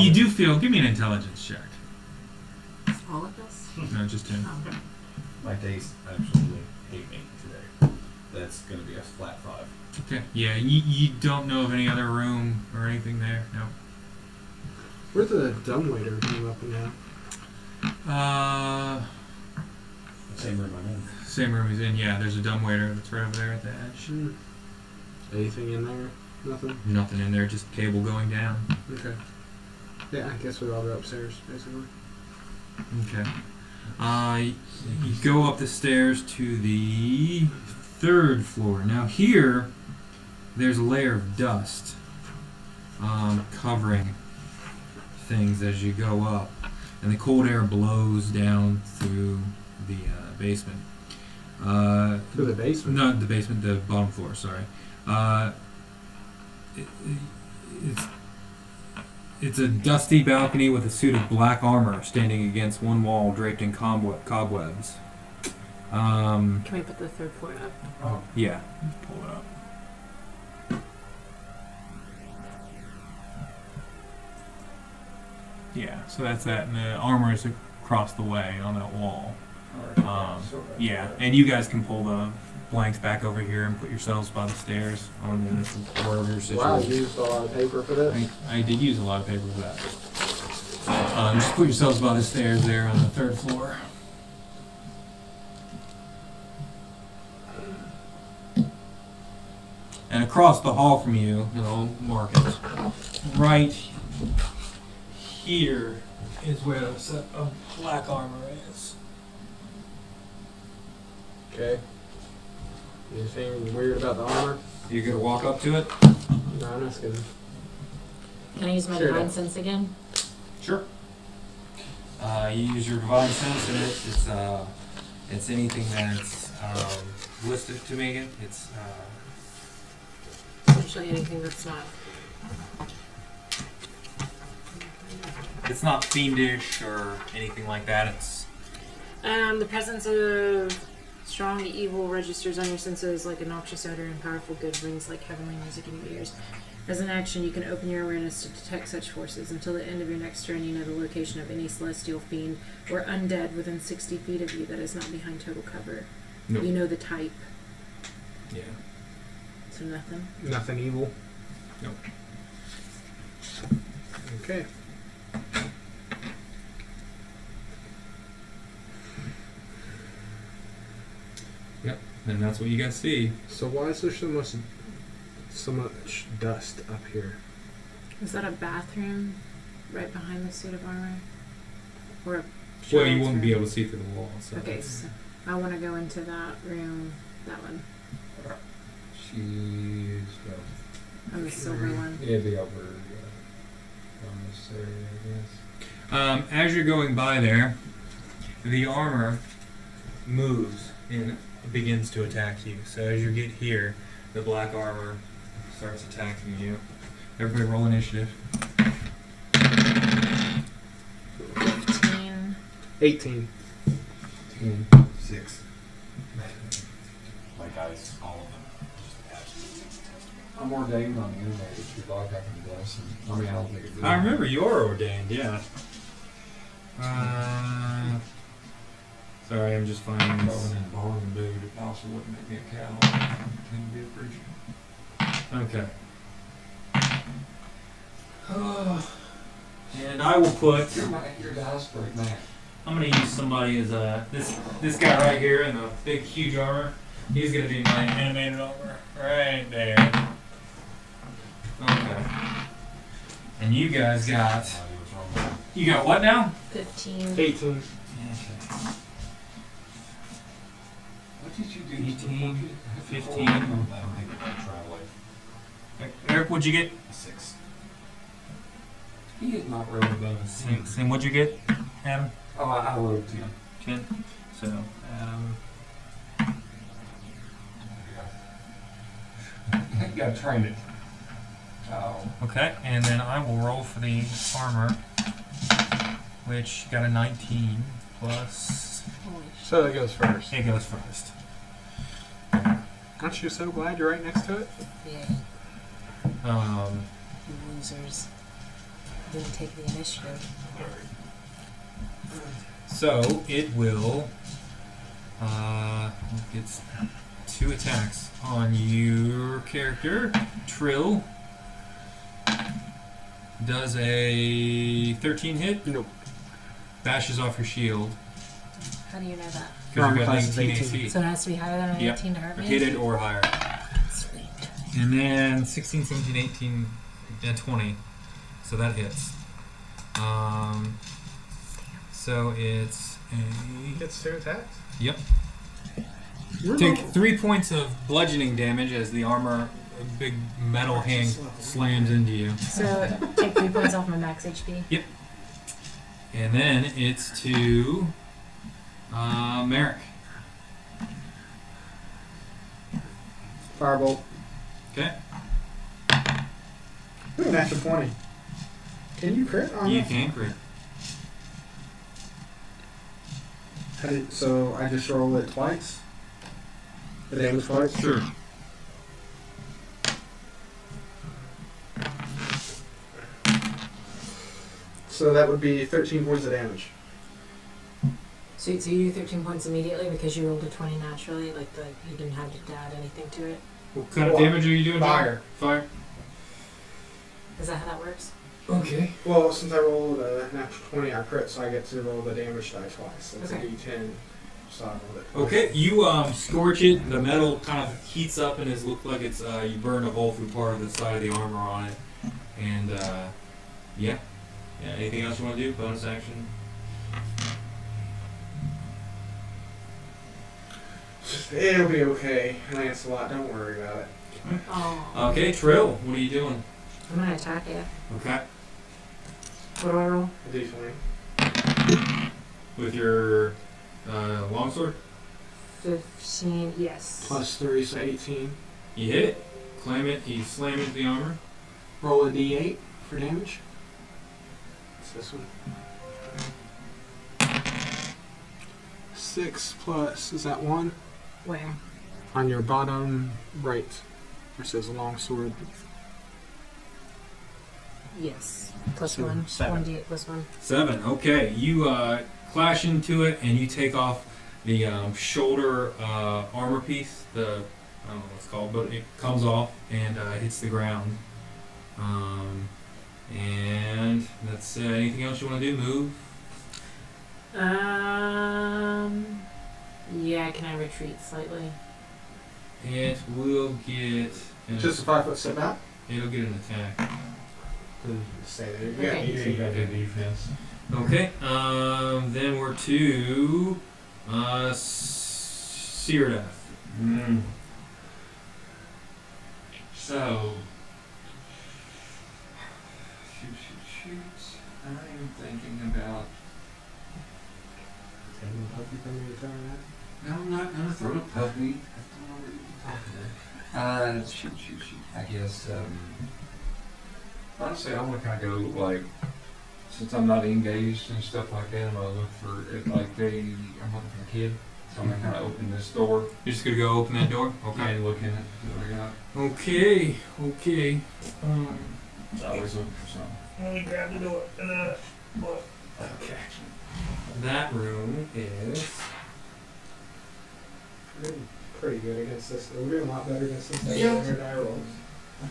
You do feel. Give me an intelligence check. All of this? No, just him. Okay. My taste absolutely hate me today. That's going to be a flat 5. Okay. Yeah. You don't know of any other room or anything there. Nope. Where's the dumbwaiter came up and down? Same room I'm in. Same room he's in. Yeah. There's a dumbwaiter that's right over there at the edge. Anything in there? Nothing? Nothing in there. Just cable going down. Okay. Yeah, I guess we all go upstairs, basically. Okay. You go up the stairs to the third floor. Now here, there's a layer of dust covering things as you go up, and the cold air blows down through the basement. To the basement? No, the basement, the bottom floor, sorry. It's a dusty balcony with a suit of black armor standing against one wall draped in cobwebs. Can we put the third floor up? Oh, Yeah, pull it up. Yeah, so that's that, and the armor is across the way on that wall. Yeah, and you guys can pull the blanks back over here and put yourselves by the stairs on this wherever you're situated. Wow, you used a lot of paper for this. I did use a lot of paper for that. Just put yourselves by the stairs there on the third floor. And across the hall from you, I'll mark it, right here is where the set of black armor is. Okay. Anything weird about the armor? You gonna walk up to it? No, I'm just kidding. Can I use my Sure divine do. sense again? Sure. You use your divine sense in it. It's anything that's listed to make it. It's Essentially anything that's not. fiendish or anything like that. It's The presence of strong evil registers on your senses like a noxious odor, and powerful good rings like heavenly music in your ears. As an action, you can open your awareness to detect such forces. Until the end of your next turn, you know the location of any celestial fiend or undead within 60 feet of you that is not behind total cover. Nope. You know the type, Yeah. so nothing. Nothing evil. Nope. Okay. Yep. And that's what you guys see. So why is there so much dust up here? Is that a bathroom right behind the suit of armor? Or a Well, you child's wouldn't be room? able to see through the wall. So Okay, so I want to go into that room, that one, she's on the silver one. yeah, the upper on this area, I guess. As you're going by there, the armor moves and begins to attack you. So as you get here, the black armor starts attacking you. Everybody roll initiative. 15. 18. 6. My guys, all of them. I'm ordained on the internet if you'd like, I can bless them. I mean, I don't think it I remember you are ordained, yeah. Sorry, I'm just finding Going this. in barn and dude, it also wouldn't make me a cow. Couldn't be a preacher. Okay. And I will put. You're the house break man. I'm gonna use somebody as this guy right here in the big huge armor. He's gonna be my animated armor right there. Okay. And you guys got. You got what now? 15. 18. What did you do? 18, 15. I don't think we can travel Eryk, what'd you get? 6. He is not really above a 6. And what'd you get, Adam? Oh, I wrote 10. 10. So, Adam. You gotta train it. Oh. Okay, and then I will roll for the armor, which got a 19 plus. So that goes first. It goes first. Aren't you so glad you're right next to it? Yeah, Um, you losers. Didn't take the initiative. so it will. It's 2 attacks on your character. Trill does a 13 hit. Nope. Bashes off your shield How do you know that? because Armor you got class is 19 18. AC. So it has to be higher than an Yep. 18 to hurt me? Hit it or higher. Sweet. And then 16, 17, 18, and 20. So that hits. So it's a. Gets 2 attacks? Yep. Take 3 points of bludgeoning damage as the armor a big metal hand slams into you. So take 3 points off my max HP. Yep. And then it's to Marick. Firebolt. Okay. Ooh, natural 20. Can you crit on You that? can crit. So I just roll it twice? The damage twice? Sure. So that would be 13 points of damage. So you do 13 points immediately because you rolled a 20 naturally, like you didn't have to add anything to it. What kind of damage are you doing? Fire. Fire. Is that how that works? Okay. Well, since I rolled a natural 20, I crit, so I get to roll the damage die twice. It's Okay. a d10, so I rolled it twice. Okay, you scorch it. The metal kind of heats up and it looks like it's you burn a hole through part of the side of the armor on it. And yeah. Anything else you want to do? Bonus action. It'll be okay, Lancelot. Don't worry about it. Oh. Okay, Trill. What are you doing? I'm gonna attack it. Okay. What do I roll? A d20. With your longsword, 15. Yes. Plus 3, so 18. you hit it. Claim it. You slam into the armor. Roll a d8 for damage. It's this one. 6 plus, is that 1? Where? On your bottom right. It says longsword. Yes. Plus So, 1. 7. 1d8 plus 1. 7. Okay. You clash into it and you take off the shoulder armor piece. I don't know what it's called, but it comes off and hits the ground. And that's anything else you want to do? Move. Yeah, can I retreat slightly? It will get. Just a 5-foot step out? It'll get an attack. Stay there. Okay. Yeah, You got the defense. Okay. Then we're to Syrdath. So, shoot. I'm thinking about. Taking a puppy from me to turn that? No, I'm not gonna throw a puppy. Shoot. I guess. Honestly, I want to kind of go like, since I'm not engaged and stuff like that, I'm gonna look for it like I'm looking for a kid. So I'm gonna kind of open this door. You're just gonna go open that door. Okay. And look in it. See what we got. Okay. It's always looking for something. Let me grab the door. Okay. That room is. Pretty good against this. We're doing a lot better against this than Yeah. other die rolls. Don't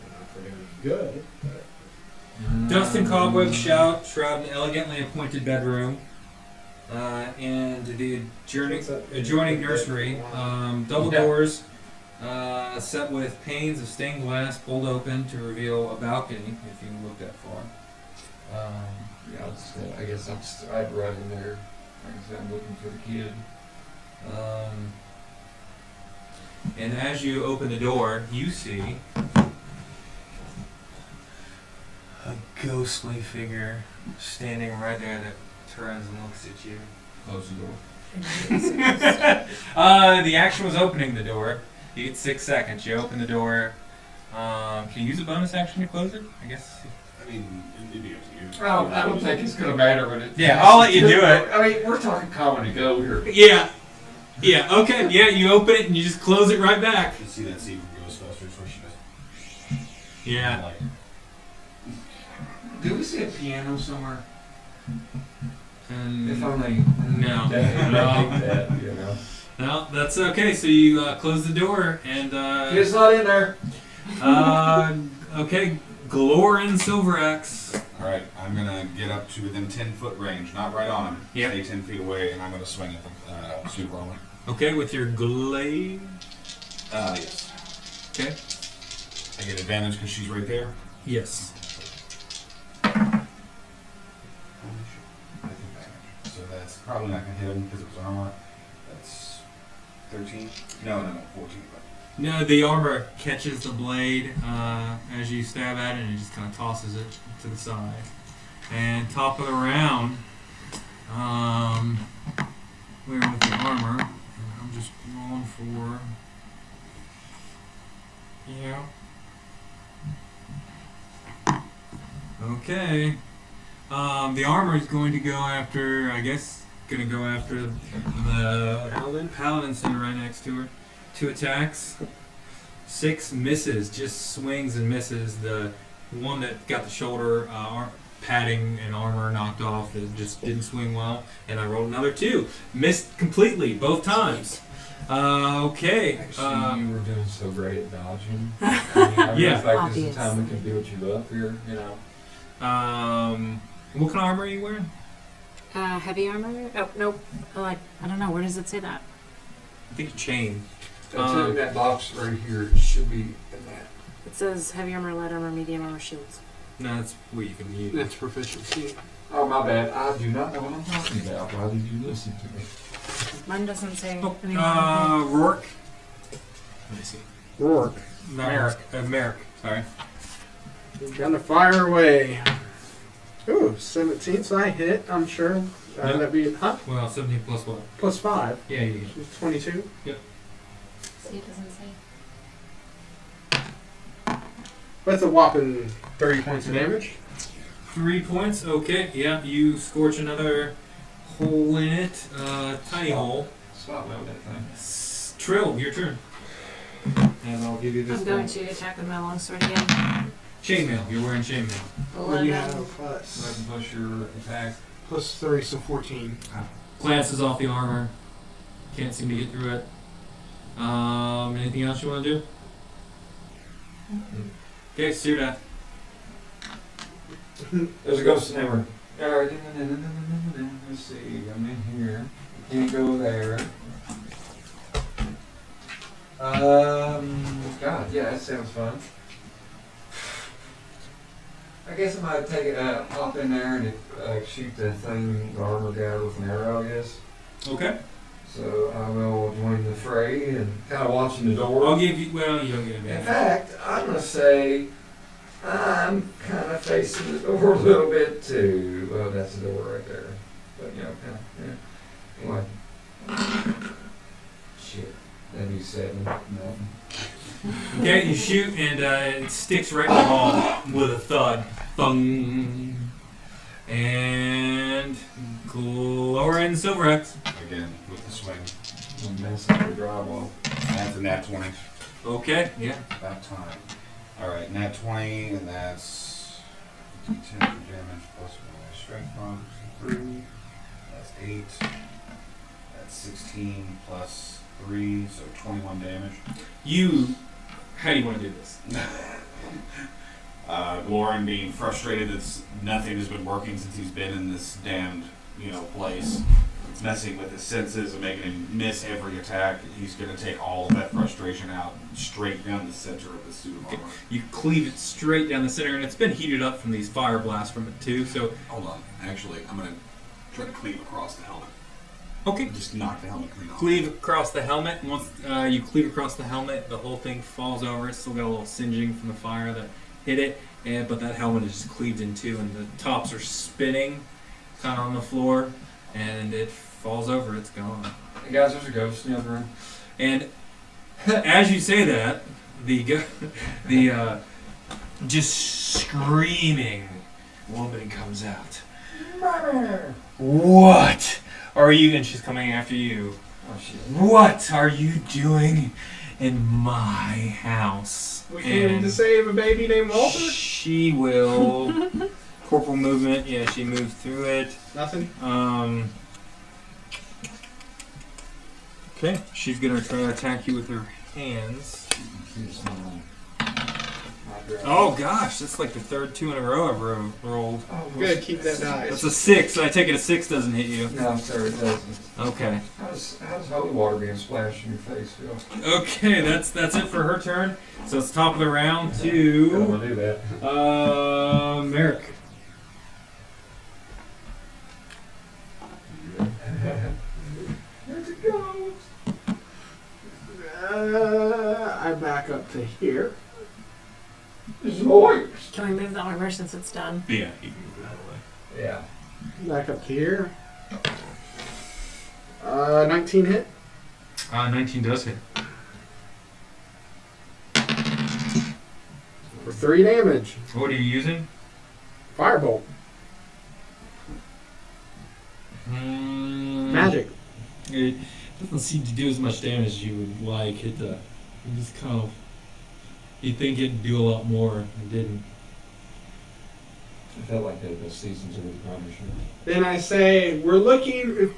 know if we're doing good, but Dust and cobwebs shroud an elegantly appointed bedroom, and the adjoining nursery. Double doors, set with panes of stained glass pulled open to reveal a balcony. If you can look that far. Yeah, I guess I'd run in there. Like I said, I'm looking for the kid. And as you open the door, you see a ghostly figure standing right there that turns and looks at you. Close the door. The action was opening the door. You get 6 seconds. You open the door. Can you use a bonus action to close it? I guess. I mean, it'd be up to you. Well, I don't think it's gonna matter when it. Yeah, I'll let you do it. I mean, we're talking comedy go here. Yeah. Yeah. Okay. Yeah. You open it and you just close it right back. You see that scene from Ghostbusters where she does. Yeah. Like, Do we see a piano somewhere? And If only. No. That, you know. no, that's okay. So you close the door and. Kid's not in there. Okay. Glorin Silveraxe. alright, I'm gonna get up to within 10-foot range, not right on him. Yep. Stay 10 feet away, and I'm gonna swing at the super armor. Okay, with your glaive. Yes. Okay. I get advantage because she's right there. Yes. So that's probably not gonna hit him because it was armor. That's 13. No, 14. No, the armor catches the blade as you stab at it, and it just kind of tosses it to the side. And top of the round, we're with the armor. I'm just rolling for. Yeah. Okay. The armor is going to go after, I guess, the paladin sitting right next to her. 2 attacks. 6 misses, just swings and misses. The one that got the shoulder padding and armor knocked off, it just didn't swing well. And I rolled another 2. Missed completely, both times. Okay. Actually, you were doing so great at dodging. I mean, Yeah. It's like this Obvious. is the time we can build you up here, you know. What kind of armor are you wearing? Heavy armor? Oh, nope. I don't know. Where does it say that? I think a chain. That's in that box right here. It should be in that. It says heavy armor, light armor, medium armor, shields. No, that's what you can use. That's proficiency. Oh, my bad. I do not know what I'm talking about. Why did you listen to me? Mine doesn't say anything. Rourke. Let me see. Rourke. Marick. Marick. Sorry. We're gonna fire away. Ooh, 17, so I hit, I'm sure. Yep. That'd be, Well, 17 plus what? plus 5. Yeah, you. 22. See, it doesn't say. That's a whopping 30 points of damage. 3 points. Okay. Yeah, you scorch another hole in it. Tiny hole. Stop load that thing. Trill, your turn. And I'll give you this I'm going one. to attack with my longsword again. Chainmail. You're wearing chainmail. What do you 11. have? Plus 11 plus your attack. plus 3, so 14. Glances off the armor. Can't seem to get through it. Anything else you want to do? Okay, Syrdath. There's a ghost in there. Alright, let's see. I'm in here. Can't go there. God, yeah, that sounds fun. I guess I might take it, hop in there and shoot the thing, the armor guy with an arrow, I guess. Okay. So I will join the fray and kind of watching the door. I'll give you. Well, you don't get In advantage. fact, I'm going to say I'm kind of facing the door a little bit too. Well, that's the door right there. But, you know, kind of, yeah. Anyway. Shit. That'd be 7. No. Okay, you shoot and it sticks right in the wall with a thud. Thung. And Glorin Silveraxe. Again, with the swing. I'm messing with the drywall. That's a nat 20. Okay, yeah. About time. Alright, nat 20, and that's d10 for damage plus my strength bonus, 3. That's 8. That's 16 plus 3, so 21 damage. How do you want to do this? Glorin being frustrated that nothing has been working since he's been in this damned, place. It's messing with his senses and making him miss every attack. He's going to take all of that frustration out straight down the center of the suit of armor. You cleave it straight down the center, and it's been heated up from these fire blasts from it too. So, Hold on. Actually, I'm going to try to cleave across the helmet. okay. Just knock the helmet clean off. Cleave across the helmet. Once you cleave across the helmet, the whole thing falls over. It's still got a little singeing from the fire that hit it, but that helmet is just cleaved in two, and the tops are spinning, kind of on the floor, and it falls over. It's gone. Hey guys, there's a ghost in the other room. And as you say that, the just screaming woman comes out. What are you? And she's coming after you. Oh shit. What are you doing in my house? We came And to save a baby named Walter? she will corporal movement. Yeah, she moves through it. Nothing? Okay, she's gonna try to attack you with her hands. Oh gosh, that's like the third 2 in a row I've rolled. Oh, Good, keep that die. That's a 6. I take it a 6 doesn't hit you. No, sir, it doesn't. Okay. How's holy water being splashed in your face feel? Okay, that's it for her turn. So it's top of the round I don't to want to do that. Marick. There's a ghost. I back up to here. It's yours. Can we move the armor since it's done? Yeah, you can move it out of the way. Yeah. Back up to here. 19 hit. 19 does hit. For 3 damage. What are you using? Firebolt. Magic. It doesn't seem to do as much damage as you would like. It just kind of. You'd think it'd do a lot more. It didn't. I felt like that the seasons of the Punisher. Then I say, we're looking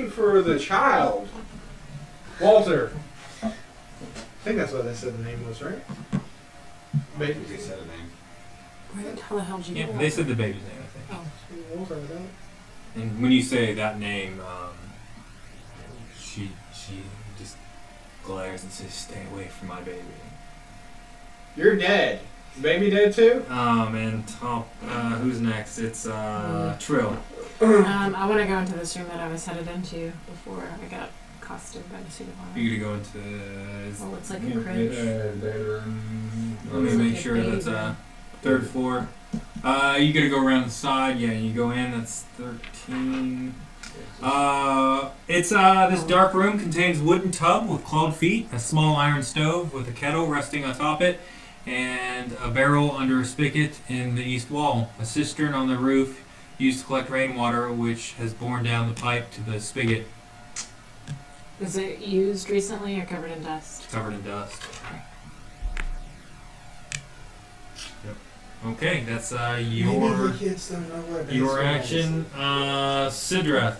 for the child. Walter. I think that's what they said the name was, right? Maybe they said a name. Where the hell did you Yeah, go? they said the baby's name, I think. Oh. Walter, was that? And when you say that name, she just glares and says, "Stay away from my baby." You're dead. Baby dead too? And top, who's next? It's Trill. I want to go into this room that I was headed into before I got accosted by the suit of armor. You gonna go into? Well, it's like a cringe. Let me make sure that's third floor. You gotta go around the side. Yeah, you go in. That's 13. It's this dark room contains wooden tub with clawed feet, a small iron stove with a kettle resting atop it, and a barrel under a spigot in the east wall. A cistern on the roof used to collect rainwater, which has borne down the pipe to the spigot. Was it used recently or covered in dust? Covered in dust. Okay, that's your action. Syrdath.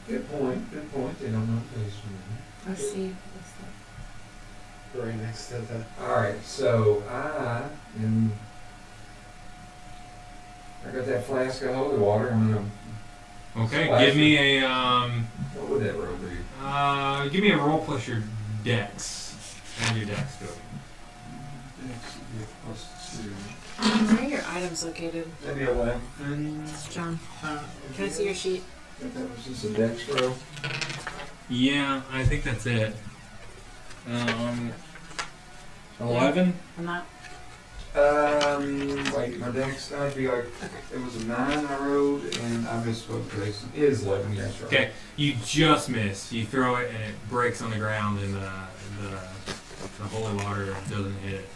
Good point. Good point. They don't know this one. Let's see. Right next to the... Alright, so I got that flask of holy water. I'm gonna. Okay, Splash give me a What would that roll be? give me a roll plus your dex. And your dex, go. Where are your items located, Maybe 11. John? Can I see your sheet? If that was just a dex roll. Yeah, I think that's it. 11? I'm not. Wait, my dex, that'd be like, it was a 9 I rolled, and I misspoke, Grayson. It is 11, yes, right. Okay, you just miss. You throw it and it breaks on the ground and the holy water doesn't hit it.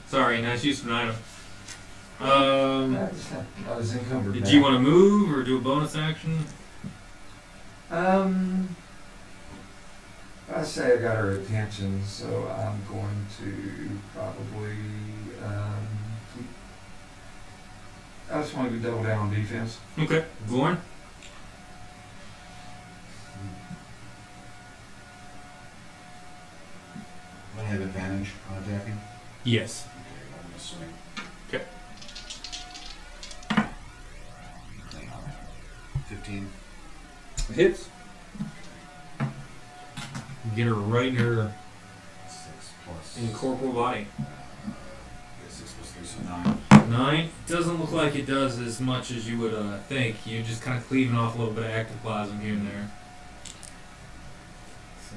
Sorry, nice use of an item. I was encumbered. Did you want to move or do a bonus action? I say I got her attention, so I'm going to probably, I just want to double down on defense. Okay, Glorin. I have advantage on attacking. Yes. Okay, I'm gonna swing. Okay. 15. Hits. Get her right in her 6 plus. incorporeal body. 6 plus 3, so 9. 9. Doesn't look like it does as much as you would think. You're just kind of cleaving off a little bit of ectoplasm here and there. So,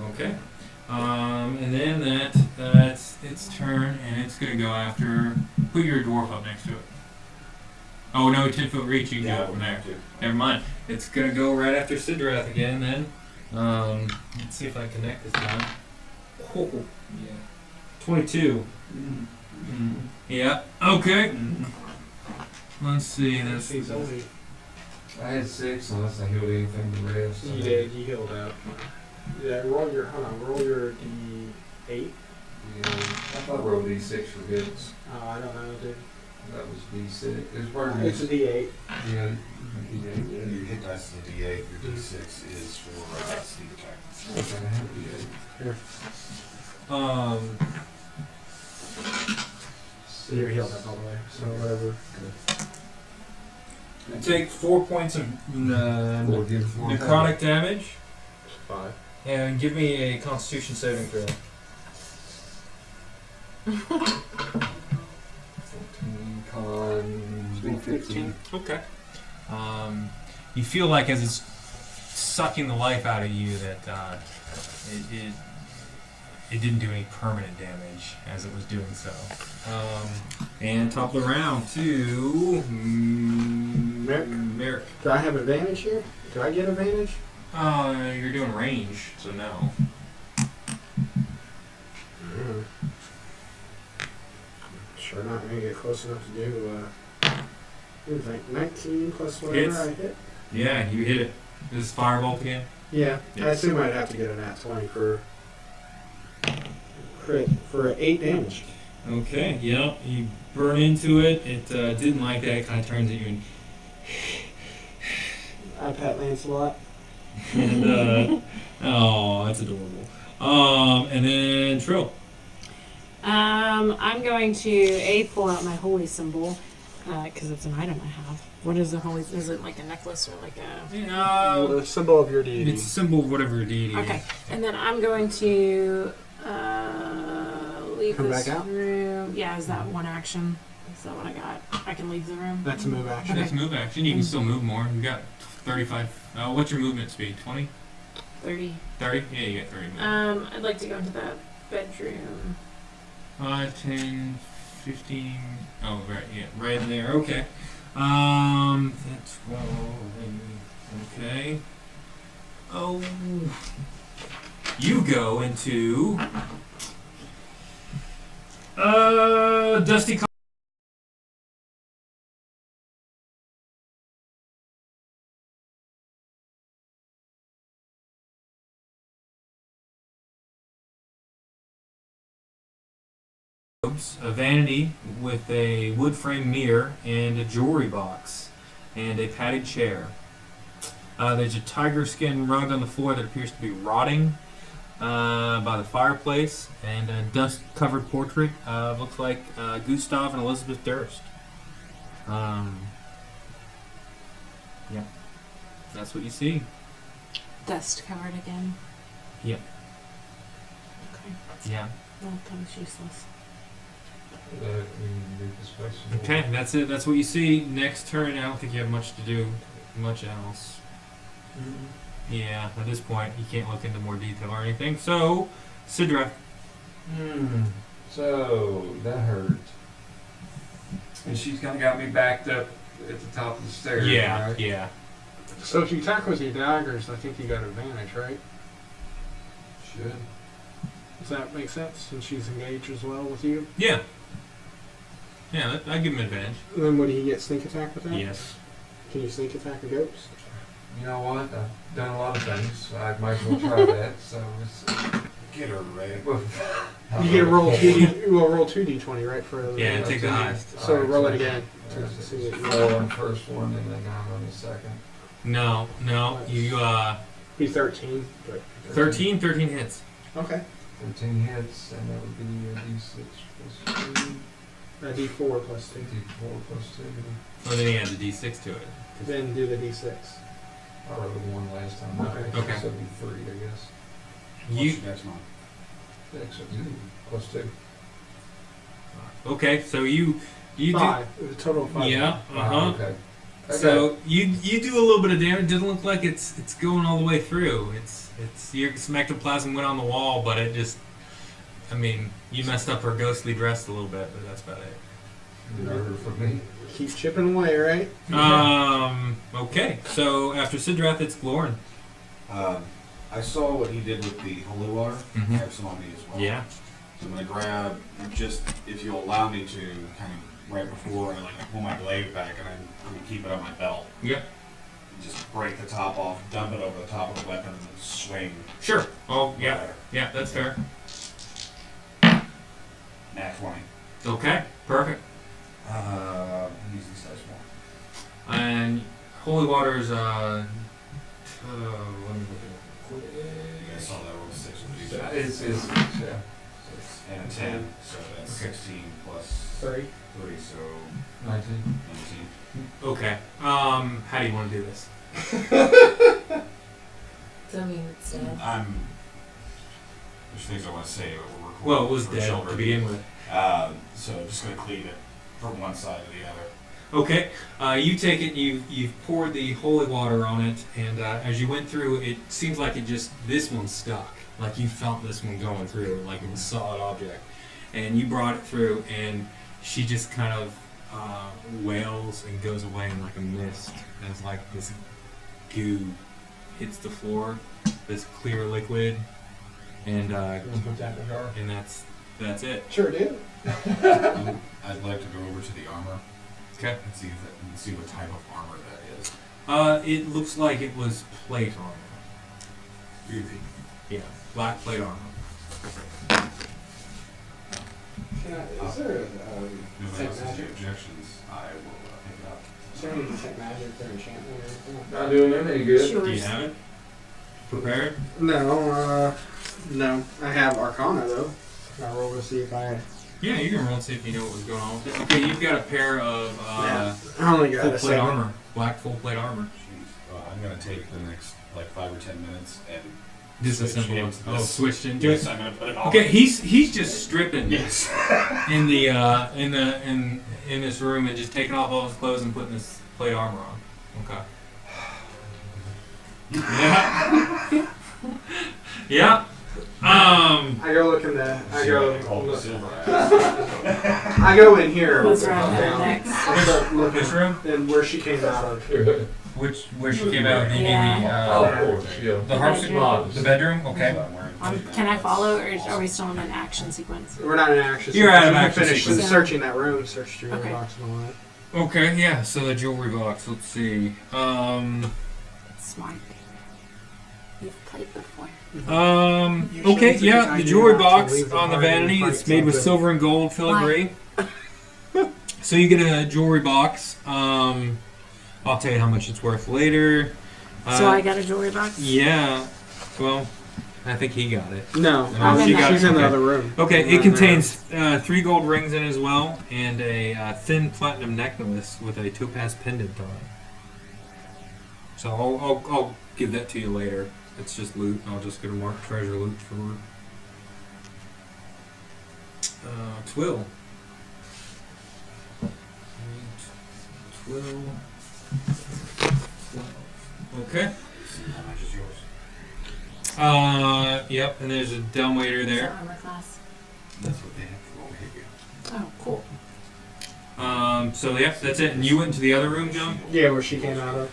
okay. And then that's its turn, and it's gonna go after. Put your dwarf up next to it. Oh no, 10-foot reach. You can go from there. Never mind. It's gonna go right after Syrdath again. Then, let's see if I connect this time. Oh, yeah. 22. Mm-hmm. Yeah. Okay. Let's see. That's He's only... I had 6 unless I healed anything the rest. You did, you healed up. Yeah, roll your D8. Yeah, I thought I rolled D6 for hits. Oh, I don't know, dude. That was D6. It was part of It's a D8. Yeah, D8. Your hit dice is a D8, your D6 is for sneak attack. Okay, I have Here. D8. You're healed up all the way, so whatever. take 4 points of necrotic damage, 5. and give me a Constitution saving throw. 14 con 15. Okay. You feel like as it's sucking the life out of you that it didn't do any permanent damage as it was doing so. And top of the round to Marick. Do I have advantage here? Do I get advantage? You're doing range, so no. Sure not going to get close enough to do, what is that, 19 plus whatever Hits. I hit? Yeah, you hit it. This is Firebolt again? Yeah, Yeah. I assume I'd have to get a nat 20 for crit for 8 damage. Okay, yeah, you burn into it. It didn't like that. It kind of turns at you I pat Lancelot. and oh, that's adorable. And then Trill. I'm going to pull out my holy symbol because it's an item I have. What is the holy? Is it like a necklace or like a? The symbol of your deity. It's a symbol of whatever your deity Okay, is. and then I'm going to leave Come this back out? room. Yeah, is that one action? Is that what I got? I can leave the room. That's a move action. That's move action. You can still move more. You got 35. What's your movement speed? 20? 30. 30? Yeah, you got 30 movement. I'd like to go into that bedroom. 5, 10, 15. Oh, right, yeah, right in there. Okay. That's 12. Okay. Oh. You go into Dusty a vanity with a wood frame mirror and a jewelry box and a padded chair. There's a tiger skin rug on the floor that appears to be rotting by the fireplace, and a dust-covered portrait looks like Gustav and Elizabeth Durst. Yeah, that's what you see. Dust covered again. Yeah. Okay. Yeah. Well, that was useless. Okay, that's it. That's what you see. Next turn, I don't think you have much to do. Much else. Yeah, at this point, you can't look into more detail or anything. So, Syrdath. So, that hurt. And she's kind of got me backed up at the top of the stairs. Yeah, right? yeah. So if you attack with your daggers, I think you got advantage, right? Should. Does that make sense? Since she's engaged as well with you? Yeah. Yeah, I give him advantage. And then would he get sneak attack with that? Yes. Can you sneak attack a ghost? You know what? I've done a lot of things, so I might as well try that. So it's, Get her, Ray. You get a roll 2D, well, roll 2d20, right? For Yeah, take the highest. So Alright, roll so it again. Yeah, To see it. 4 on the first one, and then 9 on the second. No, you, Be 13, but 13 hits. okay. 13 hits, and that would be a d6 plus 2. D4 plus 2. d4 plus 2. Well, then he adds a d6 to it. Then do the D6. I rolled a 1 last time. Okay. So it'd be 3, I guess. You Next one. 6 plus 2. okay? So you 5. It was a total of 5. do. Yeah. Okay. So you do a little bit of damage. It doesn't look like it's going all the way through. It's your smectoplasm went on the wall, but it just. I mean, you messed up her ghostly dress a little bit, but that's about it. Murder for me. Keep chipping away, right? Okay. So after Syrdath, it's Glorin. I saw what he did with the holy water. Mhm. I have some on me as well. Yeah. So I'm going to grab, just if you'll allow me to, kind of right before I pull my blade back, and I'm going to keep it on my belt. Yeah. Just break the top off, dump it over the top of the weapon, and then swing. Sure. Oh yeah. There. Yeah, that's fair. Nat 20. Okay. Perfect. Use these dice more. And holy water's let me look at it quick. You guys saw that roll 6 with these. It's yeah. And a 10, so that's Okay. 16 plus 3. 3, so 19. 19. Okay. How do you want to do this? Tell me it's dead. There's things I want to say, but we're recording. Well, it was for dead children. to begin with. So I'm just going to cleave it from one side to the other. Okay, you take it. You've poured the holy water on it, and as you went through, it seems like this one stuck. Like you felt this one going through, like it was a solid object. And you brought it through, and she just kind of wails and goes away in like a mist as like this goo hits the floor, this clear liquid, and Put that in the jar. and that's it. Sure do. I'd like to go over to the armor Okay. and see what type of armor that is. It looks like it was plate armor. Really? Yeah, black plate armor. Is there If detect anyone has any magic? objections, I will pick it up. Is there any detect magic or enchantment or anything like that? Not doing them any good. Do you Yours. have it prepared? No. I have Arcana though. Can I roll to see if I? Yeah, you can roll and see if you know what was going on with it. Okay, you've got a pair of I only got full a plate 7. armor, black full plate armor. Jeez. I'm gonna take the next like 5 or 10 minutes and Disassemble switch it. into Oh, this. switched into Yes, it. I'm gonna put it on. Okay, he's just stripping Yes. in the in this room and just taking off all his clothes and putting this plate armor on. Okay. Yeah. Yeah. I go look in the. I go. Called the Look, Silveraxe. I go in here. What's right down, next? I start looking This room? and where she came out of. Where she came out? You mean Yeah. Oh, of course, yeah. the harpsichord, the bedroom? Okay. So I'm wearing Can I follow, or are we still in an action sequence? We're not in action. You're out of We action finished sequence. searching that room. Searched your Okay. box and all that. Okay, yeah. So the jewelry box. Let's see. Smart. You've played before. Okay, Usually yeah. The it's a jewelry good idea box to leave the on the party and vanity. fight It's made with something. silver and gold filigree. So you get a jewelry box. I'll tell you how much it's worth later. So I got a jewelry box? Yeah. Well, I think he got it. No, Oh, she got she's it, in the okay. other room. Okay, Not it in contains 3 gold rings in it as well, and a thin platinum necklace with a topaz pendant on it. So I'll give that to you later. It's just loot. I'll just go to mark treasure loot for Twill. Twill. Okay. How much is yours? Yep, and there's a dumbwaiter Is that there. armor class? That's what they have for over here. Oh, cool. So yeah, that's it. And you went into the other room, John? Yeah, where she came out of.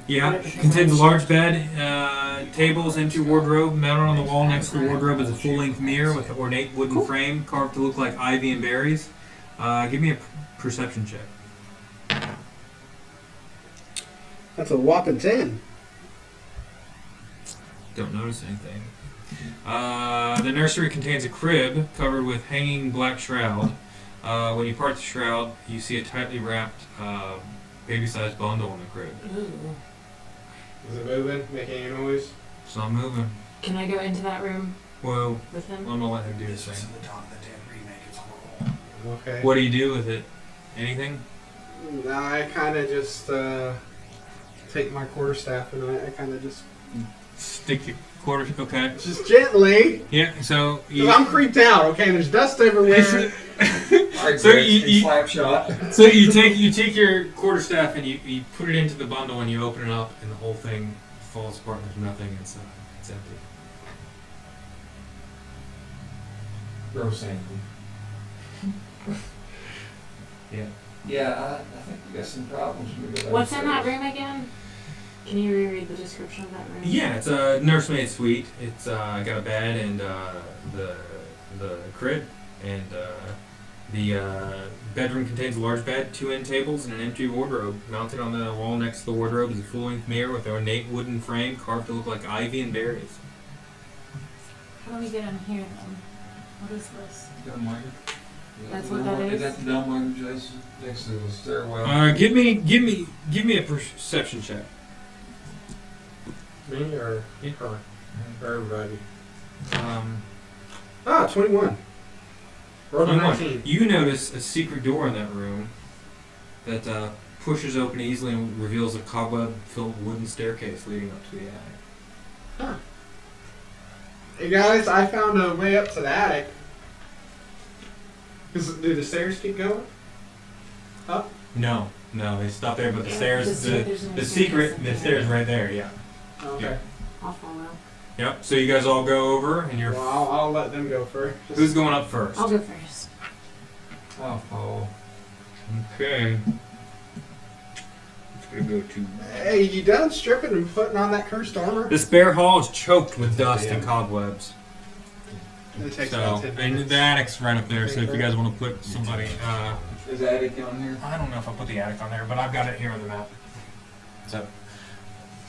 Yeah, contains a large bed, tables, empty wardrobe. Mounted on the wall next to the wardrobe is a full-length mirror with an ornate wooden frame carved to look like ivy and berries. Give me a perception check. That's a whopping 10. Don't notice anything. The nursery contains a crib covered with hanging black shroud. When you part the shroud, you see a tightly wrapped baby-sized bundle in the crib. Ooh. Is it moving? Making any noise? It's not moving. Can I go into that room Well, with him? I'm gonna let him do his This thing. was the dawn of the dead remake. It's horrible. Okay. What do you do with it? Anything? I kind of just take my quarterstaff and I kind of just Stick your quarters. Okay. gently, Yeah. So because I'm creeped out. Okay, there's dust everywhere. Alright, So Greg, you- slap shot. So you take your quarterstaff and you put it into the bundle and you open it up and the whole thing falls apart and there's nothing inside. It's empty. Gross angry. Yeah. Yeah, I think we got some problems with it. What's in that room again? Can you reread the description of that room? Yeah, it's a nursemaid suite. It's got a bed and the crib, and the bedroom contains a large bed, 2 end tables, and an empty wardrobe. Mounted on the wall next to the wardrobe is a full-length mirror with an ornate wooden frame carved to look like ivy and berries. How do we get in here then? What is this? Dumbwaiter. That's what that is? Is that the dumbwaiter, Jason? Next to the stairwell. Give me a perception check. Me or her? Or everybody? 21. Rolled a 21. 19. You notice a secret door in that room that pushes open easily and reveals a cobweb-filled wooden staircase leading up to the attic. Hey guys, I found a way up to the attic. Do the stairs keep going? No, they stop there, but the Yeah, stairs, there's no the stairs. secret, the stairs right there, yeah. Okay. I'll follow. Yep, so you guys all go over, and you're... Well, I'll let them go first. Who's going up first? I'll go first. I'll follow. Okay. It's gonna go to... Hey, you done stripping and putting on that cursed armor? This bare hall is choked with dust and cobwebs. It takes So, about 10 and minutes. the attic's right up there, so if you guys want to put somebody... Is Attic on here? I don't know if I'll put the attic on there, but I've got it here on the map. So,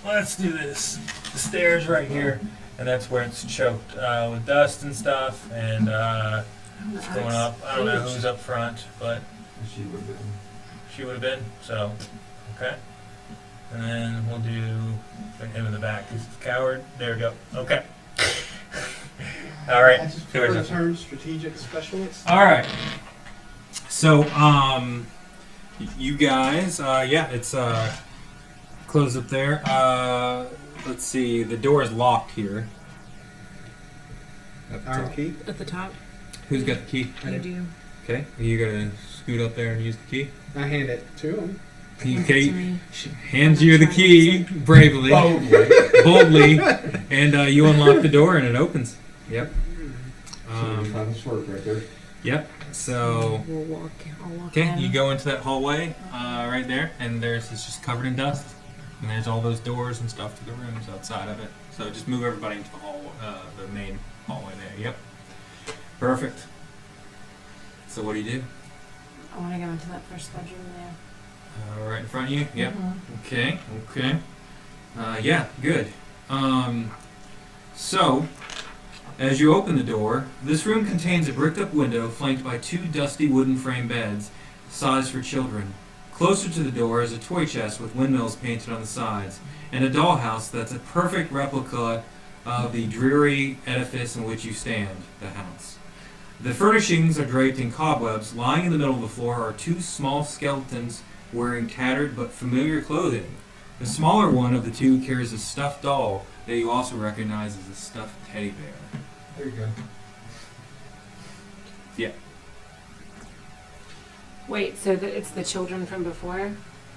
let's do this. The stairs right here, and that's where it's choked with dust and stuff, and it's going up. I don't know who's up front, but She would have been. she would have been, so, okay. And then we'll do him in the back. He's a coward. There we go. Okay. All right. I just So prefer the there's a- term strategic specialist. All right. So, you guys, yeah, it's closed up there. Let's see, the door is locked here. At the Iron top. key. At the top. Who's got the key? You do. Okay, you gotta scoot up there and use the key. I hand it to him. Okay, hands you the key bravely, boldly, and you unlock the door and it opens. Yep. Find the sword right there. Yep. So. We'll walk. I'll walk. Okay, in. you go into that hallway right there, and it's just covered in dust, and there's all those doors and stuff to the rooms outside of it. So just move everybody into the hall, the main hallway there. Yep, perfect. So what do you do? I want to go into that first bedroom there. Right in front of you. Yep. Mhm. Okay. Okay. Yeah. Good. So. As you open the door, this room contains a bricked-up window flanked by two dusty wooden frame beds, sized for children. Closer to the door is a toy chest with windmills painted on the sides, and a dollhouse that's a perfect replica of the dreary edifice in which you stand, the house. The furnishings are draped in cobwebs. Lying in the middle of the floor are two small skeletons wearing tattered but familiar clothing. The smaller one of the two carries a stuffed doll that you also recognize as a stuffed teddy bear. There you go. Yeah. Wait, so it's the children from before,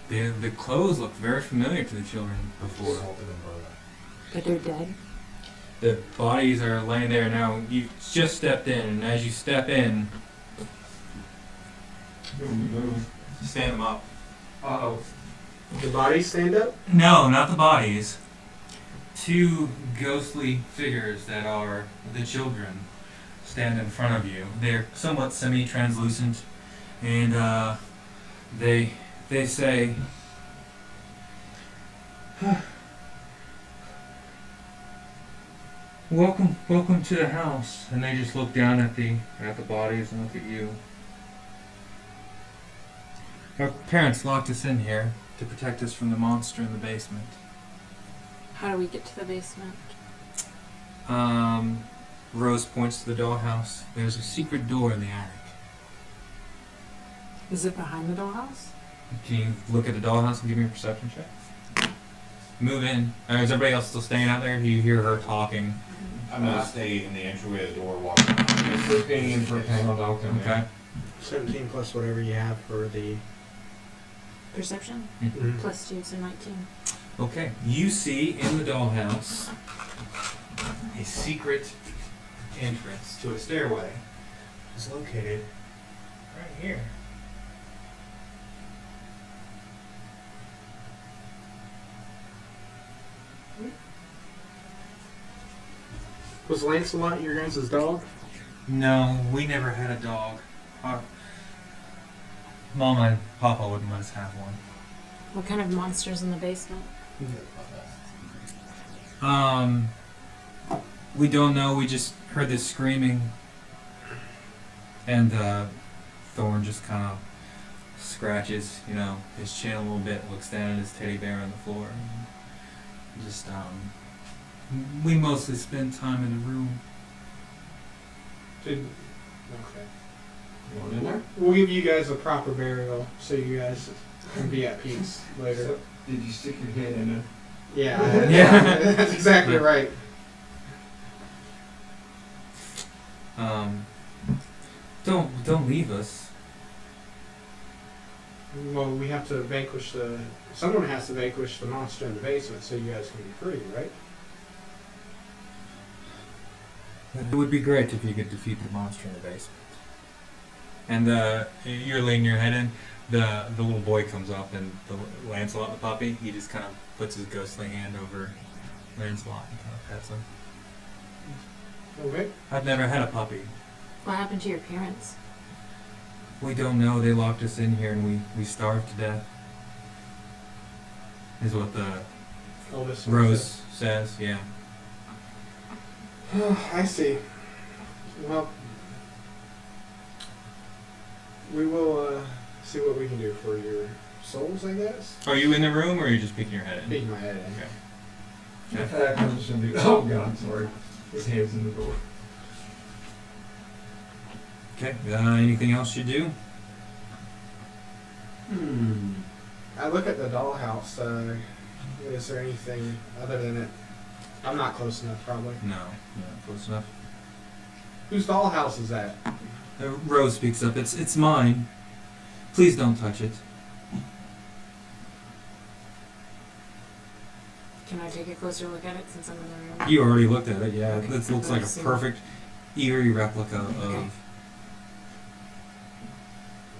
The clothes look very familiar to the children before. but they're dead. The bodies are laying there now. You just stepped in, and as you step in, stand them up. Uh-oh. The bodies stand up? No, not the bodies. Two ghostly figures that are the children stand in front of you. They're somewhat semi-translucent, and they say, "Welcome to the house." And they just look down at the bodies and look at you. Our parents locked us in here to protect us from the monster in the basement. How do we get to the basement? Rose points to the dollhouse. There's a secret door in the attic. Is it behind the dollhouse? Can you look at the dollhouse and give me a perception check? Move in. Is everybody else still staying out there? Do you hear her talking? I'm gonna stay in the entryway of the door walking. We're paying in for a panel. I'll come in. Okay. 17 plus whatever you have for the... Perception plus 2, so 19. Okay. You see in the dollhouse a secret entrance to a stairway. It's located right here. Was Lancelot your guys' dog? No, we never had a dog. Our Mama and Papa wouldn't let us have one. What kind of monsters in the basement? We don't know. We just heard this screaming, and Thorn just kind of scratches, his chin a little bit, looks down at his teddy bear on the floor. And just we mostly spend time in the room. Okay. You want in there? We'll give you guys a proper burial so you guys can be at peace later. So, did you stick your head in it? Yeah, Yeah. that's exactly right. Don't leave us. Well, we have to vanquish the. Someone has to vanquish the monster in the basement so you guys can be free, right? It would be great if you could defeat the monster in the basement. And you're laying your head in. The little boy comes up, and the Lancelot, the puppy, he just kind of puts his ghostly hand over Lancelot and kind of pets him. Okay. I've never had a puppy. What happened to your parents? We don't know. They locked us in here, and we starved to death. Is what the Oldest Rose says. Yeah. I see. Well, we will see what we can do for your souls, I guess. Are you in the room, or are you just peeking your head in? Peeking my head in. Okay. In fact, I'm just gonna do. Oh God, sorry. His hand's in the door. Okay. Anything else you do? I look at the dollhouse. Is there anything other than it? I'm not close enough, probably. No. Close enough. Whose dollhouse is that? Rose speaks up. It's mine. Please don't touch it. Can I take a closer look at it since I'm in the room? You already looked at it. Yeah. Okay. This looks like a perfect, eerie replica of.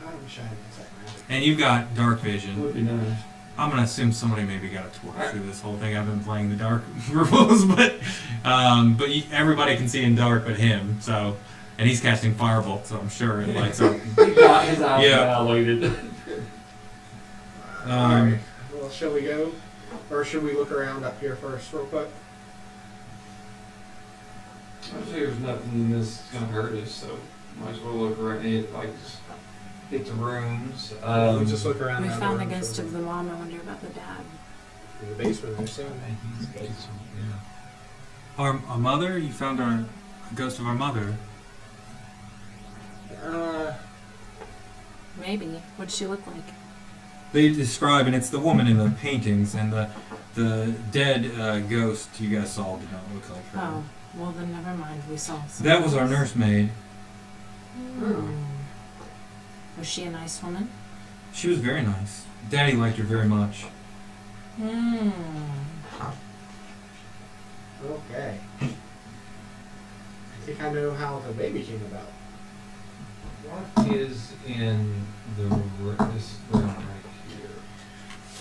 I wish I had exact magic. And you've got dark vision. Would be nice. I'm gonna assume somebody maybe got a torch through this whole thing. I've been playing the dark rules, but everybody can see in dark but him. So, and he's casting firebolt, so I'm sure it lights up. He got his eyes Yeah. dilated. Alright. Well, shall we go? Or should we look around up here first, real quick? I say there's nothing in this that's gonna hurt us, so might as well look around it, like just hit the rooms. We just look around. We that found the room, ghost so- of the mom. I wonder about the dad. in the basement, I assume. Our mother? You found a ghost of our mother. Maybe. What'd she look like? They describe, and it's the woman in the paintings, and the dead ghost you guys saw did not look like her. Oh, well then never mind. We saw something That was our else. nursemaid. Was she a nice woman? She was very nice. Daddy liked her very much. Okay. I think I know how the baby came about. What is in this room right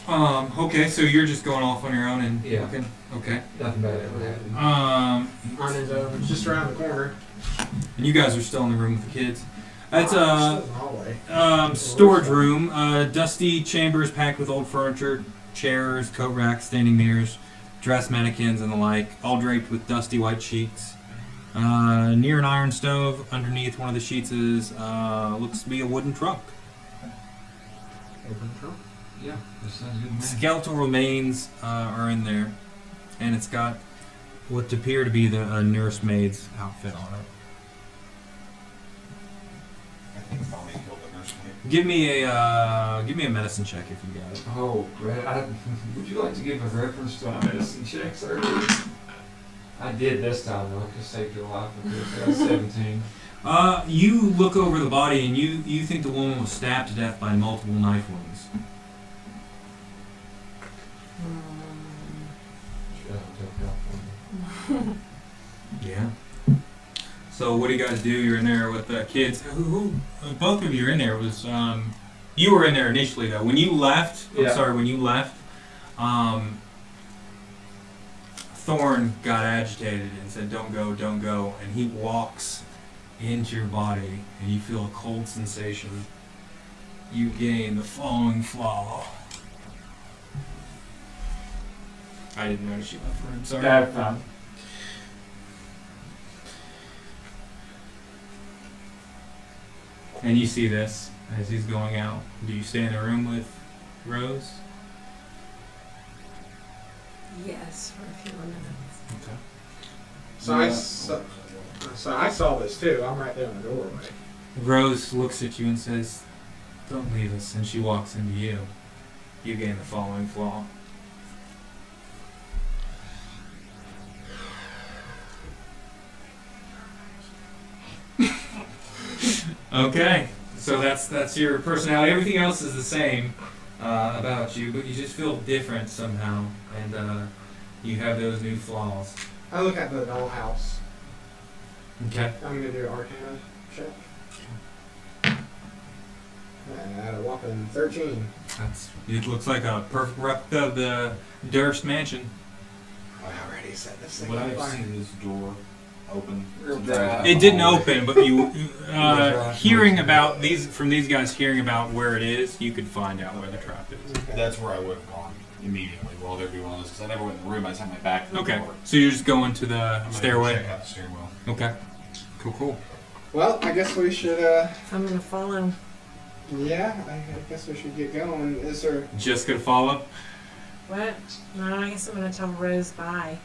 here? Okay, so you're just going off on your own and Yeah. looking? Okay. Nothing bad ever happened. On his own, just around the corner. And you guys are still in the room with the kids. It's Still a in the hallway. storage room. Dusty chambers packed with old furniture, chairs, coat racks, standing mirrors, dress mannequins, and the like, all draped with dusty white sheets. Near an iron stove, underneath one of the sheets is looks to be a wooden trunk. Open trunk. Yeah, that sounds good to me. Skeletal remains are in there, and it's got what appear to be the nursemaid's outfit on it. I think Bonnie killed the nursemaid. Give me a medicine check if you got it. Oh, man, would you like to give a reference to my medicine checks earlier? I did this time though, just saved your life with this. I got 17. You look over the body and you think the woman was stabbed to death by multiple knife wounds. Yeah. So what do you guys do? You're in there with the kids. Who both of you are in there. Was you were in there initially though. When you left, Yeah. when you left, Thorn got agitated and said, "Don't go, don't go," and he walks into your body, and you feel a cold sensation. You gain the following flaw. I didn't notice you left for him. Sorry. That's fine. And you see this as he's going out. Do you stay in the room with Rose? Yes, for a few more minutes. Okay. So I saw this too. I'm right there in the doorway. Rose looks at you and says, "Don't leave us," and she walks into you. You gain the following flaw. Okay. So that's your personality. Everything else is the same about you, but you just feel different somehow, and you have those new flaws. I look at the dollhouse. Okay. I'm gonna do an Arcana check. And I had a whopping 13. It looks like a perfect replica of the Durst mansion. I already set this thing Would I on have fire. seen this door open? Real dry. It didn't open, but you hearing about these guys hearing about where it is, you could find out where the trap is. Okay. That's where I would have gone immediately while they're doing all this, because I never went in the room. I just had my back to the Okay, door. so you're just going to the I'm gonna stairway. Check out the stairwell. Okay, cool. Well, I guess we should, I'm gonna follow. yeah, I guess we should get going. Is there... Just gonna follow. What? No, I guess I'm gonna tell Rose bye.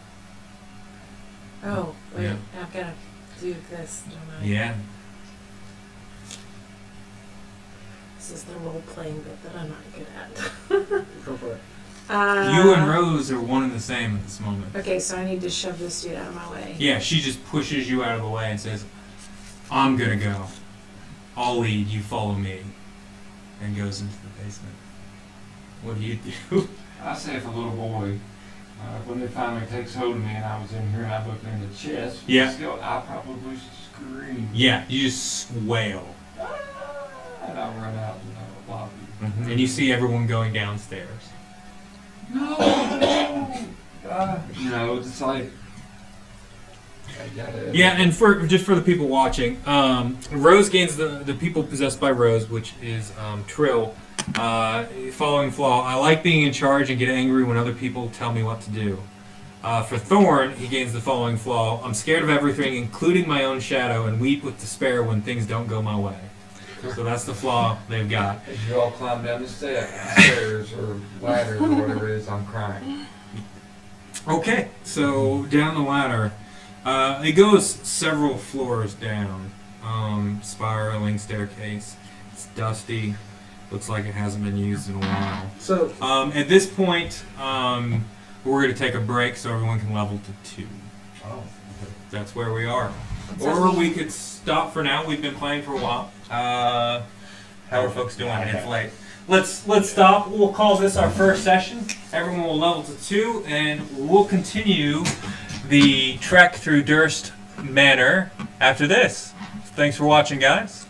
Oh, wait, Yeah. I've gotta do this, don't I? Yeah. This is the role-playing bit that I'm not good at. Go for it. You and Rose are one and the same at this moment. Okay, so I need to shove this dude out of my way. Yeah, she just pushes you out of the way and says, "I'm gonna go. I'll lead. You follow me," and goes into the basement. What do you do? I say if a little boy, when it finally takes hold of me and I was in here and I looked in the chest, Yeah. still, I probably scream. Yeah, you just wail. And I'll run out in the lobby. And you see everyone going downstairs. No! You know, it's like... Yeah, and for the people watching, Rose gains the people possessed by Rose, which is Trill. Following flaw: I like being in charge and get angry when other people tell me what to do. For Thorn, he gains the following flaw: I'm scared of everything, including my own shadow, and weep with despair when things don't go my way. So that's the flaw they've got. As you all climb down the stairs or ladders or whatever it is, I'm crying. Okay, so down the ladder. It goes several floors down. Spiraling staircase. It's dusty. Looks like it hasn't been used in a while. So, At this point, we're going to take a break so everyone can level to 2. Oh, okay. That's where we are. Sounds Or good. we could stop for now. We've been playing for a while. How are folks doing? It's late. Let's stop. We'll call this our first session. Everyone will level to 2, and we'll continue the trek through Durst Manor after this. Thanks for watching, guys.